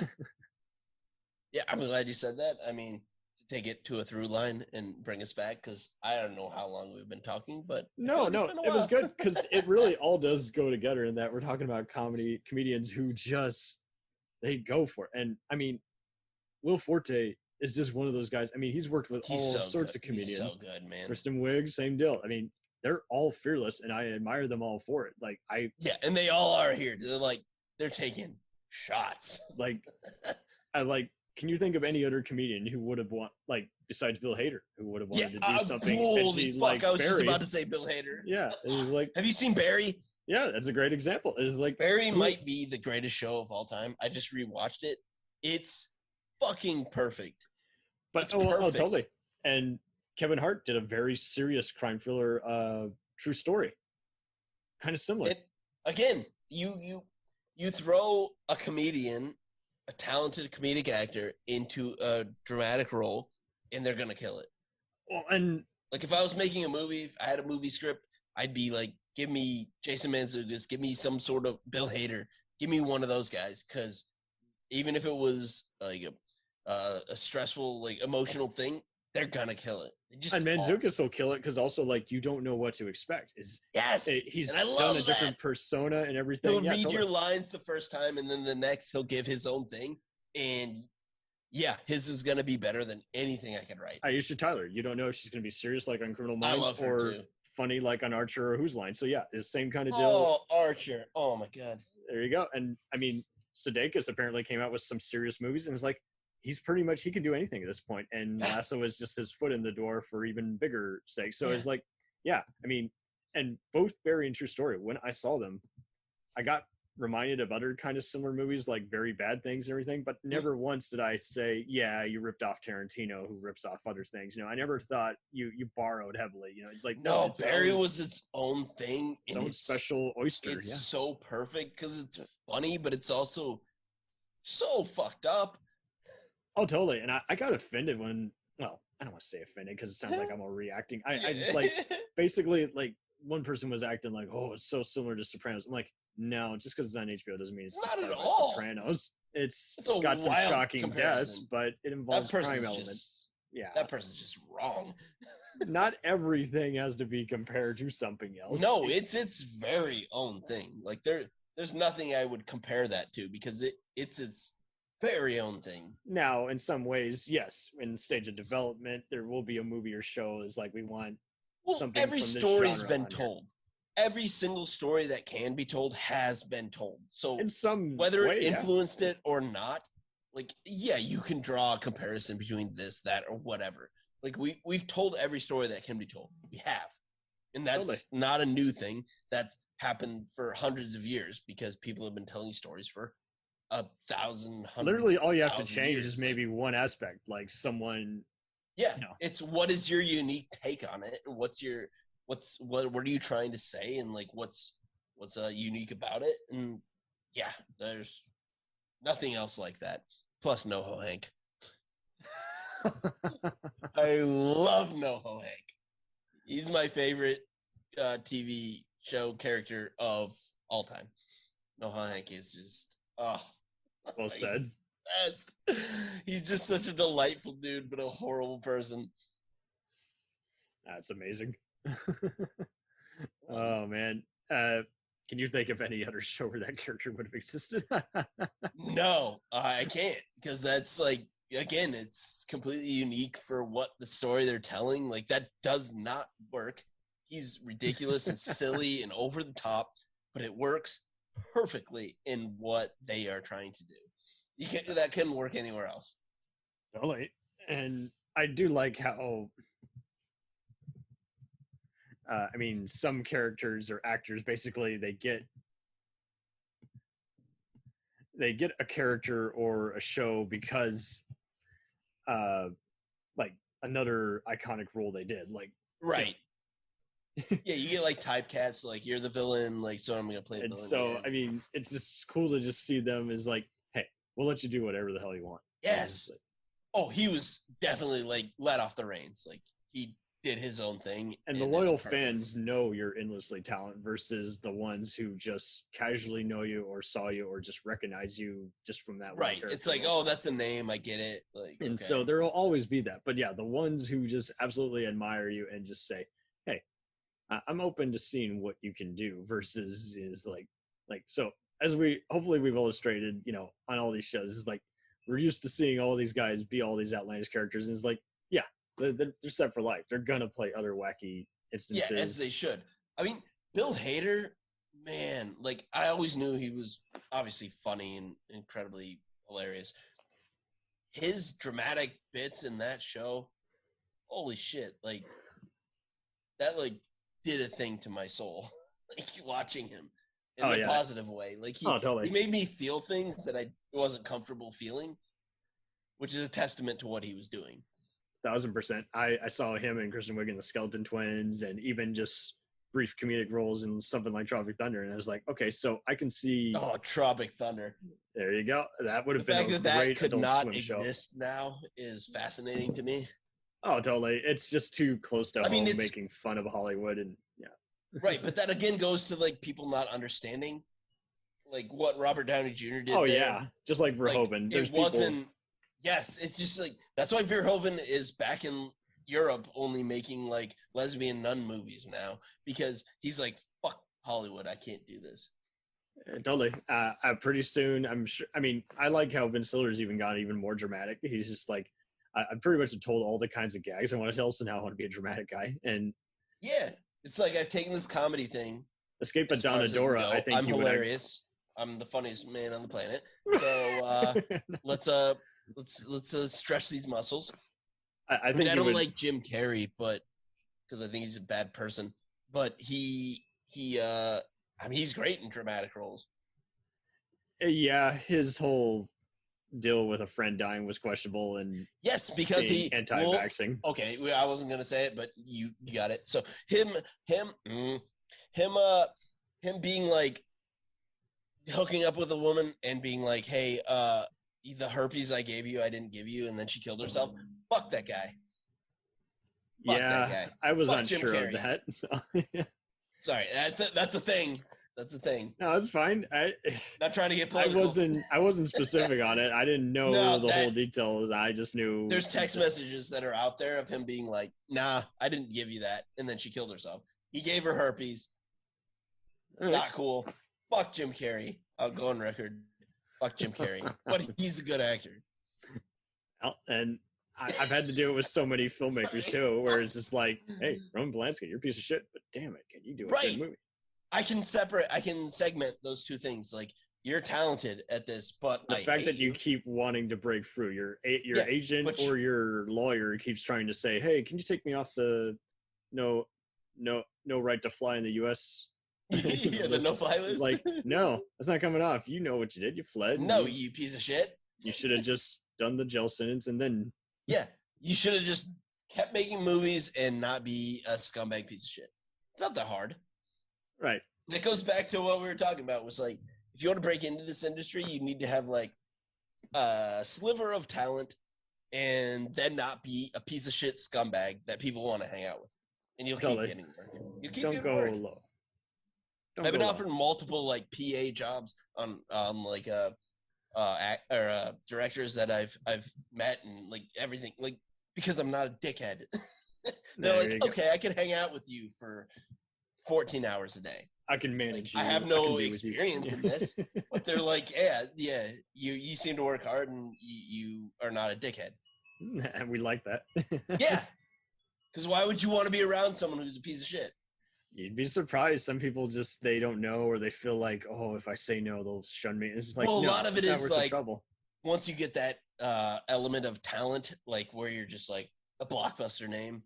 Yeah, I'm glad you said that. I mean, to take it to a through line and bring us back, because I don't know how long we've been talking, but I feel No, like it's no, been a it was while. good because it really all does go together in that we're talking about comedians who just they go for it. And I mean, Will Forte is just one of those guys. I mean, he's worked with He's all so sorts good. of comedians. He's so good, man. Kristen Wiig, same deal. I mean, they're all fearless, and I admire them all for it. Like Yeah, and they all are here. They're taking shots. like, I like. Can you think of any other comedian who would have like besides Bill Hader, who would have wanted to do something Holy edgy fuck! like I was just Barry? about to say Bill Hader. Yeah, it was like, Have you seen Barry? yeah, that's a great example. It's like Barry might be the greatest show of all time. I just rewatched it. It's fucking perfect. but it's oh, perfect. totally. And Kevin Hart did a very serious crime thriller, True Story, kind of similar. Again, you throw a comedian, a talented comedic actor, into a dramatic role, and they're gonna kill it. Well, and Like, if I was making a movie, if I had a movie script, I'd be like, give me Jason Mantzoukas, give me some sort of Bill Hader, give me one of those guys, because even if it was like a stressful, like emotional thing, they're gonna kill it. They just and are. Mantzoukas will kill it because also like you don't know what to expect. Yes, He's and I done love a different that. persona and everything. He'll Yeah, read totally. your lines the first time, and then the next he'll give his own thing, and yeah, his is gonna be better than anything I could write. Aisha Tyler, you don't know if she's going to be serious like on Criminal I Minds love her or too. funny like on Archer or Who's Line. So yeah, it's the same kind of deal. Oh, Archer! Oh my god. There you go. And I mean, Sudeikis apparently came out with some serious movies, and it's like he can do anything at this point. And Lasso is just his foot in the door for even bigger sake. So it's like, yeah, I mean, and both Barry and True Story. When I saw them, I got reminded of other kind of similar movies like Very Bad Things and everything, but never once did I say, yeah, you ripped off Tarantino who rips off other things. You know, I never thought you borrowed heavily. You know, it's like No, it's Barry was its own thing. its And own special oyster. It's Yeah. so perfect because it's funny, but it's also so fucked up. Oh, totally. And I got offended when, well, I don't want to say offended because it sounds like I'm all reacting. I just like, basically, like, one person was acting like, oh, it's so similar to Sopranos. I'm like, no, just because it's on HBO doesn't mean it's Not just at like all. Sopranos. It's It's a got some wild shocking deaths, comparison. but it That involves crime person's elements. just Yeah. that person's just wrong. Not everything has to be compared to something else. No, it's its very own thing. Like there's nothing I would compare that to because it's its very own thing. Now, in some ways, yes, in stage of development, there will be a movie or show is like we want Well, something every from this story's genre been on here. told. Every single story that can be told has been told. So in some whether way, it yeah. influenced it or not, like, yeah, you can draw a comparison between this, that, or whatever. Like we've told every story that can be told. We have. And that's Totally. not a new thing. That's happened for hundreds of years because people have been telling stories for 1,000. Literally all you have to 1,000 change years. is maybe one aspect, like someone Yeah. No. It's what is your unique take on it? What are you trying to say? And like, what's unique about it? And yeah, there's nothing else like that. Plus NoHo Hank. I love NoHo Hank. He's my favorite TV show character of all time. NoHo Hank is just well he's said. the best. He's just such a delightful dude, but a horrible person. That's amazing. Oh man. Can you think of any other show where that character would have existed? No, I can't, because that's like, again, it's completely unique for what the story they're telling. Like, that does not work. He's ridiculous and silly and over the top, but it works perfectly in what they are trying to do. That couldn't work anywhere else. Totally. And I do like how I mean, some characters or actors basically they get a character or a show because like another iconic role they did. Like, right. Yeah, you get like typecast, like you're the villain, like, so I'm gonna play the and villain. so again. I mean, it's just cool to just see them as like, hey, we'll let you do whatever the hell you want. Yes. Like, Oh, he was definitely like let off the reins. Like, he did his own thing. and the it was loyal perfect. fans know you're endlessly talented versus the ones who just casually know you or saw you or just recognize you just from that one Right. character It's like, role. oh, that's a name. I get it. Like, And okay. so there will always be that. But yeah, the ones who just absolutely admire you and just say, hey, I'm open to seeing what you can do versus is like so as hopefully we've illustrated, on all these shows, is like we're used to seeing all these guys be all these outlandish characters, and it's like, yeah, they're set for life. They're gonna play other wacky instances. Yeah, as they should. I mean, Bill Hader, man, like, I always knew he was obviously funny and incredibly hilarious. His dramatic bits in that show, holy shit, like, that, like, did a thing to my soul. Like, watching him in a positive way. Like, totally. he made me feel things that I wasn't comfortable feeling, which is a testament to what he was doing. 1,000%. I saw him and Kristen Wiig in the Skeleton Twins, and even just brief comedic roles in something like Tropic Thunder, and I was like, okay, so I can see. Oh, Tropic Thunder! There you go. That would have The been fact a that great could Adult not Swim show. exist now is fascinating to me. Oh, totally. It's just too close to I mean, home, it's- making fun of Hollywood, and yeah. Right, but that again goes to like people not understanding, like what Robert Downey Jr. did. Oh there. yeah, just like Verhoeven. Like, it wasn't. Yes, it's just like that's why Verhoeven is back in Europe, only making like lesbian nun movies now, because he's like, fuck Hollywood, I can't do this. Totally. Pretty soon, I'm sure. I mean, I like how Vince Stiller's even got even more dramatic. He's just like, I pretty much have told all the kinds of gags I want to tell, so now I want to be a dramatic guy. And Yeah, it's like I've taken this comedy thing. Escape at as far as it can Donadora, go. I think I'm he would hilarious. I'm the funniest man on the planet. So let's stretch these muscles. I I think mean, I he don't would, like Jim Carrey, but because I think he's a bad person. But he I mean, he's great in dramatic roles. Yeah, his whole deal with a friend dying was questionable, and Yes, because being he anti-vaxxing. Okay, I wasn't gonna say it, but you got it. So him being like hooking up with a woman and being like, hey, the herpes I gave you, I didn't give you, and then she killed herself. Fuck that guy. Fuck that Yeah, guy. I was Fuck Jim unsure of Carrey. that. So. Sorry, that's a thing. That's a thing. No, it's fine. Not trying to get I political. wasn't specific on it. I didn't know No, the whole details. I just knew There's text messages that are out there of him being like, nah, I didn't give you that. And then she killed herself. He gave her herpes. All right. Not cool. Fuck Jim Carrey. I'll go on record. Fuck Jim Carrey. But he's a good actor. Well, and I've had to do it with so many filmmakers too, where it's just like, hey, Roman Polanski, you're a piece of shit, but damn it, can you do a Right. good movie? I can segment those two things. Like, you're talented at this, but The I fact hate that you keep wanting to break through, your Yeah, agent but or your lawyer keeps trying to say, hey, can you take me off the no right to fly in the U.S. yeah, the no-fly list. Like, no, that's not coming off. You know what you did. You fled. No, you piece of shit. You should have just done the jail sentence and then. Yeah, you should have just kept making movies and not be a scumbag piece of shit. It's not that hard. Right. That goes back to what we were talking about. Was like, if you want to break into this industry, you need to have like a sliver of talent, and then not be a piece of shit scumbag that people want to hang out with, and you'll keep Totally. getting work. You keep Don't getting go work. low. Don't I've been go low. offered multiple like PA jobs on like directors that I've met, and like everything, like, because I'm not a dickhead. They're There like, you go. okay, I can hang out with you for 14 hours a day. I can manage. I you. have I no can be with you." experience in this, but they're like, yeah, you seem to work hard and you are not a dickhead. And we like that. Yeah, because why would you want to be around someone who's a piece of shit? You'd be surprised. Some people just they don't know, or they feel like, oh, if I say no, they'll shun me. It's just like, Well, a no, lot of it it's not is worth the like- trouble. Once you get that element of talent, like where you're just like a blockbuster name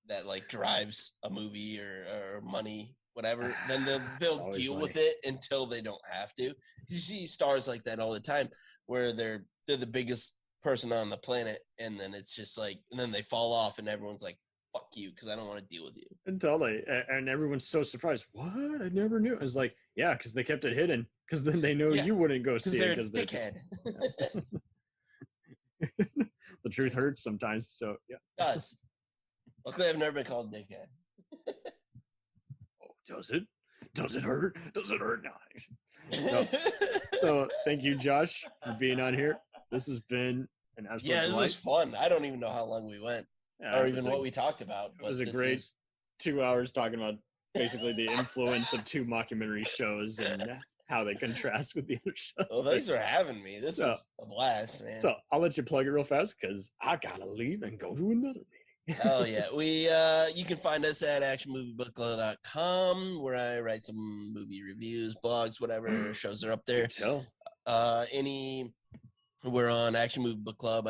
that like drives a movie or money, whatever, then they'll always deal money. with it until they don't have to. You see stars like that all the time where they're the biggest person on the planet, and then it's just like, and then they fall off, and everyone's like, "Fuck you," because I don't want to deal with you. Until they, and everyone's so surprised. What? I never knew. It's like, yeah, because they kept it hidden. Because then they know Yeah, you wouldn't go Because see they're it. a dickhead. The truth hurts sometimes. So yeah. Does. Luckily, I've never been called a dickhead. Oh, does it? Does it hurt? Does it hurt? No. So thank you, Josh, for being on here. This has been an absolute Yeah, this delight. was fun. I don't even know how long we went, or It even was a- what we talked about. It was but a this great is- 2 hours talking about basically the influence of 2 mockumentary shows and how they contrast with the other shows. Well, thanks for having me. This So- is a blast, man. So I'll let you plug it real fast because I gotta leave and go to another meeting. Hell yeah. You can find us at actionmoviebookclub.com, where I write some movie reviews, blogs, whatever shows are up there. Tell. We're on Action Movie Book Club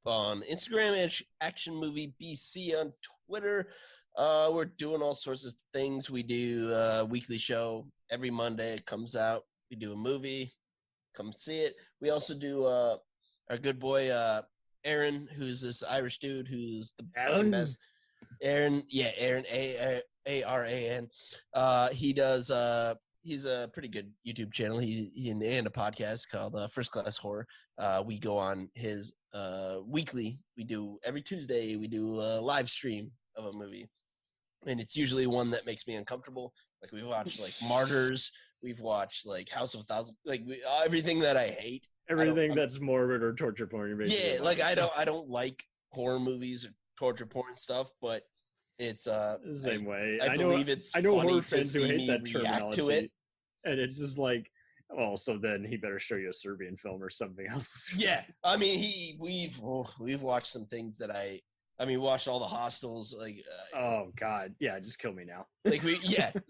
on Instagram and Action Movie BC on Twitter. We're doing all sorts of things. We do a weekly show every Monday. It comes out. We do a movie. Come see it. We also do our good boy Aaron, who's this Irish dude who's the fucking best. Aaron, Aran. He does. He's a pretty good YouTube channel. He and a podcast called First Class Horror. We go on his weekly. We do every Tuesday. We do a live stream of a movie, and it's usually one that makes me uncomfortable. Like we've watched like Martyrs. We've watched like House of Thousand. Like everything that I hate. Everything that's morbid or torture porn. Basically Yeah, like I don't like horror movies or torture porn stuff, but it's the same way. I believe it's I know funny horror to fans who see hate me that react terminology, to it. and it's just like, well, so then he better show you a Serbian film or something else. Yeah, I mean we've watched some things that we watched all the Hostels, like Oh God, yeah, just kill me now.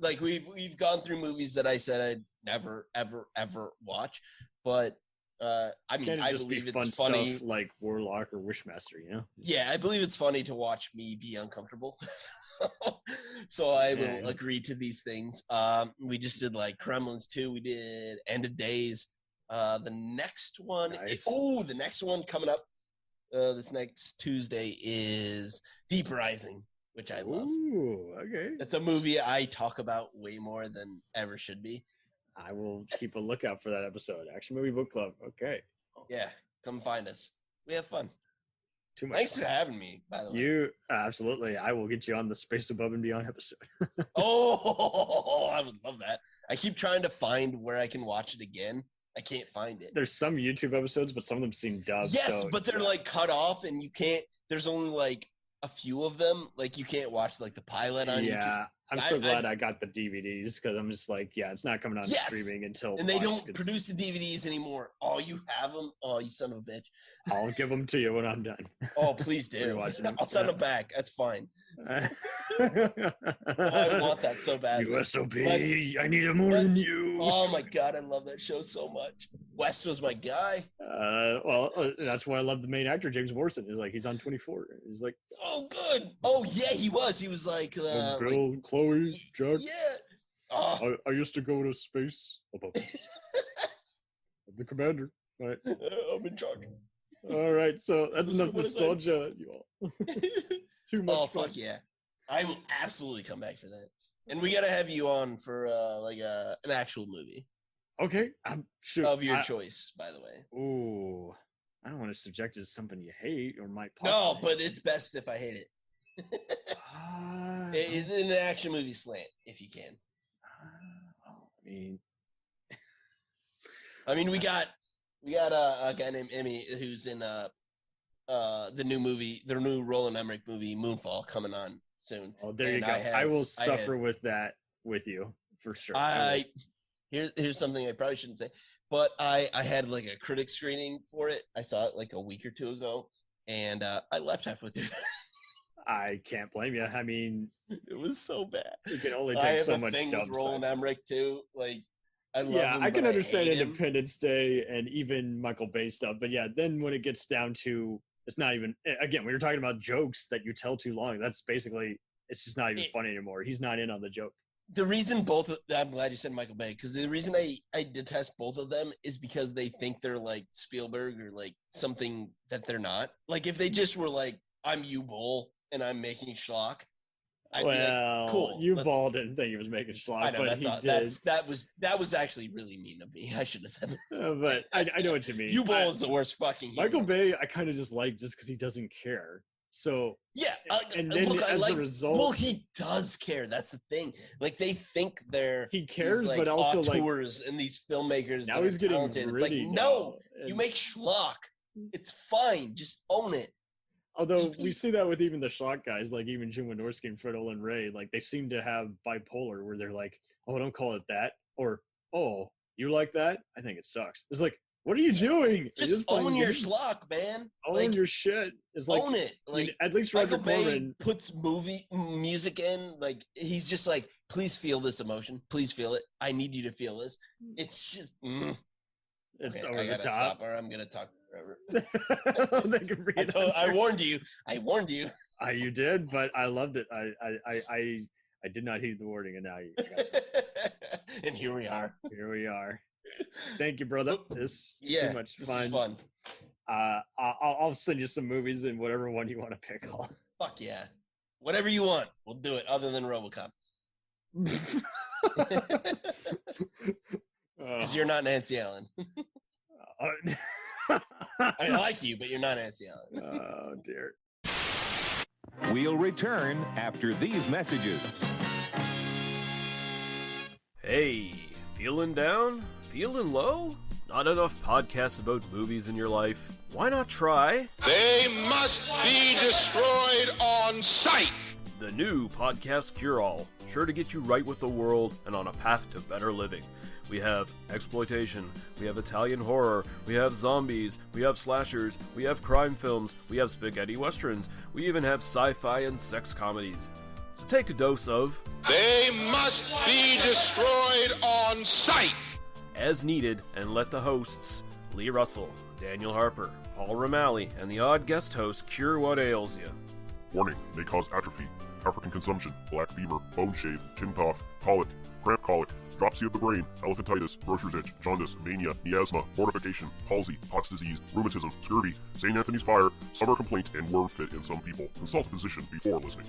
like we've gone through movies that I said I'd never ever watch, but I mean Can't it I just be believe fun it's funny. stuff like Warlock or Wishmaster, you know? Yeah, I believe it's funny to watch me be uncomfortable. So I will Yeah. agree to these things. We just did like Kremlins 2. We did End of Days. The next one, Nice. the next one coming up this next Tuesday is Deep Rising, which I love. Ooh, okay. It's a movie I talk about way more than ever should be. I will keep a lookout for that episode. Action Movie Book Club. Okay. Yeah, come find us. We have fun. Too much. Thanks fun. for having me, by the way. You absolutely. I will get you on the Space Above and Beyond episode. Oh, I would love that. I keep trying to find where I can watch it again. I can't find it. There's some YouTube episodes, but some of them seem dubbed. Yes, so, but they're yeah. like cut off, and you can't. There's only like a few of them. Like you can't watch like the pilot on YouTube. Yeah, I'm I- so glad I got the DVDs because I'm just like, yeah, it's not coming on Yes! streaming until And they March, don't 'cause produce the DVDs anymore. Oh, you have them? Oh, you son of a bitch. I'll give them to you when I'm done. Oh, please do. Rewatching them, I'll send yeah. them back. That's fine. I I want that so badly. USOP, Let's- I need it more than let's- you. Oh my god, I love that show so much. West was my guy. That's why I love the main actor, James Morrison. Is like he's on 24. He's like, Oh, good. Oh yeah, he was. He was like, oh, Bill, Chloe, Jack. yeah. Oh, I used to go to space above. I'm the commander. All right. I'm in charge. All right. So that's Listen enough to what I said. nostalgia, you all. Too much Oh fun. fuck yeah! I will absolutely come back for that. And we gotta have you on for an actual movie Okay. I'm sure. of your choice, by the way. Ooh. I don't want to subject it to something you hate or might No, possibly. but it's best if I hate it. Ah, It's in an action movie slant, if you can. I mean, We got a guy named Emmy who's in the new Roland Emmerich movie Moonfall coming on soon. oh, there you And go. I will I suffer with that with you for sure. Here's something I probably shouldn't say, but I had like a critic screening for it. I saw it like a week or two ago, and I left halfway through. I can't blame you. I mean, it was so bad. You can only I take have so a much thing dumb with Roland stuff. Emmerich too. Like, I love him, I can but understand hate him. Independence Day and even Michael Bay stuff, but yeah, then when it gets down to, it's not even, again, we were talking about jokes that you tell too long. That's basically, it's just not even funny anymore. He's not in on the joke. The reason I'm glad you said Michael Bay, because the reason I detest both of them is because they think they're like Spielberg or like something that they're not. Like if they just were like, I'm U-Bowl and I'm making schlock, I'd be like, cool. U-Ball didn't think he was making schlock, I know, but he did. That was actually really mean of me. I should have said that. But I know what you mean. U-Bowl is the worst fucking hero. Michael Bay, I kind of just like just because he doesn't care. So yeah, and then look, as a result, well, he does care. That's the thing. Like they think he cares, like, but also auteurs and these filmmakers. Now he's getting talented. gritty. It's like no, you make schlock. It's fine. Just own it. Although we see that with even the schlock guys, like even Jim Wynorski and Fred Olen Ray, like they seem to have bipolar where they're like, oh, don't call it that, or oh, you like that? I think it sucks. It's like, what are you doing? Just own your schlock, man. Own your shit. It's like, own it. Like, I mean, at least Michael Roger Bay Corman puts music in. Like he's just like, please feel this emotion. Please feel it. I need you to feel this. It's just, it's okay, over I the gotta top. stop, or I'm gonna talk forever. I warned you. You did, but I loved it. I did not heed the warning, and now you got and here we are. Here we are. Thank you, brother. This is too much fun. Is fun. I'll send you some movies and whatever one you want to pick. Fuck yeah, whatever you want, we'll do it. Other than RoboCop, because you're not Nancy Allen. I like you, but you're not Nancy Allen. Oh dear. We'll return after these messages. Hey, feeling down? Feeling low? Not enough podcasts about movies in your life? Why not try They must be destroyed on sight. the new Podcast Cure-All? Sure to get you right with the world and on a path to better living. We have exploitation, we have Italian horror, we have zombies, we have slashers, we have crime films, we have spaghetti westerns, we even have sci-fi and sex comedies. So take a dose of They must be destroyed on sight. as needed, and let the hosts, Lee Russell, Daniel Harper, Paul Romali, and the odd guest host cure what ails you. Warning, may cause atrophy, African consumption, black fever, bone shave, chin cough, colic, cramp colic, dropsy of the brain, elephantitis, grocer's itch, jaundice, mania, miasma, mortification, palsy, Pott's disease, rheumatism, scurvy, St. Anthony's fire, summer complaint, and worm fit in some people. Consult a physician before listening.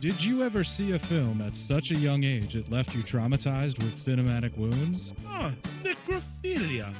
Did you ever see a film at such a young age it left you traumatized with cinematic wounds? Necrophilia.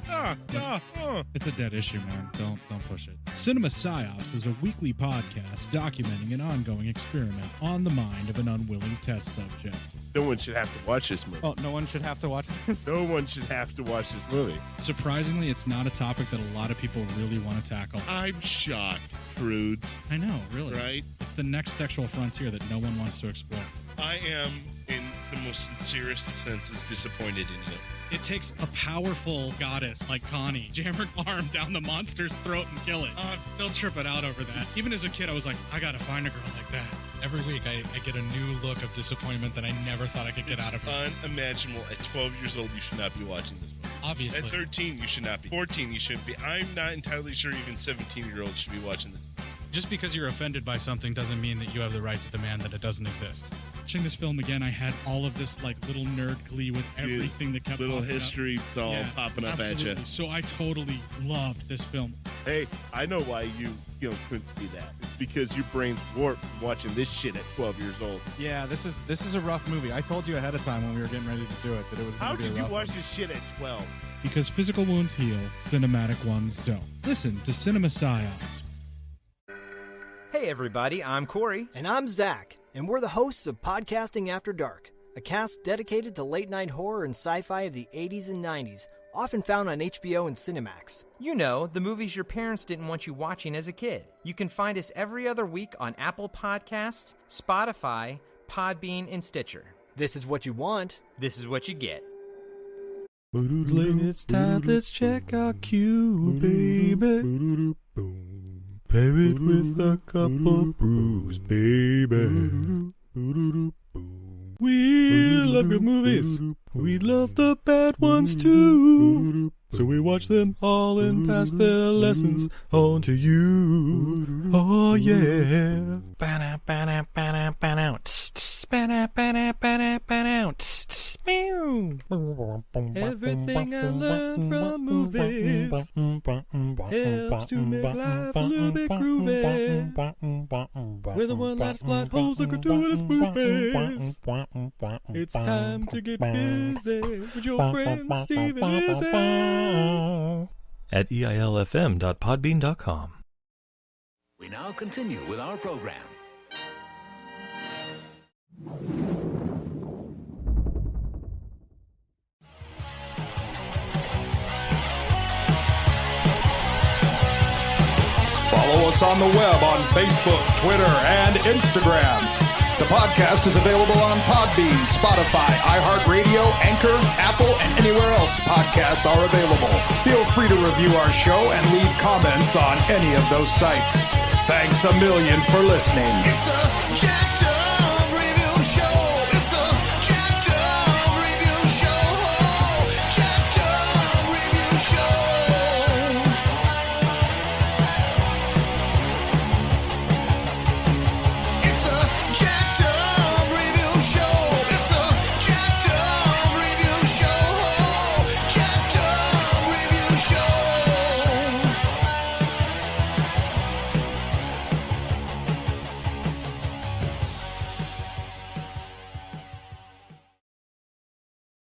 It's a dead issue, man. Don't push it. Cinema Psyops is a weekly podcast documenting an ongoing experiment on the mind of an unwilling test subject. No one should have to watch this movie. Oh, no one should have to watch this? No one should have to watch this movie. Surprisingly, it's not a topic that a lot of people really want to tackle. I'm shocked, prudes. I know, really. Right? It's the next sexual frontier that no one wants to explore. I am, in the most sincerest of senses, disappointed in you. It takes a powerful goddess like Connie, jam her arm down the monster's throat and kill it. Oh, I'm still tripping out over that. Even as a kid, I was like, I gotta find a girl like that. Every week, I get a new look of disappointment that I never thought I could get out of her. Unimaginable. At 12 years old, you should not be watching this movie. Obviously. At 13, you should not be. 14, you shouldn't be. I'm not entirely sure even 17-year-olds should be watching this. Just because you're offended by something doesn't mean that you have the right to demand that it doesn't exist. Watching this film again, I had all of this like little nerd glee with everything that kept little popping history all popping up absolutely. at you. So I totally loved this film. Hey, I know why you couldn't see that. It's because your brain's warped from watching this shit at 12 years old. Yeah, this is a rough movie. I told you ahead of time when we were getting ready to do it that it was How going to be a could you rough watch one. this shit at 12? Because physical wounds heal, cinematic ones don't. Listen to Cinema Psyops. Hey everybody, I'm Corey. And I'm Zach, and we're the hosts of Podcasting After Dark, a cast dedicated to late-night horror and sci-fi of the 80s and 90s, often found on HBO and Cinemax. You know, the movies your parents didn't want you watching as a kid. You can find us every other week on Apple Podcasts, Spotify, Podbean, and Stitcher. This is what you want. This is what you get. It's time, let's check our queue, baby. Pair it with a couple brews, baby. We love good movies. We love the bad ones too. So we watch them all and pass their lessons on to you. Oh yeah. Everything I learned from movies helps to make life a little bit groovy. With a one-liner plot holes and gratuitous movies. It's time to get busy with your friend Steve and Izzy at eilfm.podbean.com. We now continue with our program. Follow us on the web on Facebook, Twitter, and Instagram. The podcast is available on Podbean, Spotify, iHeartRadio, Anchor, Apple, and anywhere else podcasts are available. Feel free to review our show and leave comments on any of those sites. Thanks a million for listening. It's a jacked up